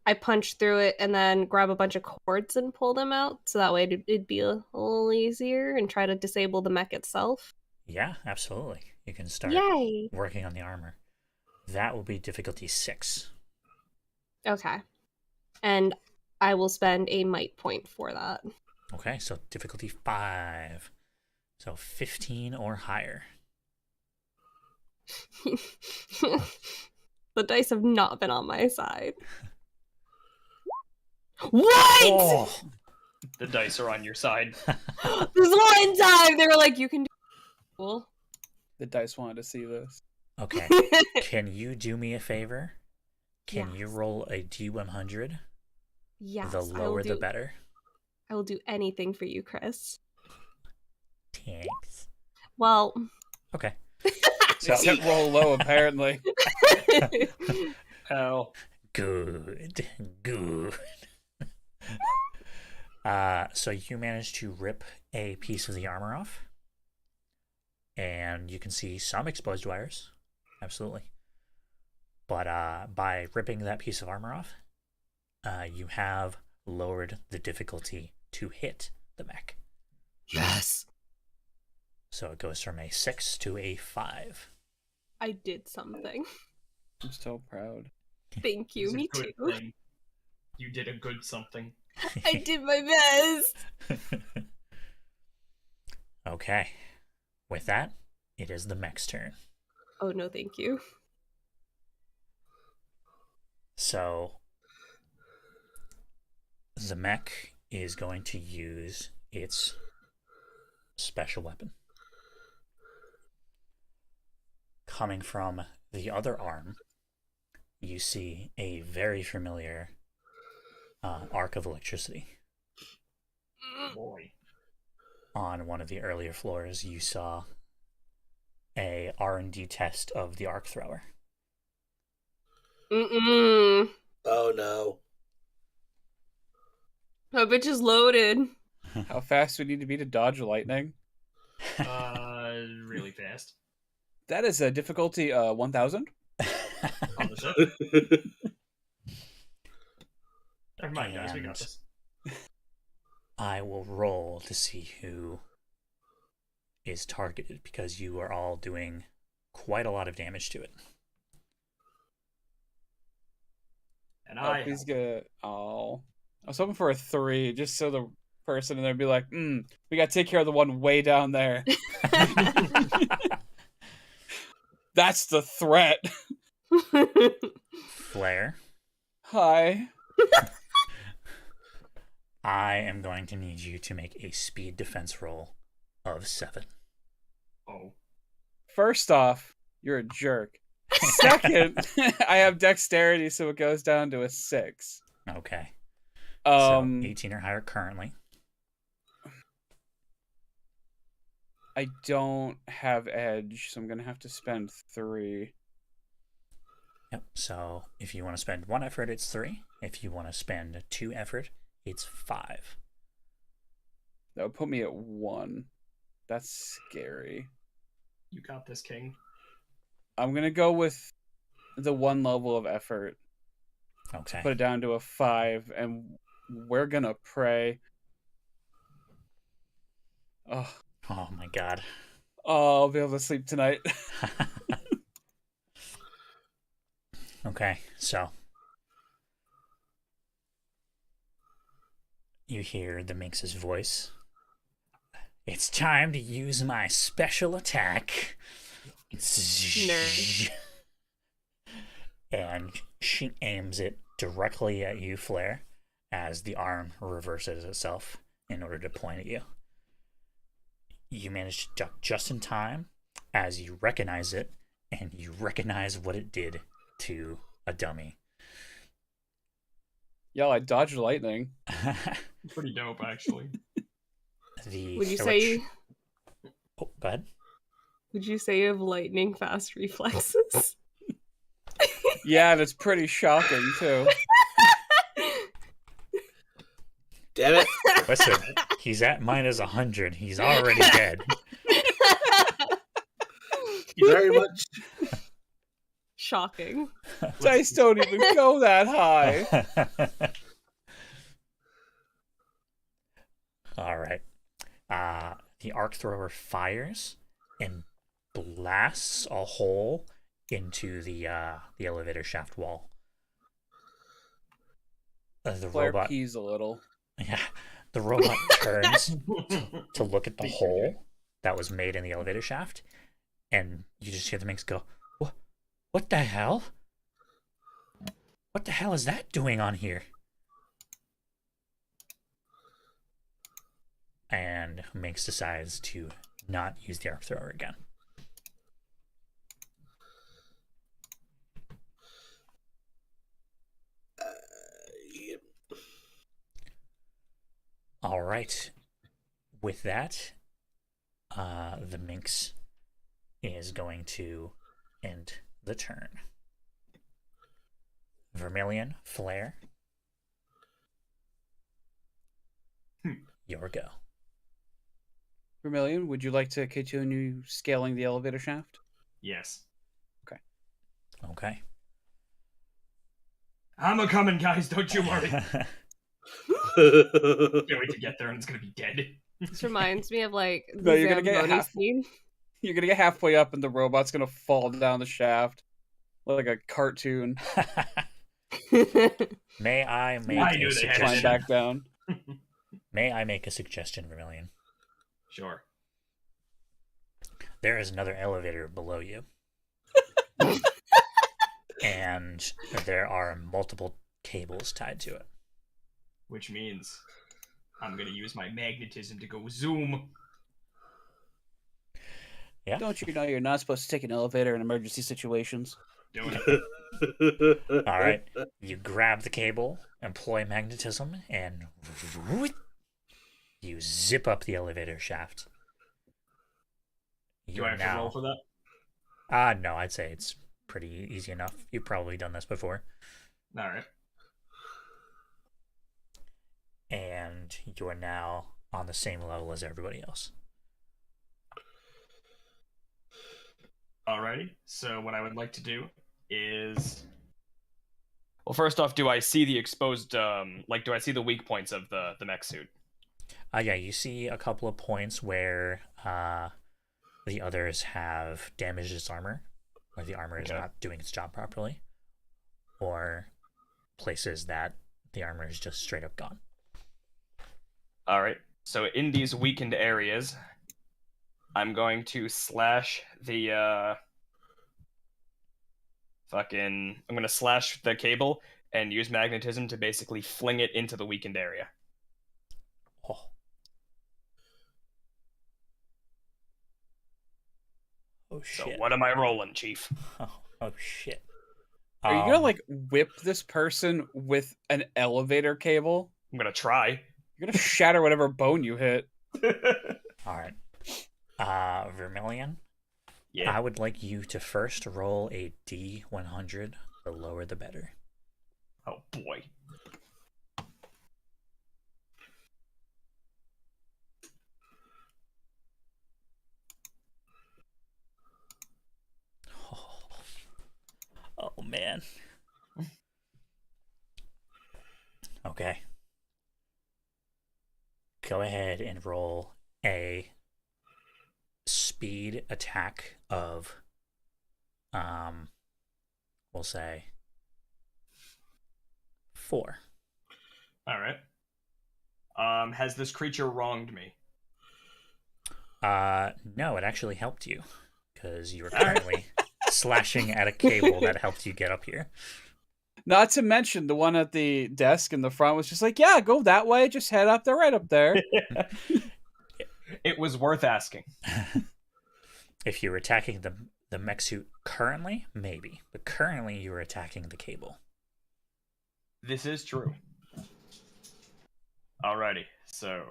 I punch through it and then grab a bunch of cords and pull them out, so that way it'd be a little easier, and try to disable the mech itself. Yeah, absolutely. You can start working on the armor. That will be difficulty 6. Okay. And I will spend a might point for that. Okay, so difficulty 5. So 15 or higher. The dice have not been on my side. What? Oh! The dice are on your side. This one time they were like, you can do cool. The dice wanted to see this. Okay. Can you do me a favor? Can you roll a D100? Yes. The lower the better. I will do anything for you, Chris. Thanks. Well, Okay. So, except roll low, apparently. Hell. Good. So you managed to rip a piece of the armor off, and you can see some exposed wires, absolutely. But by ripping that piece of armor off, you have lowered the difficulty to hit the mech. Yes. So it goes from a 6 to a 5. I did something. I'm so proud. Thank you. It's a Me good too. thing. You did a good something. I did my best. Okay. With that, it is the mech's turn. Oh no, thank you. So the mech is going to use its special weapon. Coming from the other arm, you see a very familiar arc of electricity. Boy. On one of the earlier floors, you saw a R&D test of the arc thrower. Mm-mm. Oh no. That bitch is loaded. How fast do we need to be to dodge lightning? Really fast. That is a difficulty 1000. On the ship. Never mind, guys. We got this. I will roll to see who is targeted, because you are all doing quite a lot of damage to it. And Oh, I please get. Oh, I was hoping for a 3, just so the person in there would be like, we gotta take care of the one way down there. That's the threat. Flare, Hi. I am going to need you to make a speed defense roll of 7. Oh. First off, you're a jerk. Second, I have dexterity, so it goes down to a 6. Okay. So 18 or higher currently. I don't have edge, so I'm gonna have to spend 3. Yep. So if you want to spend 1 effort, it's 3. If you want to spend 2 effort, it's 5. That would put me at 1. That's scary. You got this, King. I'm gonna go with the 1 level of effort. Okay. Put it down to a 5, and we're gonna pray. Oh, my God. I'll be able to sleep tonight. Okay, so you hear the Minx's voice. It's time to use my special attack. Nerd. And she aims it directly at you, Flare, as the arm reverses itself in order to point at you. You manage to duck just in time as you recognize it, and you recognize what it did to a dummy. Yo, I dodged lightning. Pretty dope, actually. Would you say Oh, go ahead. Would you say you have lightning fast reflexes? Yeah, and it's pretty shocking, too. Damn it. Listen, he's at minus 100. He's already dead. Very much. Shocking. Dice don't even go that high. All right. The arc thrower fires and blasts a hole into the elevator shaft wall. The Flare robot pees a little. Yeah, the robot turns to look at the hole that was made in the elevator shaft, and you just hear the Minx go, What the hell? What the hell is that doing on here? And Minx decides to not use the arc thrower again. Yep. All right. With that, the minx is going to end the turn. Vermilion, Flare. Your go. Vermilion, would you like to continue scaling the elevator shaft? Yes. Okay. I'm a coming, guys. Don't you worry. Can't wait to get there and it's gonna be dead. This reminds me of like the No, you're gonna get Zamboni half- scene. You're gonna get halfway up and the robot's gonna fall down the shaft like a cartoon. May I make I a knew they had Climb it. suggestion? back down. May I make a suggestion, Vermilion? Sure. There is another elevator below you. And there are multiple cables tied to it. Which means I'm gonna use my magnetism to go zoom. Yeah. Don't you know you're not supposed to take an elevator in emergency situations? Doing it. All right. You grab the cable, employ magnetism, and you zip up the elevator shaft. Do I have to roll for that? No, I'd say it's pretty easy enough. You've probably done this before. Alright. And you're now on the same level as everybody else. Alrighty. So what I would like to do is Well, first off, do I see the exposed, do I see the weak points of the mech suit? Yeah, you see a couple of points where the others have damaged its armor, or the armor is Okay. not doing its job properly, or places that the armor is just straight up gone. Alright, so in these weakened areas, I'm going to slash the, I'm gonna slash the cable and use magnetism to basically fling it into the weakened area. Oh. Oh So shit. what am I rolling, Chief? Oh shit. Are you gonna like whip this person with an elevator cable? I'm gonna try. You're gonna shatter whatever bone you hit. Alright. Vermilion, Yeah. I would like you to first roll a D100. The lower the better. Oh boy. Oh man. Okay. Go ahead and roll a speed attack of we'll say 4. Alright. Has this creature wronged me? No, it actually helped you because you were currently slashing at a cable that helped you get up here. Not to mention the one at the desk in the front was just like, yeah, go that way, just head up there, right up there. It was worth asking. If you're attacking the mech suit currently, maybe, but currently you are attacking the cable. This is true. Alrighty, so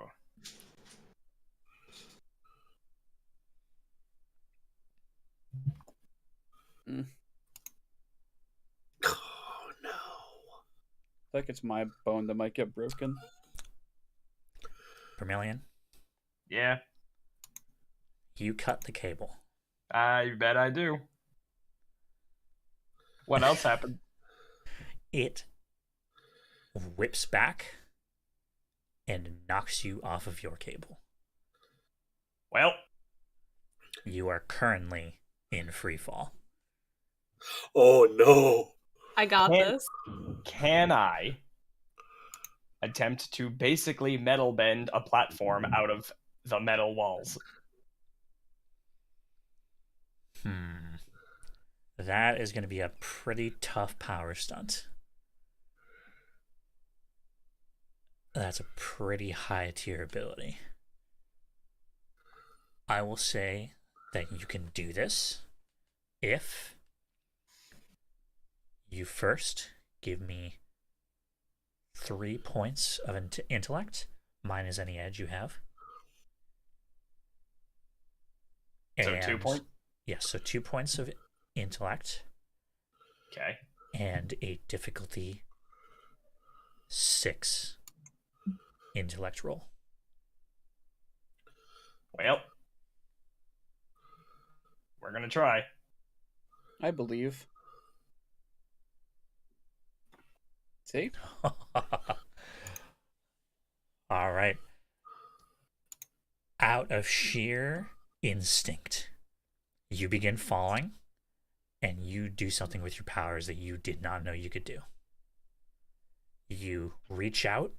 Oh no. Like it's my bone that might get broken. Vermilion, yeah, you cut the cable. I bet I do. What else happened? It whips back and knocks you off of your cable. Well, You are currently in free fall. Oh no. I got Can't- this. can I attempt to basically metal bend a platform out of the metal walls? That is going to be a pretty tough power stunt. That's a pretty high tier ability. I will say that you can do this if you first give me 3 points of intellect, minus any edge you have. So 2 points? Yes, so 2 points of intellect Okay. and a difficulty 6 intellect roll. Well, we're gonna try. I believe. See? All right. Out of sheer instinct, you begin falling, and you do something with your powers that you did not know you could do. You reach out,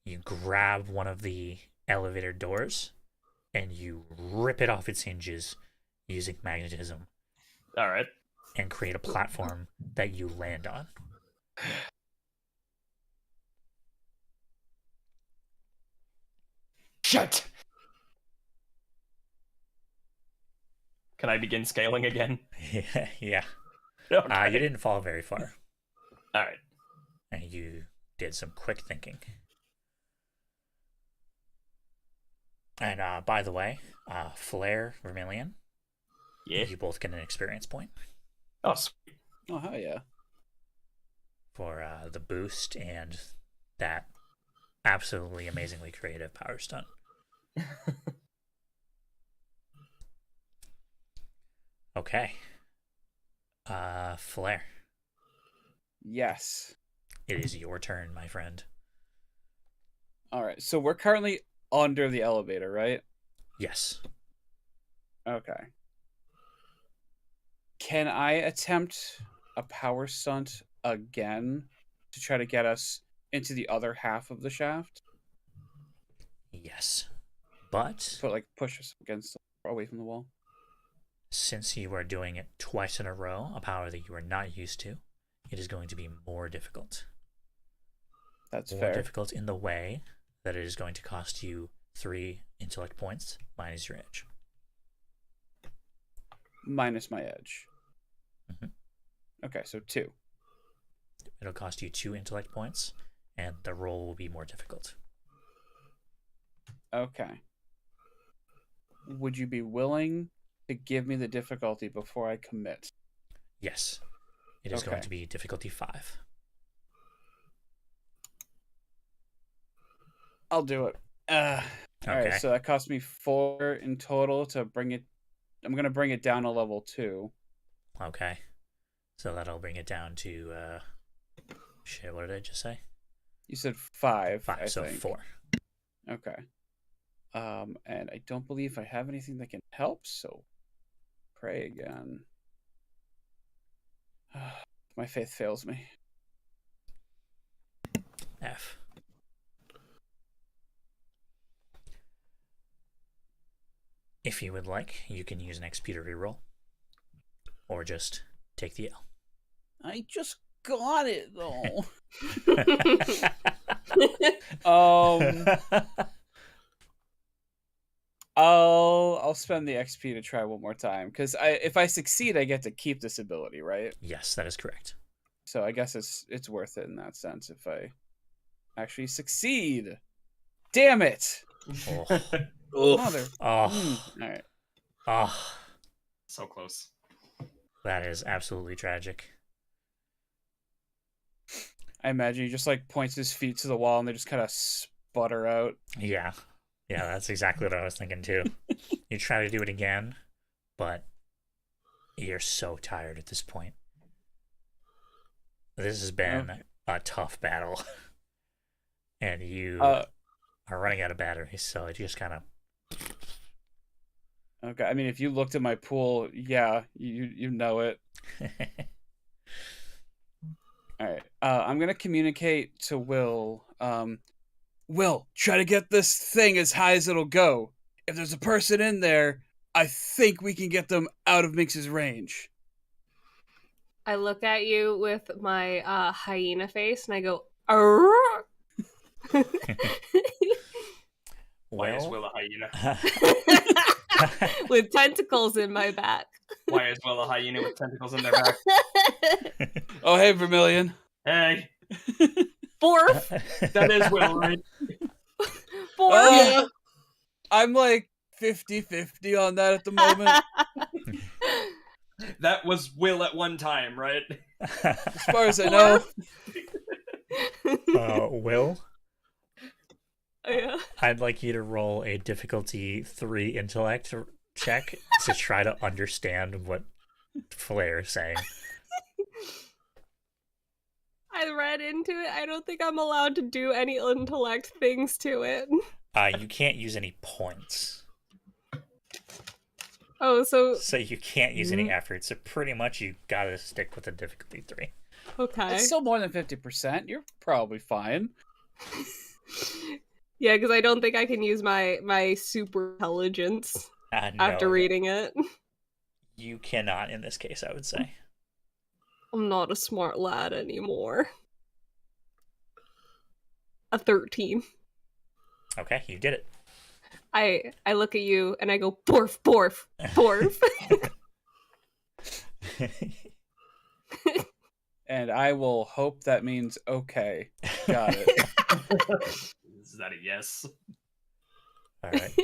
you grab one of the elevator doors, and you rip it off its hinges using magnetism All right. and create a platform that you land on. Shit. Can I begin scaling again? Yeah. Okay. You didn't fall very far, All right. and you did some quick thinking. And by the way, Flare, Vermilion, Yeah. you both get an experience point Oh, sweet. Oh, hell yeah. for the boost and that absolutely amazingly creative power stunt. Okay. Flare, Yes. it is your turn, my friend. All right. So we're currently under the elevator, right? Yes. Okay. Can I attempt a power stunt again to try to get us into the other half of the shaft? Yes. But Put like push us against away from the wall. since you are doing it twice in a row, a power that you are not used to, it is going to be more difficult. That's More fair. difficult in the way that it is going to cost you 3 intellect points minus your edge. Minus my edge. Mhm. Okay, so 2. It'll cost you 2 intellect points, and the roll will be more difficult. Okay. Would you be willing to give me the difficulty before I commit? Yes. It is going Okay. to be difficulty 5. I'll do it. All Okay. right, so that cost me 4 in total to bring it. I'm gonna bring it down to level 2. Okay. So that'll bring it down to, shit, what did I just say? You said 5. 5, I so think. 4. Okay. And I don't believe I have anything that can help, so pray again. My faith fails me. F. If you would like, you can use an XP to reroll. Or just take the L. I just got it though. I'll spend the XP to try one more time because if I succeed, I get to keep this ability, right? Yes, that is correct. So I guess it's worth it in that sense if I actually succeed. Damn it! Oh. Oof. Mother. Oh. All right. Oh. So close. That is absolutely tragic. I imagine he just like points his feet to the wall and they just kind of sputter out. Yeah. Yeah, that's exactly what I was thinking too. You try to do it again, but you're so tired at this point. This has been a tough battle. And you are running out of battery, so it just kind of... Okay, I mean, if you looked at my pool, yeah, you know it. All right, I'm gonna communicate to Will. Will, try to get this thing as high as it'll go. If there's a person in there, I think we can get them out of Minx's range. I look at you with my hyena face and I go, "Arr!" Why is Well, Will a hyena? with tentacles in my back. Why is Will a hyena with tentacles in their back? Oh, hey, Vermilion. Hey, Borf! that is Will, right? Borf! Yeah. I'm like 50-50 on that at the moment. That was Will at one time, right? As far as I know. Will, Yeah. I'd like you to roll a difficulty 3 intellect check to try to understand what Flair is saying. I read into it. I don't think I'm allowed to do any intellect things to it. You can't use any points, Oh, so so you can't use any effort. So pretty much you gotta stick with the difficulty 3. okay. It's still more than 50%. You're probably fine. Yeah, because I don't think I can use my super intelligence after No, reading it. you cannot in this case, I would say. I'm not a smart lad anymore. A 13. Okay, you did it. I look at you and I go, borf, borf, borf. And I will hope that means okay. Got it. Is that a yes? All right.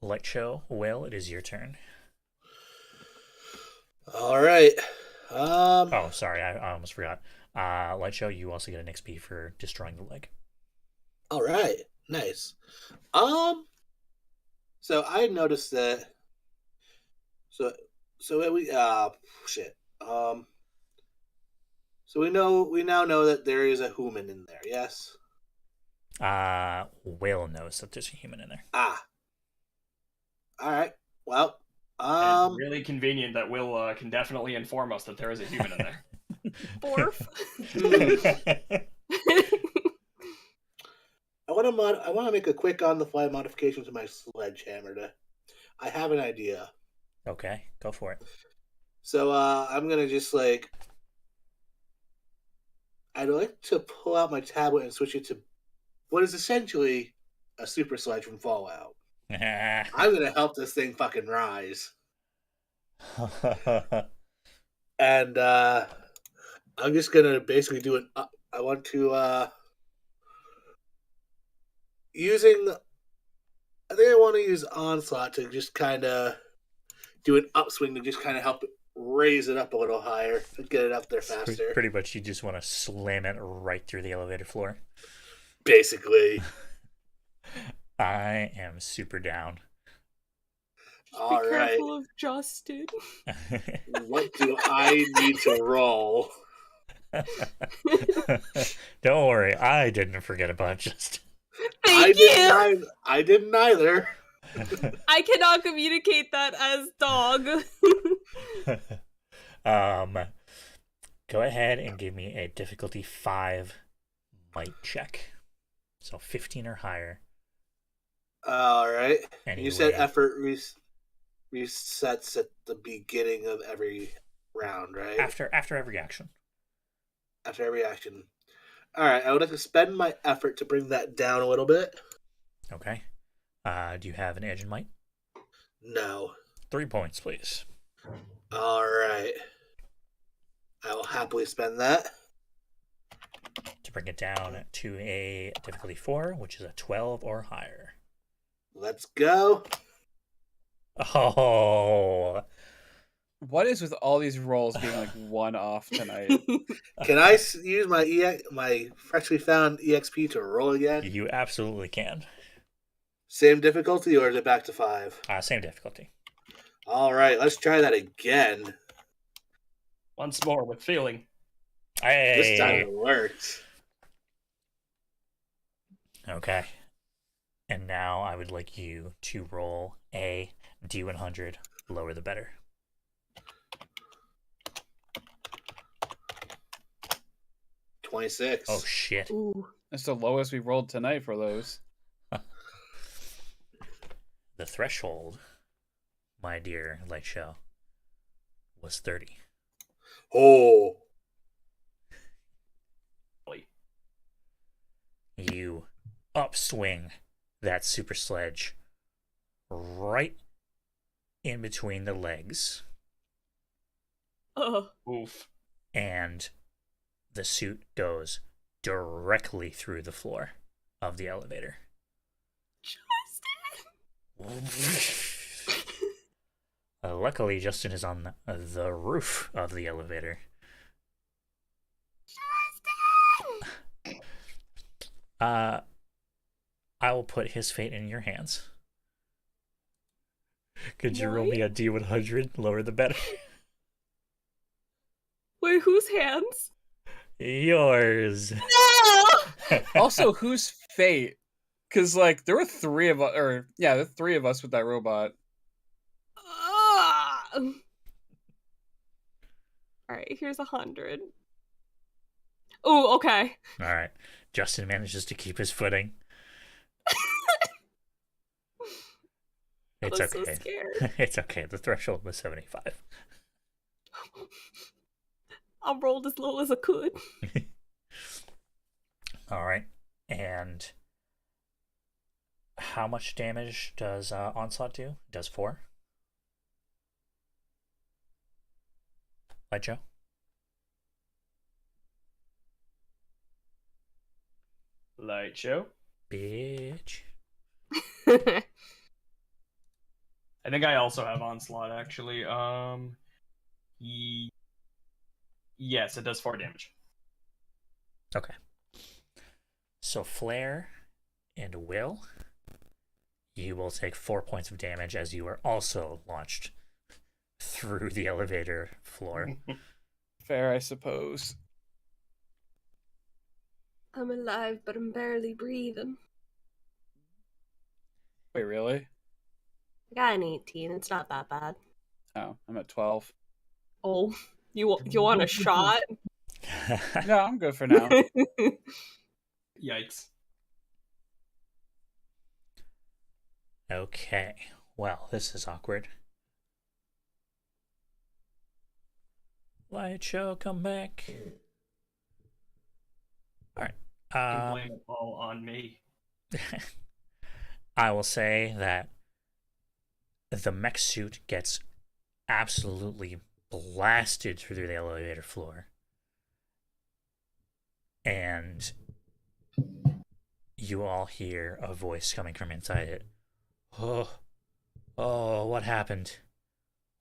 Light Show, Will, it is your turn. All right. Oh, sorry, I almost forgot. Light Show, you also get an XP for destroying the leg. All right. Nice. So I noticed that. So we shit. So we now know that there is a human in there. Yes. Will knows that there's a human in there. Ah. All right. Well. And really convenient that Will can definitely inform us that there is a human in there. Borf. I want to make a quick on-the-fly modification to my sledgehammer. I have an idea. Okay, go for it. So I'm gonna just like. I'd like to pull out my tablet and switch it to what is essentially a super sledge from Fallout. I'm gonna help this thing fucking rise. And I'm just gonna basically do an up. I want to I think I want to use Onslaught to just kind of do an upswing to just kind of help it raise it up a little higher and get it up there faster. Pretty much you just want to slam it right through the elevator floor. Basically. I am super down. All Be right. careful of Justin. What do I need to roll? Don't worry, I didn't forget about Justin. Thank you. I didn't either. I cannot communicate that as dog. Go ahead and give me a difficulty 5 might check. So 15 or higher. All right. Anyway. You said effort resets at the beginning of every round, right? After every action. After every action. All right. I would like to spend my effort to bring that down a little bit. Okay. Do you have an edge in might? No. 3 points, please. All right. I will happily spend that. To bring it down to a difficulty 4, which is a 12 or higher. Let's go. Oh. What is with all these rolls being like one off tonight? Can I use my freshly found EXP to roll again? You absolutely can. Same difficulty, or is it back to 5? Same difficulty. All right, let's try that again. Once more with feeling. This time Hey. it worked. Okay. And now I would like you to roll a D100. Lower the better. 26. Oh, shit. Ooh. That's the lowest we rolled tonight for those. The threshold, my dear Light Show, was 30. Oh. You upswing that super sledge right in between the legs, Oof. and the suit goes directly through the floor of the elevator. Luckily, Justin is on the roof of the elevator. I will put his fate in your hands. Could you roll me a D100? Lower the better. Wait, whose hands? Yours. No! Also, whose fate? Because like there were three of us, or yeah, the three of us with that robot. Alright, here's 100. Oh, okay. All right. Justin manages to keep his footing. It's I was okay. so scared. It's okay. The threshold was 75. I rolled as low as I could. All right. And how much damage does Onslaught do? It does 4. Light Joe? Light show. Bitch. I think I also have onslaught actually. Yes, it does 4 damage. Okay. So Flare and Will, you will take 4 points of damage as you are also launched through the elevator floor. Fair, I suppose. I'm alive, but I'm barely breathing. Wait, really? I got an 18. It's not that bad. Oh, I'm at 12. Oh, you want a shot? No, I'm good for now. Yikes. Okay. Well, this is awkward. Light Show, come back. All right. You can blame it all on me. I will say that the mech suit gets absolutely blasted through the elevator floor. And you all hear a voice coming from inside it. Oh, what happened?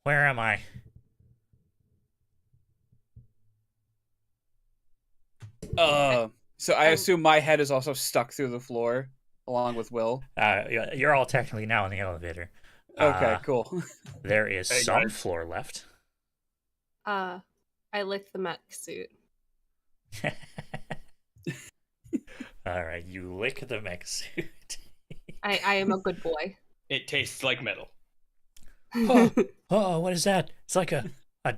Where am I? So I assume my head is also stuck through the floor along with Will. You're all technically now in the elevator. Okay, cool. There is Hey, some guys. floor left. I licked the mech suit. All right, you lick the mech suit. I am a good boy. It tastes like metal. Oh, what is that? It's like a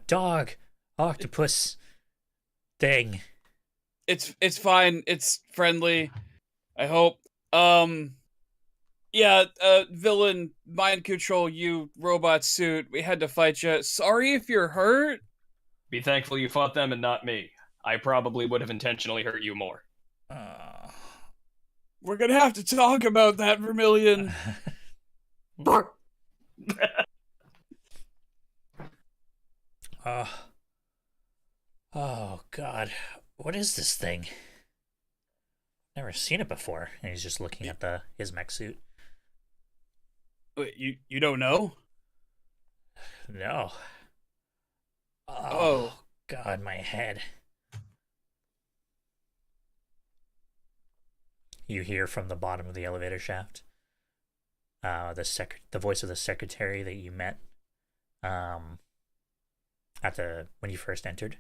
dog octopus thing. It's fine. It's friendly. I hope. Yeah, villain, mind control you, robot suit. We had to fight you. Sorry if you're hurt. Be thankful you fought them and not me. I probably would have intentionally hurt you more. We're gonna have to talk about that, Vermilion. Bark. Oh, God. What is this thing? Never seen it before. And he's just looking at his mech suit. Wait, you don't know? No. Oh. God, my head. You hear from the bottom of the elevator shaft. The voice of the secretary that you met when you first entered.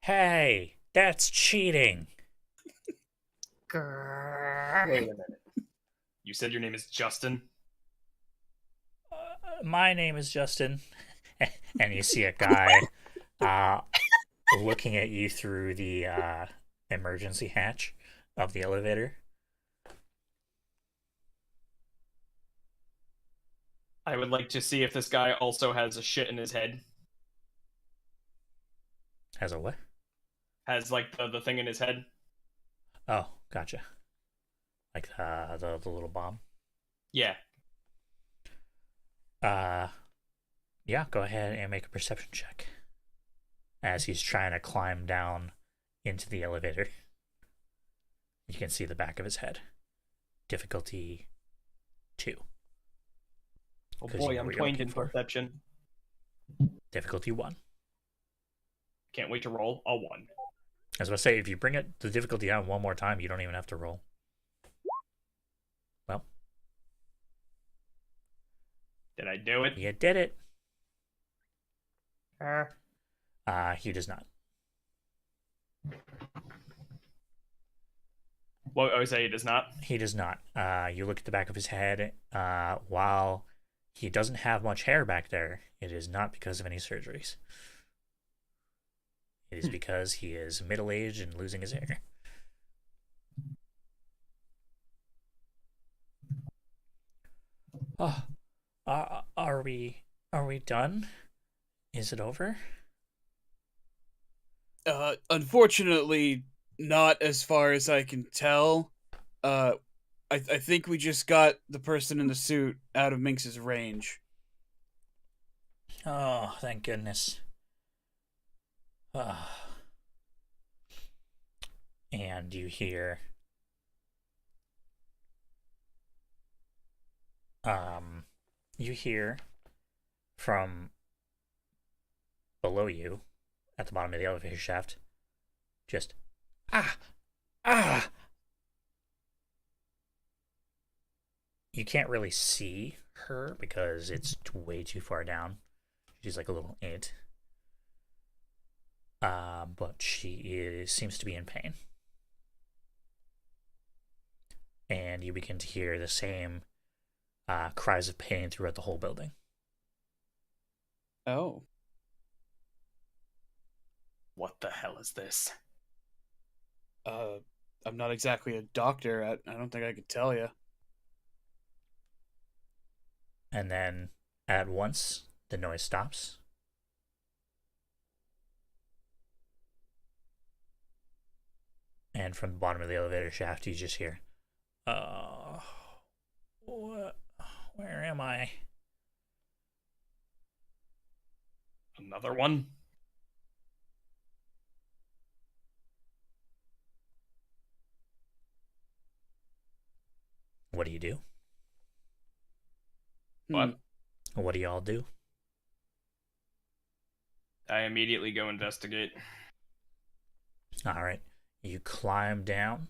Hey, that's cheating. Wait a minute. You said your name is Justin? My name is Justin. And you see a guy looking at you through the emergency hatch of the elevator. I would like to see if this guy also has a shit in his head. Has a what? Has, like, the thing in his head. Oh, gotcha. Like the little bomb. Yeah. Yeah, go ahead and make a perception check. As he's trying to climb down into the elevator. You can see the back of his head. Difficulty 2. Oh 'Cause you boy, know I'm what you're trained looking in for. perception. Difficulty 1. Can't wait to roll a 1. I was going to say, if you bring it the difficulty down one more time, you don't even have to roll. Well, Did I do it? you did it. He does not. What I say it does not. He does not. You look at the back of his head. While he doesn't have much hair back there, it is not because of any surgeries. It is because he is middle-aged and losing his hair. Oh, are we done? Is it over? Unfortunately, not as far as I can tell. I think we just got the person in the suit out of Minx's range. Oh, thank goodness. And you hear from below you at the bottom of the elevator shaft just ah. You can't really see her because it's way too far down. She's like a little ant. But she seems to be in pain. And you begin to hear the same cries of pain throughout the whole building. Oh. What the hell is this? I'm not exactly a doctor. I don't think I could tell you. And then, at once, the noise stops. And from the bottom of the elevator shaft, you just hear, what? Where am I? Another one? What do you do? What? What do y'all do? I immediately go investigate. All right. You climb down,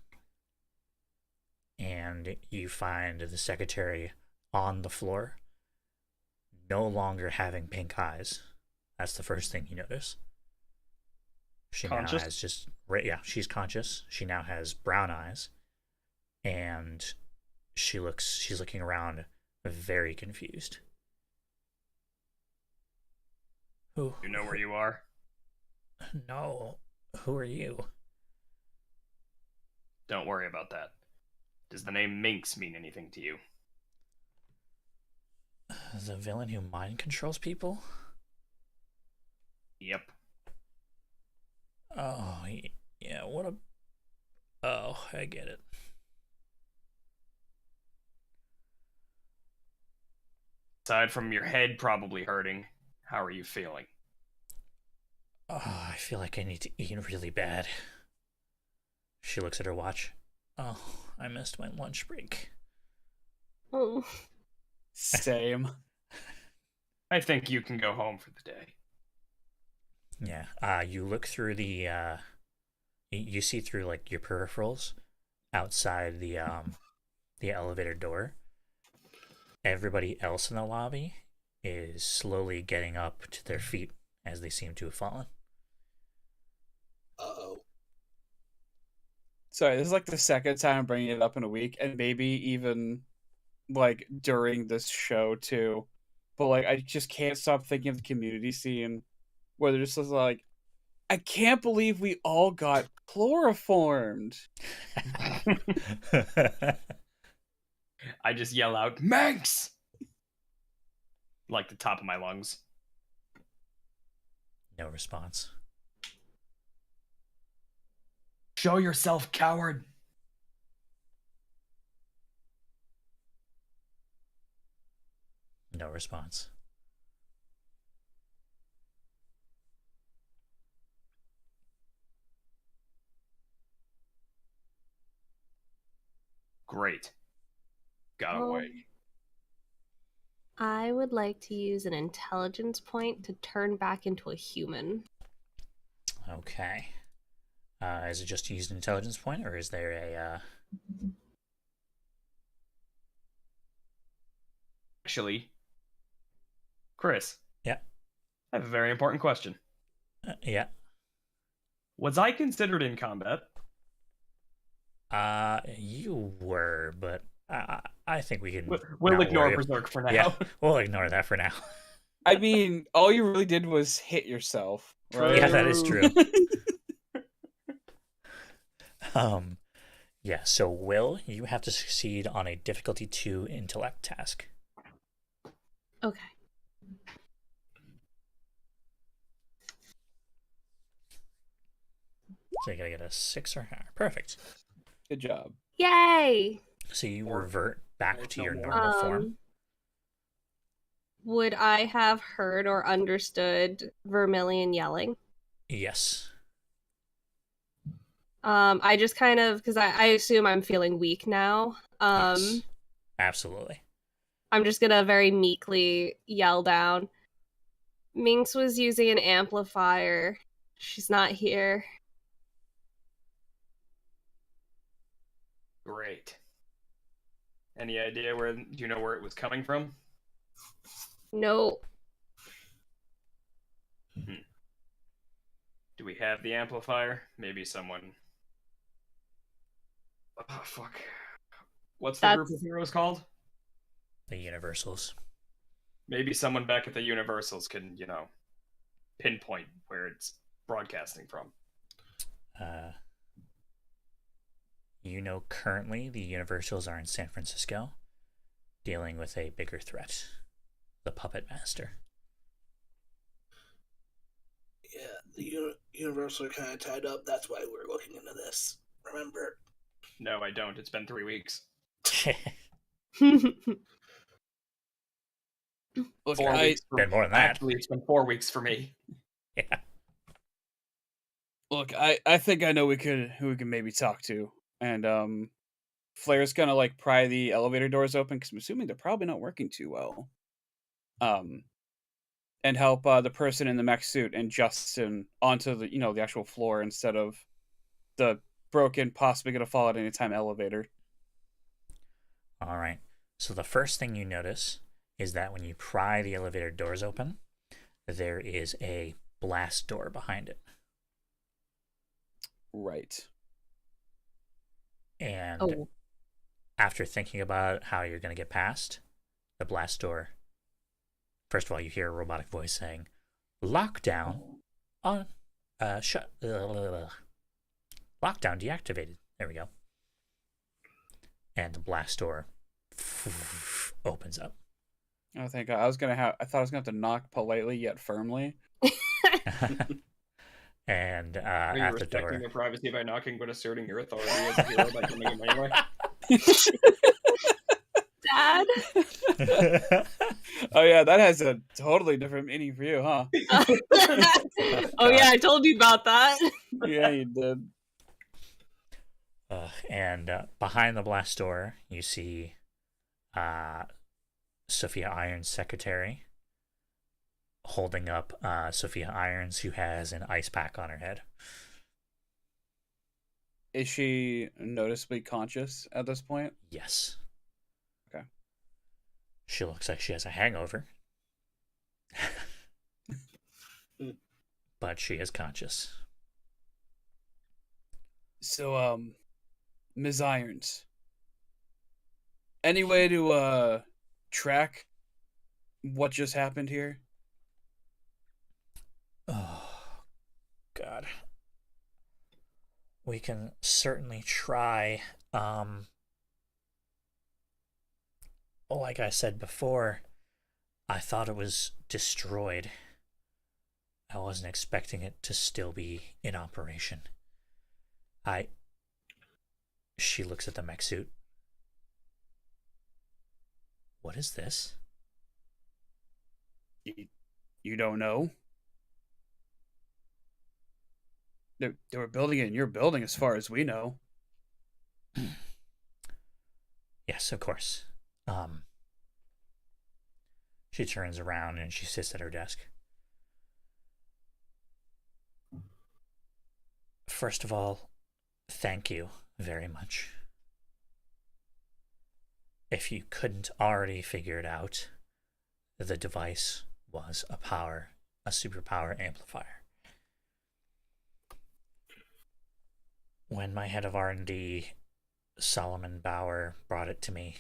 and you find the secretary on the floor, no longer having pink eyes. That's the first thing you notice. She Conscious? now has just, yeah, she's conscious. She now has brown eyes, and she's looking around very confused. Who? You know where you are? No. Who are you? Don't worry about that. Does the name Minx mean anything to you? The villain who mind controls people? Yep. Oh, yeah, what a... Oh, I get it. Aside from your head probably hurting, how are you feeling? Oh, I feel like I need to eat really bad. She looks at her watch. Oh, I missed my lunch break. Oh. Same. I think you can go home for the day. Yeah, you look through the, you see through, like, your peripherals outside the elevator door. Everybody else in the lobby is slowly getting up to their feet as they seem to have fallen. Uh-oh. Sorry, this is like the second time I'm bringing it up in a week, and maybe even like during this show too. But like, I just can't stop thinking of the community scene where they're just like, I can't believe we all got chloroformed. I just yell out, Manx! Like the top of my lungs. No response. Show yourself, coward! No response. Great. Got away. I would like to use an intelligence point to turn back into a human. Okay. Is it just to use an intelligence point, or is there a... Actually, Chris. Yeah. I have a very important question. Yeah. Was I considered in combat? You were, but I think we can... We'll not ignore worry. Berserk for now. Yeah, we'll ignore that for now. I mean, all you really did was hit yourself. Right? Yeah, that is true. True. Yeah, so Will, you have to succeed on a difficulty 2 intellect task. Okay. So you gotta get a 6 or higher. Perfect. Good job. Yay! So you Or- revert back or to no your more. normal form. Would I have heard or understood Vermilion yelling? Yes. I just kind of, because I assume I'm feeling weak now. Yes. Absolutely. I'm just gonna very meekly yell down. Minx was using an amplifier. She's not here. Great. Any idea where? Do you know where it was coming from? No. Do we have the amplifier? Maybe someone. Oh fuck. What's the group of heroes called? The Universals. Maybe someone back at the Universals can, pinpoint where it's broadcasting from. Currently the Universals are in San Francisco, dealing with a bigger threat. The Puppet Master. Yeah, the Universal are kind of tied up. That's why we're looking into this. Remember? No, I don't. It's been 3 weeks. Look, 4 weeks. Been more than that. Actually, it's been 4 weeks for me. Yeah. Look, I think I know who we can maybe talk to, and Flair's gonna like pry the elevator doors open because I'm assuming they're probably not working too well. And help the person in the mech suit and Justin onto the actual floor instead of the broken, possibly gonna fall at any time elevator. All right. So the first thing you notice is that when you pry the elevator doors open, there is a blast door behind it. Right. And after thinking about how you're going to get past the blast door, first of all, you hear a robotic voice saying, "Lockdown on, lockdown deactivated." There we go. And the blast door opens up. I think I thought I was gonna have to knock politely yet firmly. And Are you at the respecting door, their privacy by knocking but asserting your authority as a hero by coming in anyway? Dad? Oh yeah, that has a totally different meaning for you, huh? Oh yeah, I told you about that. Yeah, you did. and behind the blast door, you see Sophia Irons' secretary holding up Sophia Irons, who has an ice pack on her head. Is she noticeably conscious at this point? Yes. Okay. She looks like she has a hangover. But she is conscious. So, Ms. Irons, any way to track what just happened here? Oh, God. We can certainly try. Like I said before, I thought it was destroyed. I wasn't expecting it to still be in operation. She looks at the mech suit. What is this? You don't know? They were building it in your building as far as we know. Yes, of course. She turns around and she sits at her desk. First of all, thank you very much. If you couldn't already figure it out, the device was a superpower amplifier. When my head of R&D, Solomon Bauer, brought it to me,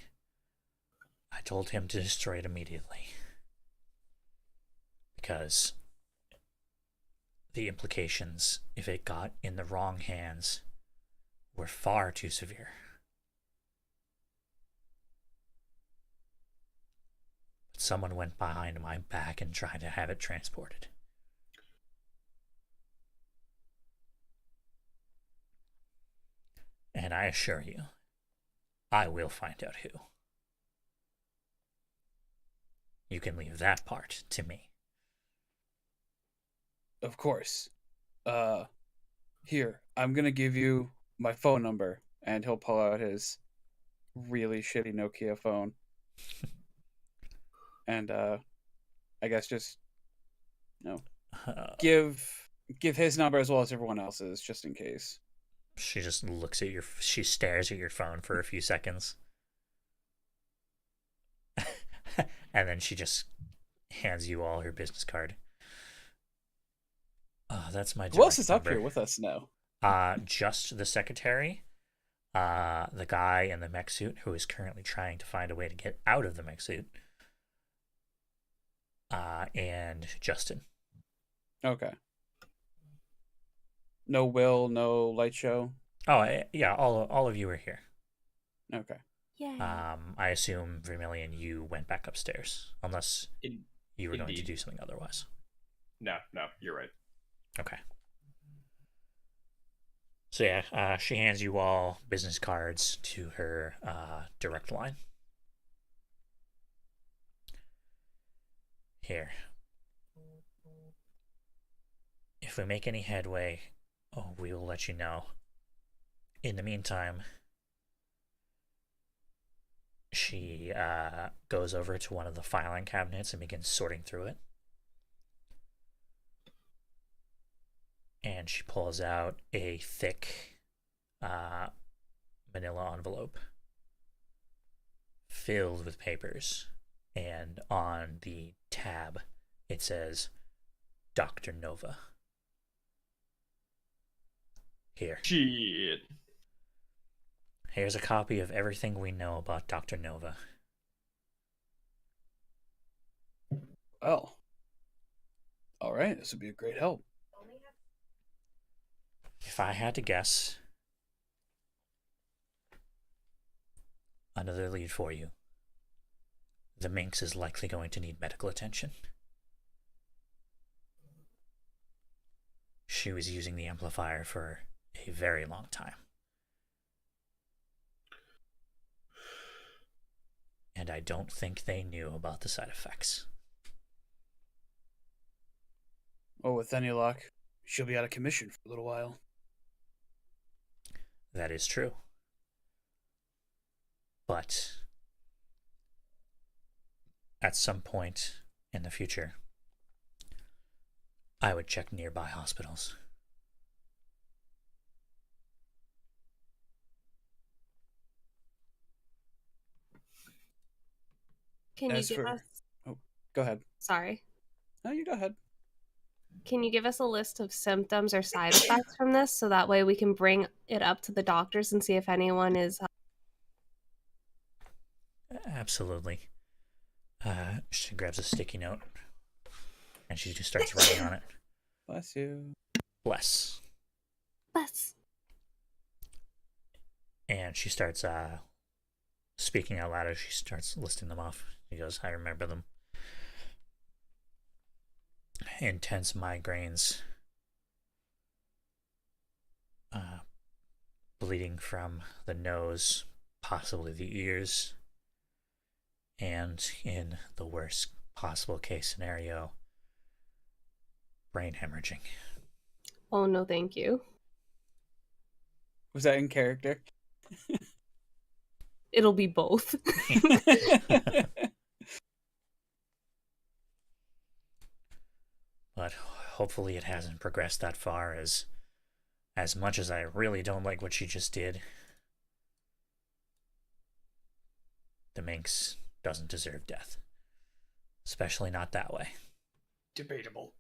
I told him to destroy it immediately. Because the implications, if it got in the wrong hands, were far too severe. But someone went behind my back and tried to have it transported. And I assure you, I will find out who. You can leave that part to me. Of course. Here, I'm gonna give you my phone number, and he'll pull out his really shitty Nokia phone. And I guess just give his number as well as everyone else's, just in case. She just looks at she stares at your phone for a few seconds. And then she just hands you all her business card. That's my Who else is number. up here with us now? Just the secretary, the guy in the mech suit who is currently trying to find a way to get out of the mech suit, and Justin. Okay. No Will, no Light Show. Oh, yeah, all of you are here. Okay. Yeah. I assume, Vermilion, you went back upstairs, unless you were going to Indeed. do something otherwise. No, you're right. Okay. So yeah, she hands you all business cards to her direct line. Here. If we make any headway, we will let you know. In the meantime, she goes over to one of the filing cabinets and begins sorting through it. And she pulls out a thick manila envelope filled with papers. And on the tab, it says, Dr. Nova. Here. Shit. Here's a copy of everything we know about Dr. Nova. Well. All right, this would be a great help. If I had to guess, another lead for you. The Minx is likely going to need medical attention. She was using the amplifier for a very long time. And I don't think they knew about the side effects. Oh, with any luck, she'll be out of commission for a little while. That is true. But at some point in the future, I would check nearby hospitals. Can you As give for- us? Go ahead. Sorry. No, you go ahead. Can you give us a list of symptoms or side effects from this, so that way we can bring it up to the doctors and see if anyone is? Absolutely. She grabs a sticky note and she just starts writing on it. Bless you. Bless. Bless. And she starts speaking out loud as she starts listing them off. She goes, I remember them. Intense migraines. Bleeding from the nose, possibly the ears. And in the worst possible case scenario, brain hemorrhaging. Oh no, thank you. Was that in character? It'll be both. but hopefully it hasn't progressed that far. As much as I really don't like what she just did, the Minx doesn't deserve death. Especially not that way. Debatable.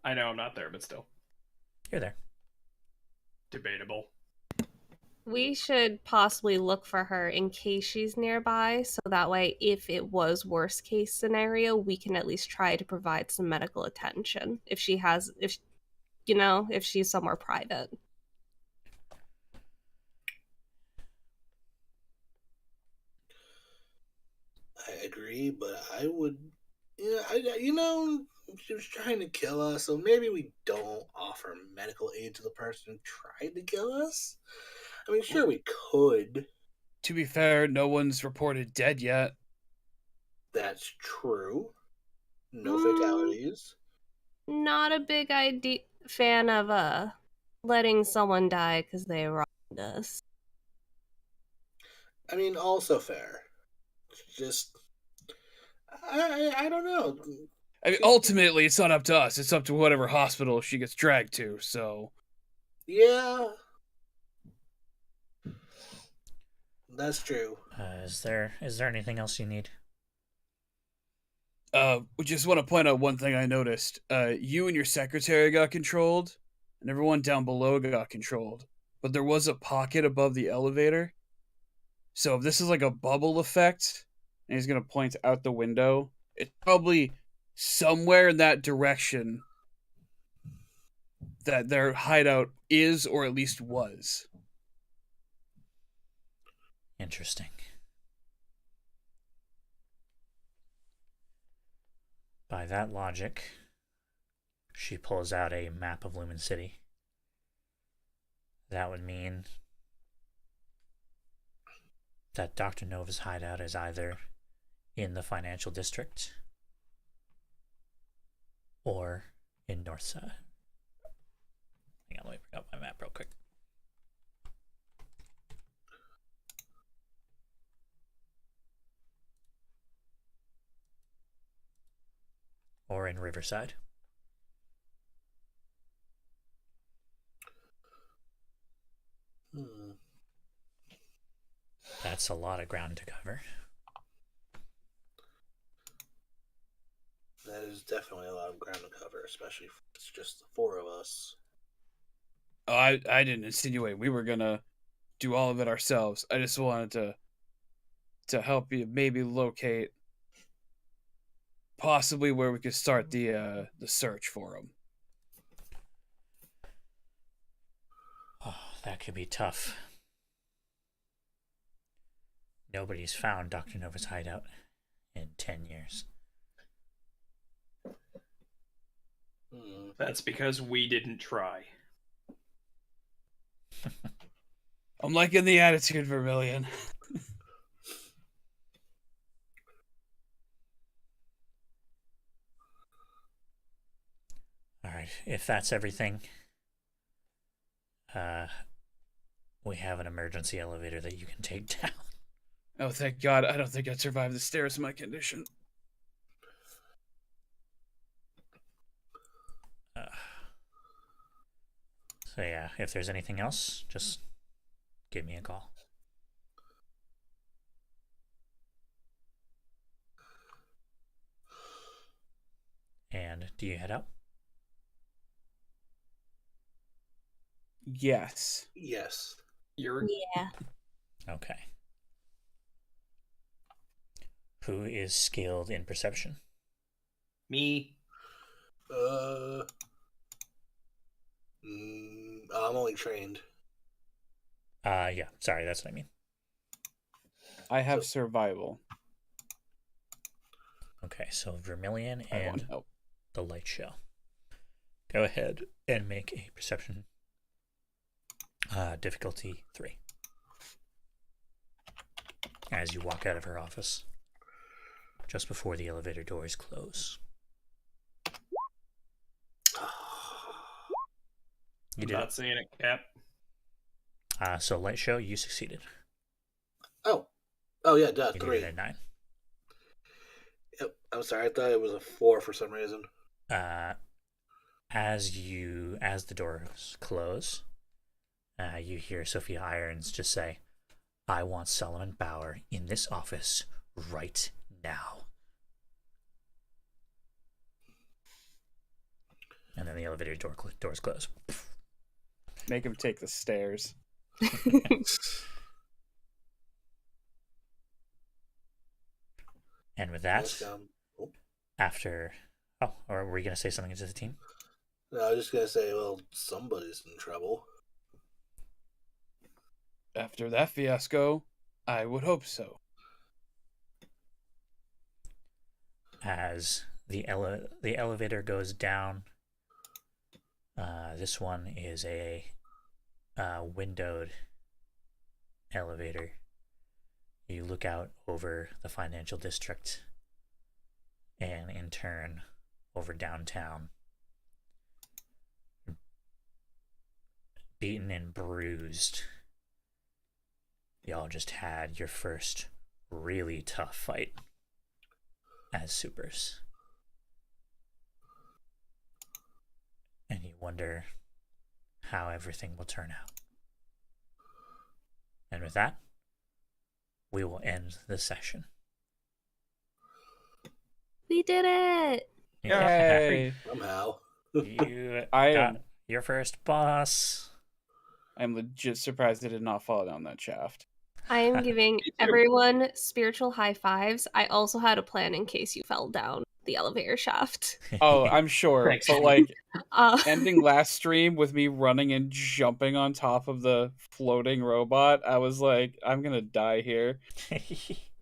I know I'm not there, but still. You're there. Debatable. We should possibly look for her in case she's nearby, so that way, if it was worst case scenario, we can at least try to provide some medical attention if she's somewhere private. I agree, but I would, she was trying to kill us, so maybe we don't offer medical aid to the person who tried to kill us. I mean, sure, we could. To be fair, no one's reported dead yet. That's true. No fatalities. Not a big fan of letting someone die because they wronged us. I mean, also fair. Just, I don't know. I mean, ultimately, it's not up to us. It's up to whatever hospital she gets dragged to, so... Yeah. That's true. Is there anything else you need? We just want to point out one thing I noticed. You and your secretary got controlled, and everyone down below got controlled. But there was a pocket above the elevator. So if this is like a bubble effect, and he's going to point out the window, it's probably somewhere in that direction that their hideout is, or at least was. Interesting. By that logic, she pulls out a map of Lumen City. That would mean that Dr. Nova's hideout is either in the financial district or in Northside. Hang on, let me bring up my map real quick. Or in Riverside. That's a lot of ground to cover. That is definitely a lot of ground to cover, especially if it's just the four of us. Oh, I didn't insinuate we were gonna do all of it ourselves. I just wanted to help you maybe locate possibly where we could start the search for him. Oh, that could be tough. Nobody's found Dr. Nova's hideout in 10 years. That's because we didn't try. I'm liking the attitude, Vermilion. Alright, if that's everything, we have an emergency elevator that you can take down. Oh, thank God. I don't think I'd survive the stairs in my condition. So yeah, if there's anything else, just give me a call. And do you head out? Yes. Yes. You're Yeah. Okay. Who is skilled in perception? me. I'm only trained. Yeah, sorry, that's what I mean. I have survival. Okay, so Vermilion I want and help. the light show. Go ahead and make a perception difficulty 3 as you walk out of her office just before the elevator doors close. You I'm did not seeing it, Cap. it. So light show, you succeeded. Oh yeah, duh, You did 3. it at 9. Yep. I'm sorry, I thought it was a 4 for some reason. as the doors close, you hear Sophia Irons just say, "I want Solomon Bauer in this office right now." And then the elevator doors close. Make him take the stairs. And with that, Yes, after... Oh, or were you going to say something to the team? no, I was just gonna say, well, somebody's in trouble. After that fiasco, I would hope so. As the elevator goes down, this one is a windowed elevator. You look out over the financial district and in turn over downtown. Beaten and bruised. Y'all just had your first really tough fight as supers. And you wonder how everything will turn out. And with that, we will end the session. We did it! Yay! Somehow. You I got am- your first boss. I'm legit surprised I did not fall down that shaft. I am giving everyone spiritual high fives. I also had a plan in case you fell down the elevator shaft. Oh, I'm sure. Thanks. But like ending Uh, last stream with me running and jumping on top of the floating robot, I was like, I'm gonna die here.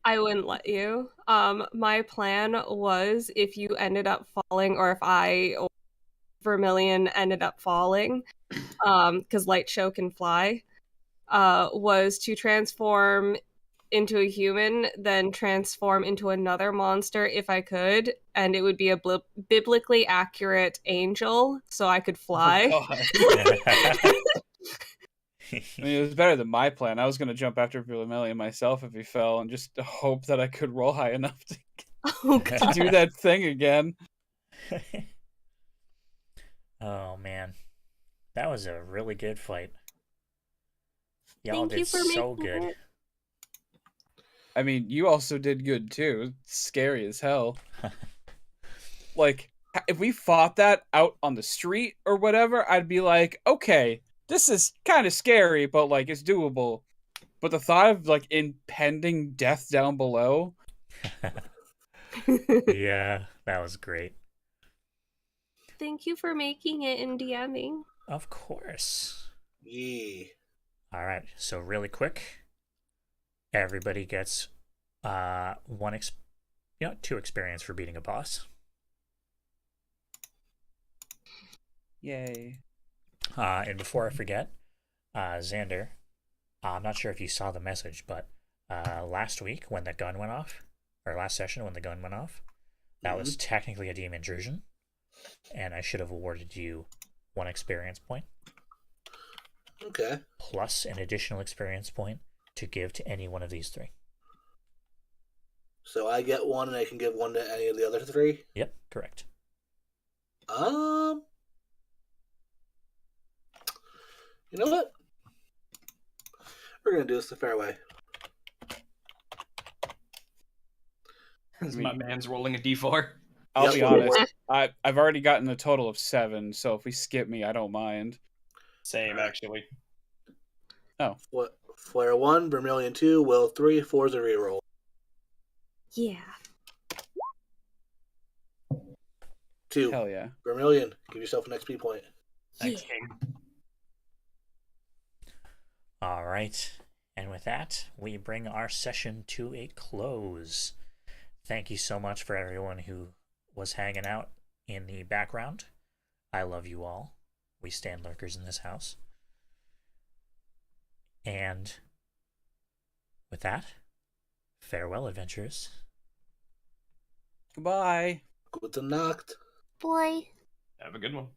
I wouldn't let you. My plan was if you ended up falling, or if I or Vermilion ended up falling, because Light Show can fly, was to transform into a human, then transform into another monster if I could, and it would be a biblically accurate angel, so I could fly. Oh, God. I mean, it was better than my plan. I was gonna jump after Villainy myself if he fell and just hope that I could roll high enough Oh to god. do that thing again. Oh man, that was a really good fight. Y'all Thank did you for so making good. it. I mean, you also did good too. It's scary as hell. Like, if we fought that out on the street or whatever, I'd be like, okay, this is kind of scary, but like it's doable. But the thought of like impending death down below, Yeah, that was great. Thank you for making it and DMing. Of course. Yeah. All right, so really quick, everybody gets two experience for beating a boss. yay. And before I forget, Xander, I'm not sure if you saw the message, but last week when the gun went off, or last session when the gun went off, that was technically a demon intrusion, and I should have awarded you 1 experience point, Okay. plus an additional experience point to give to any one of these 3. So I get 1 and I can give 1 to any of the other 3? Yep, correct. You know what? We're gonna do this the fair way. As my man's rolling a d4. I'll Yep. be honest. I've already gotten a total of 7, so if we skip me, I don't mind. Same, actually. What? Flare 1, Vermilion 2, Will 3, 4's a reroll. Yeah. 2. Hell yeah. Vermilion, give yourself an XP point. Thanks, Yeah. King. All right. And with that, we bring our session to a close. Thank you so much for everyone who was hanging out in the background. I love you all. We stand lurkers in this house. And with that, farewell, adventurers. Goodbye. Gute Nacht. Boy. Have a good one.